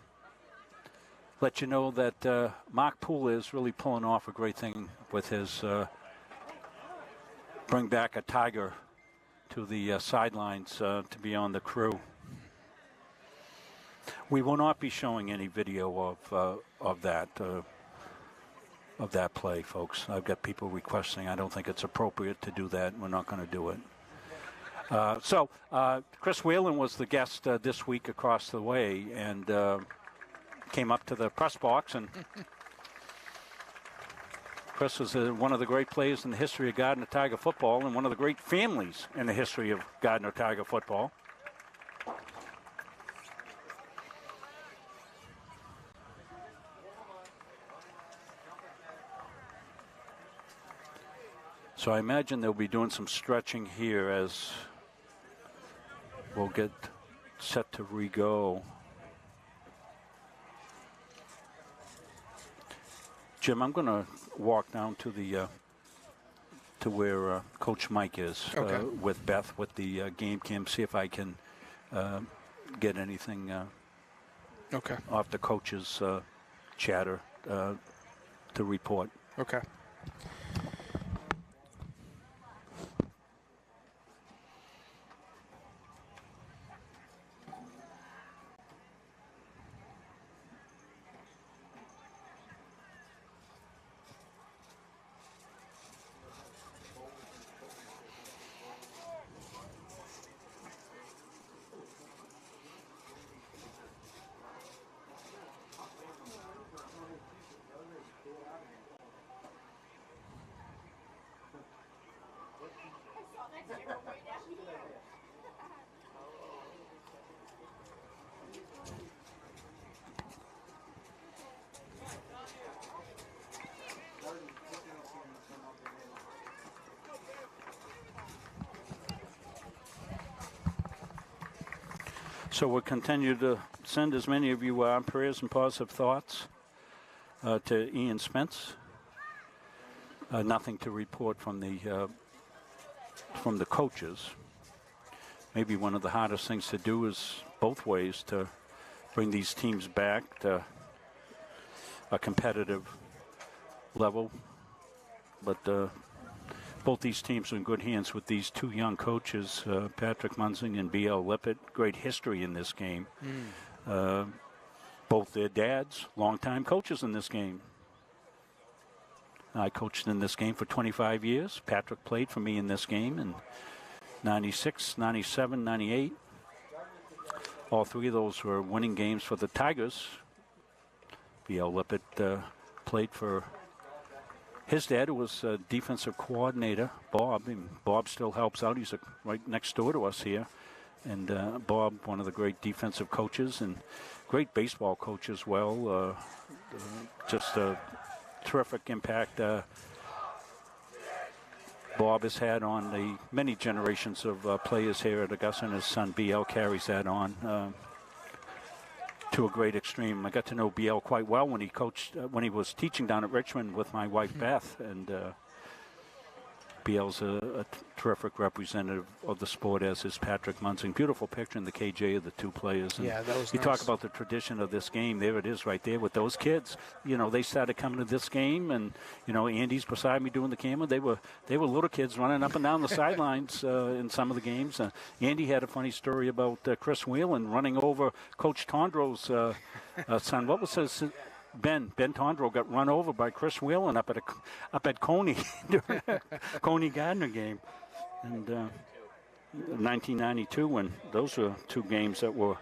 let you know that Mark Poole is really pulling off a great thing with his bring back a Tiger to the sidelines to be on the crew. We will not be showing any video of that play, folks. I've got people requesting. I don't think it's appropriate to do that. We're not going to do it. So Chris Whalen was the guest this week across the way, and came up to the press box. And Chris is one of the great players in the history of Gardiner Tiger football, and one of the great families in the history of Gardiner Tiger football. So I imagine they'll be doing some stretching here as we'll get set to re-go. Jim, I'm going to walk down to the to where Coach Mike is with Beth with the game cam, see if I can get anything off the coach's chatter to report. Okay. So we'll continue to send as many of you prayers and positive thoughts to Ian Spence. Nothing to report from the coaches. Maybe one of the hardest things to do is both ways to bring these teams back to a competitive level. But both these teams are in good hands with these two young coaches, Patrick Munzing and B.L. Lippert. Great history in this game. Both their dads, longtime coaches in this game. I coached in this game for 25 years. Patrick played for me in this game in 96, 97, 98. All three of those were winning games for the Tigers. B.L. Lippert played for his dad, who was a defensive coordinator, Bob. And Bob still helps out. He's right next door to us here. And Bob, one of the great defensive coaches and great baseball coach as well. Just a terrific impact Bob has had on the many generations of players here at Augusta, and his son B.L. carries that on to a great extreme. I got to know B.L. quite well when he coached, when he was teaching down at Richmond with my wife Beth, and B.L.'s a terrific representative of the sport, as is Patrick Munsing. Beautiful picture in the KJ of the two players. And yeah, that was you nice. talk about the tradition of this game. There it is right there with those kids. You know, they started coming to this game, and, you know, Andy's beside me doing the camera. They were little kids running up and down the sidelines in some of the games. Andy had a funny story about Chris Whelan running over Coach Tondro's son. What was his... Ben Tondro got run over by Chris Whelan up at Cony during a Cony Gardiner game, and 1992, when those were two games that were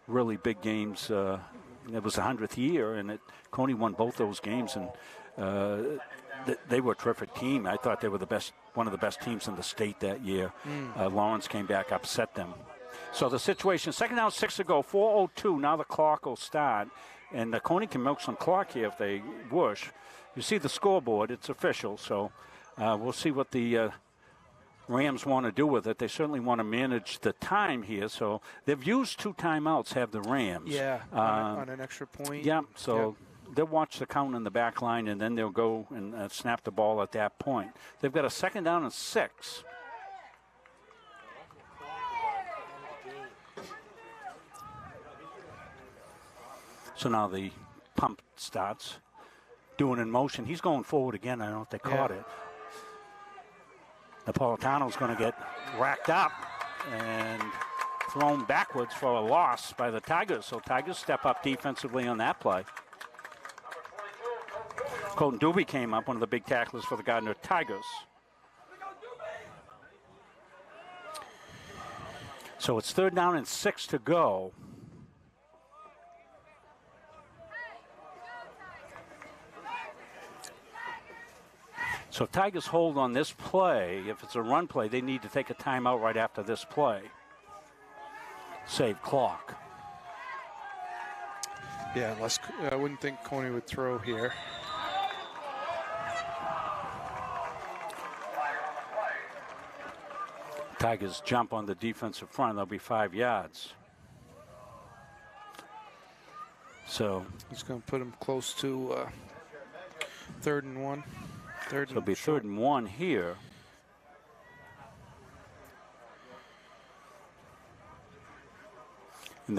really big games. It was the 100th year, and Cony won both those games, and they were a terrific team. I thought they were one of the best teams in the state that year. Lawrence came back, upset them. So the situation, second down, 6 to go, 4:02. Now the clock will start. And Cony can milk some clock here if they wish. You see the scoreboard. It's official. So we'll see what the Rams want to do with it. They certainly want to manage the time here. So they've used 2 timeouts, have the Rams. Yeah, on an extra point. Yeah, so they'll watch the count in the back line, and then they'll go and snap the ball at that point. They've got a second down and 6. So now the pump starts, doing in motion. He's going forward again. I don't know if they caught it. Napolitano's going to get racked up and thrown backwards for a loss by the Tigers. So Tigers step up defensively on that play. Colton Doobie came up, one of the big tacklers for the Gardiner Tigers. So it's third down and 6 to go. So Tigers hold on this play. If it's a run play, they need to take a timeout right after this play. Save clock. Yeah, unless I wouldn't think Cony would throw here. Tigers jump on the defensive front. They'll be 5 yards. So he's going to put him close to 3rd and 1. So it'll be 3rd and 1 here. And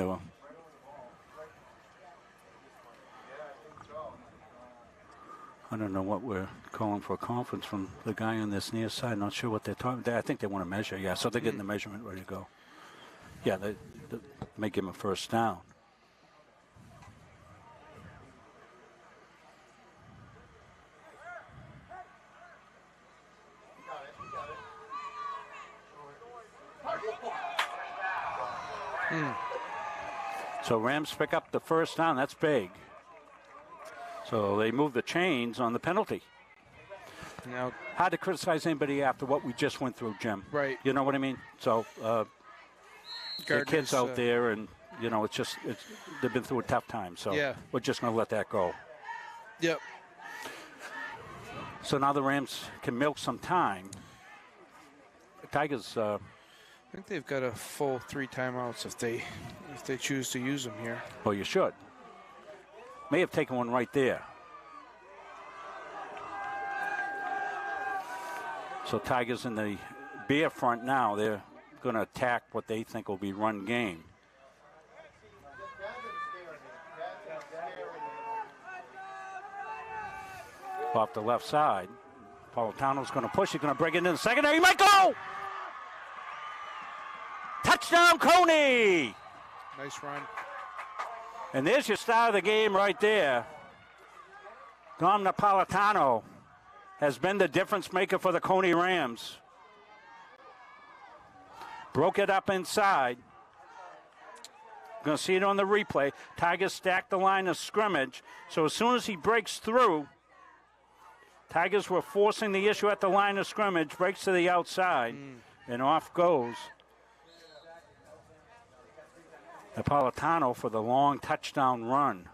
I don't know what we're calling for a conference from the guy on this near side. Not sure what they're talking about. I think they want to measure. Yeah, so they're getting the measurement ready to go. Yeah, they may give him a first down. So Rams pick up the first down. That's big. So they move the chains on the penalty. Now, hard to criticize anybody after what we just went through, Jim. Right. You know what I mean? So the kids out there, and, you know, they've been through a tough time. So we're just going to let that go. Yep. So now the Rams can milk some time. The Tigers... I think they've got a full 3 timeouts if they choose to use them here. Well, you should. May have taken one right there. So Tigers in the Bear front now. They're going to attack what they think will be run game. Off the left side. Napolitano's going to push. He's going to bring it in the secondary. He might go! Touchdown, Cony! Nice run. And there's your start of the game right there. Dom Napolitano has been the difference maker for the Cony Rams. Broke it up inside. Going to see it on the replay. Tigers stacked the line of scrimmage. So as soon as he breaks through, Tigers were forcing the issue at the line of scrimmage, breaks to the outside, and off goes Napolitano for the long touchdown run.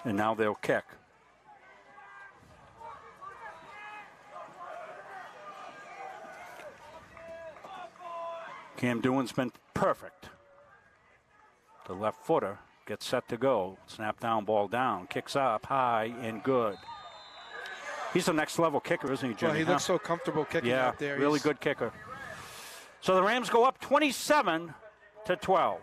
And now they'll kick. Cam Dewan's been perfect. The left footer gets set to go. Snap down, ball down. Kicks up, high, and good. He's the next level kicker, isn't he, Jimmy? Well, he looks so comfortable kicking out there. Really good kicker. So the Rams go up 27-12.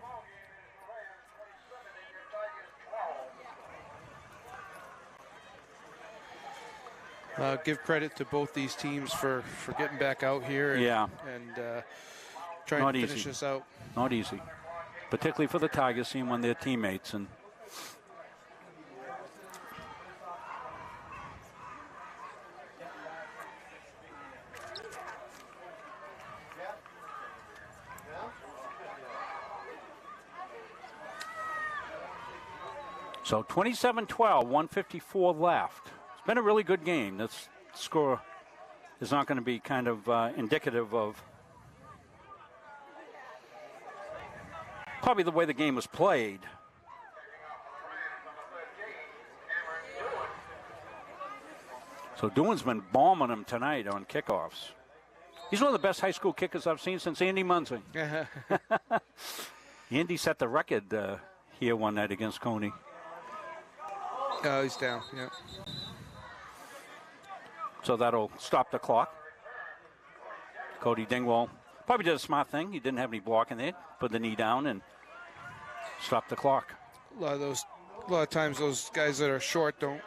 Give credit to both these teams for getting back out here and trying to finish this out. Not easy, particularly for the Tigers, seeing one of their teammates. And so 27-12, 154 left. It's been a really good game. This score is not going to be kind of indicative of probably the way the game was played. So Dewan's been bombing them tonight on kickoffs. He's one of the best high school kickers I've seen since Andy Munzing. Andy set the record here one night against Cony. Oh, he's down, yeah. So that'll stop the clock. Cody Dingwall probably did a smart thing. He didn't have any blocking there. Put the knee down and stop the clock. A lot of times those guys that are short don't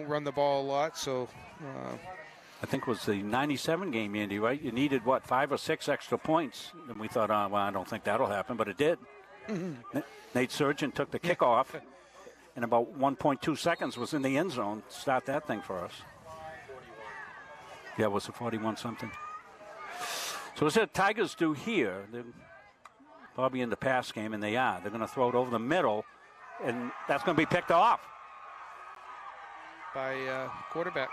run the ball a lot. So I think it was the 97 game, Andy, right? You needed 5 or 6 extra points, and we thought, well, I don't think that'll happen, but it did. Mm-hmm. Nate Surgeon took the kickoff, and about 1.2 seconds was in the end zone to start that thing for us. Yeah, was it 41 something? So what's the Tigers do here? They're probably in the pass game, and they are. They're going to throw it over the middle, and that's going to be picked off. By quarterback.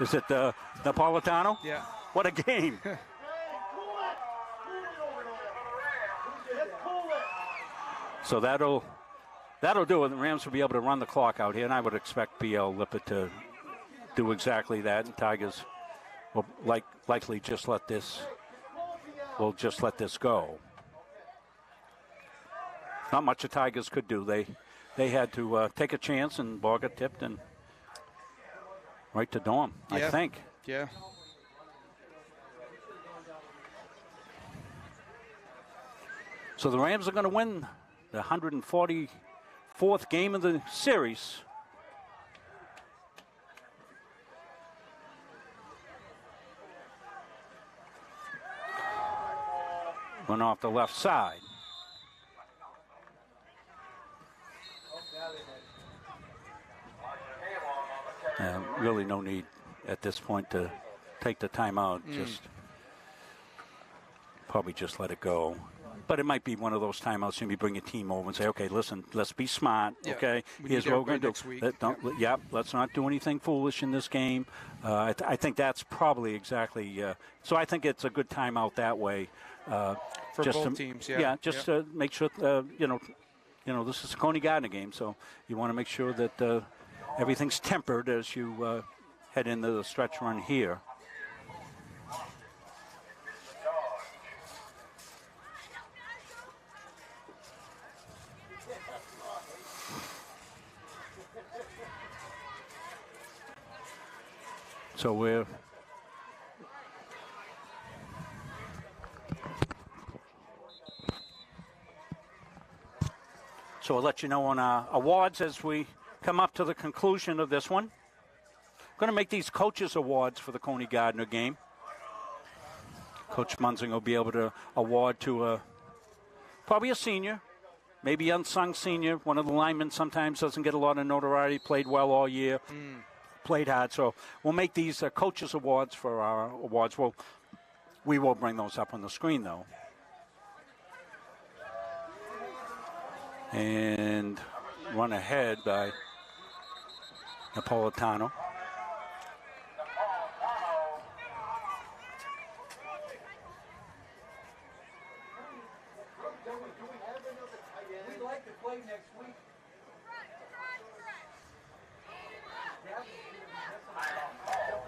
Is it Napolitano? Yeah. What a game. So that'll do it. The Rams will be able to run the clock out here, and I would expect B.L. Lippert to do exactly that, and Tigers will likely just let this go. Not much the Tigers could do. They had to take a chance, and ball got tipped and right to Dorm, I think. Yeah. So the Rams are going to win the 144th game of the series. Went off the left side. Really no need at this point to take the timeout. Probably just let it go. But it might be one of those timeouts and you bring your team over and say, okay, listen, let's be smart, okay? Here's what we're going to do. Let's not do anything foolish in this game. I think that's probably exactly so I think it's a good timeout that way. For both teams, to make sure, this is a Cony Gardiner game, so you want to make sure that everything's tempered as you head into the stretch run here. So I'll let you know on our awards as we come up to the conclusion of this one. I'm going to make these coaches awards for the Cony Gardiner game. Coach Munzing will be able to award to probably a senior, maybe unsung senior. One of the linemen sometimes doesn't get a lot of notoriety, played well all year. Played hard, so we'll make these coaches awards for our awards. We will bring those up on the screen, though. And run ahead by Napolitano.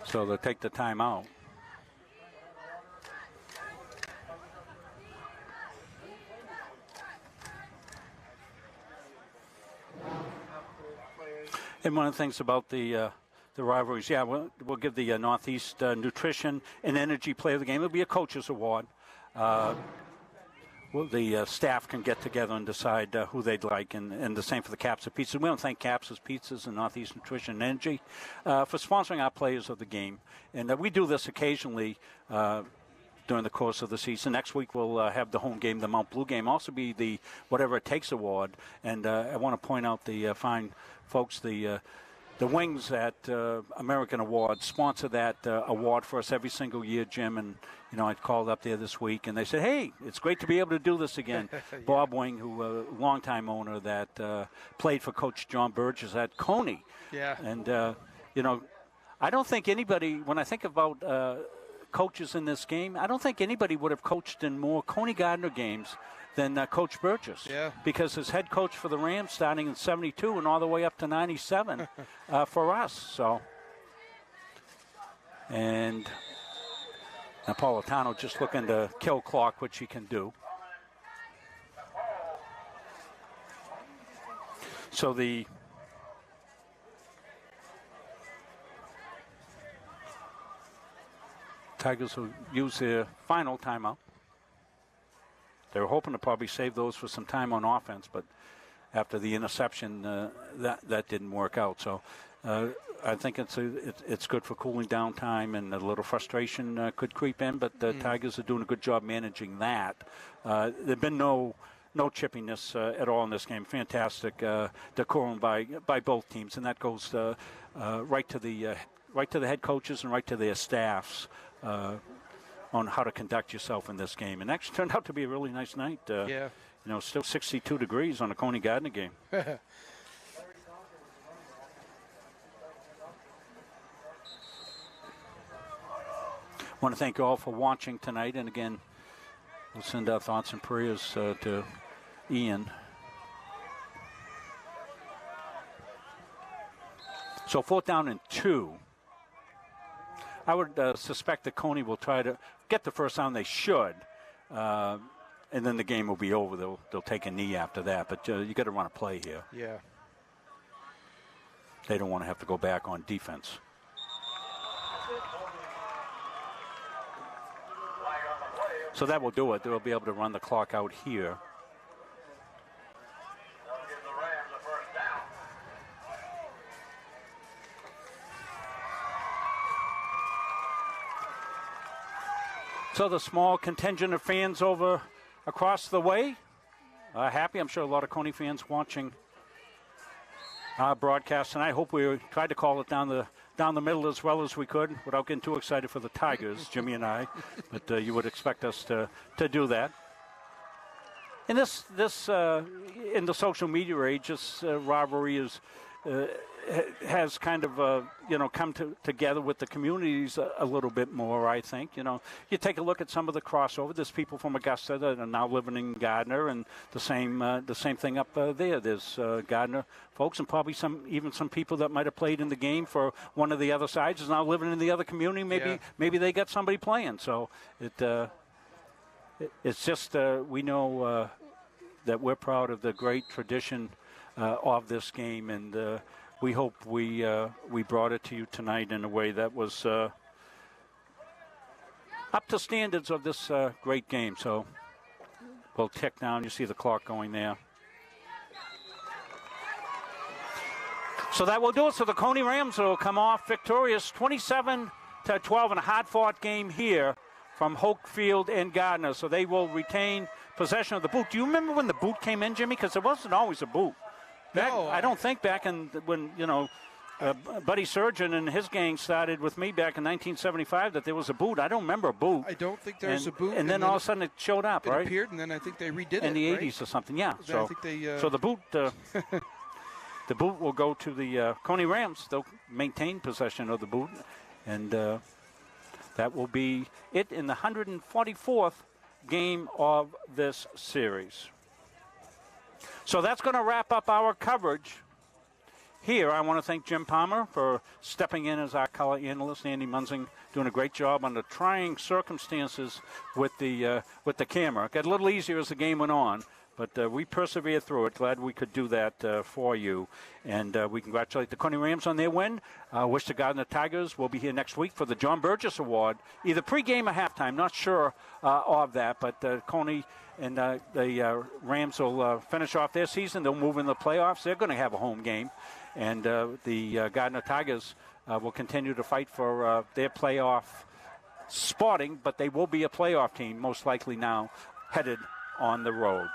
So they'll take the timeout. And one of the things about the rivalries, we'll give the Northeast Nutrition and Energy Player of the Game. It'll be a coach's award. The staff can get together and decide who they'd like, and the same for the Caps of Pizzas. We want to thank Caps of Pizzas and Northeast Nutrition and Energy for sponsoring our players of the game. And we do this occasionally during the course of the season. Next week we'll have the home game, the Mount Blue game, also be the Whatever It Takes award. And I want to point out the fine folks, the Wings at American Awards sponsor that award for us every single year, Jim. And, I called up there this week, and they said, hey, it's great to be able to do this again. Yeah. Bob Wing, who a longtime owner that played for Coach John Burgess at Cony. Yeah. And, I don't think anybody, when I think about coaches in this game, I don't think anybody would have coached in more Cony Gardiner games than Coach Burgess. Yeah. Because his head coach for the Rams starting in 72 and all the way up to 97 for us. So, and Napolitano just looking to kill clock, which he can do. So the Tigers will use their final timeout. They were hoping to probably save those for some time on offense, but after the interception, that didn't work out. So I think it's good for cooling down time, and a little frustration could creep in, but the Tigers are doing a good job managing that. There've been no chippiness at all in this game. Fantastic decorum by both teams, and that goes right to the head coaches and right to their staffs on how to conduct yourself in this game. And actually turned out to be a really nice night. Still 62 degrees on the Cony Gardiner game. Want to thank you all for watching tonight, and again, we'll send our thoughts and prayers to Ian. So 4th down and 2. I would suspect that Cony will try to get the first down. They should, and then the game will be over. They'll take a knee after that. But you got to run a play here. Yeah. They don't want to have to go back on defense. So that will do it. They'll be able to run the clock out here. So the small contingent of fans over across the way happy. I'm sure a lot of Cony fans watching our broadcast, and I hope we tried to call it down the middle as well as we could without getting too excited for the Tigers, Jimmy and I. But you would expect us to do that. And this in the social media age, this rivalry has kind of come together with the communities a little bit more. I think you take a look at some of the crossover. There's people from Augusta that are now living in Gardiner, and the same thing up there. There's Gardiner folks, and probably some people that might have played in the game for one of the other sides is now living in the other community. Maybe they got somebody playing. So it's just we know that we're proud of the great tradition of this game, and we hope we brought it to you tonight in a way that was up to standards of this great game. So we'll tick down. You see the clock going there. So that will do it. So the Cony Rams will come off victorious 27-12 in a hard-fought game here from Hoke Field and Gardiner. So they will retain possession of the boot. Do you remember when the boot came in, Jimmy? Because there wasn't always a boot. I don't think back when Buddy Surgeon and his gang started with me back in 1975 that there was a boot. I don't remember a boot. I don't think there's a boot. And then all of a sudden it showed up, right? It appeared, and then I think they redid it in the right? 80s or something. Yeah. Then So I think they, so the boot. The boot will go to the Cony Rams. They'll maintain possession of the boot, and that will be it in the 144th game of this series. So that's going to wrap up our coverage here. I want to thank Jim Palmer for stepping in as our color analyst. Andy Munzing doing a great job under trying circumstances with the camera. It got a little easier as the game went on, but we persevered through it. Glad we could do that for you. And we congratulate the Cony Rams on their win. Wish the Gardiner Tigers will be here next week for the John Burgess Award, either pregame or halftime. Not sure of that, but Cony and the Rams will finish off their season. They'll move in the playoffs. They're going to have a home game. And the Gardiner Tigers will continue to fight for their playoff spotting, but they will be a playoff team, most likely now, headed on the road.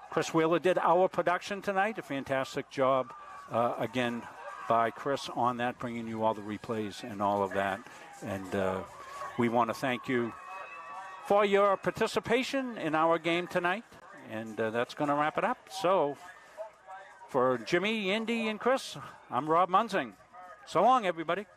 Chris Wheeler did our production tonight. A fantastic job, again, by Chris on that, bringing you all the replays and all of that. And we want to thank you for your participation in our game tonight. And that's going to wrap it up. So, for Jimmy, Andy, and Chris, I'm Rob Munzing. So long, everybody.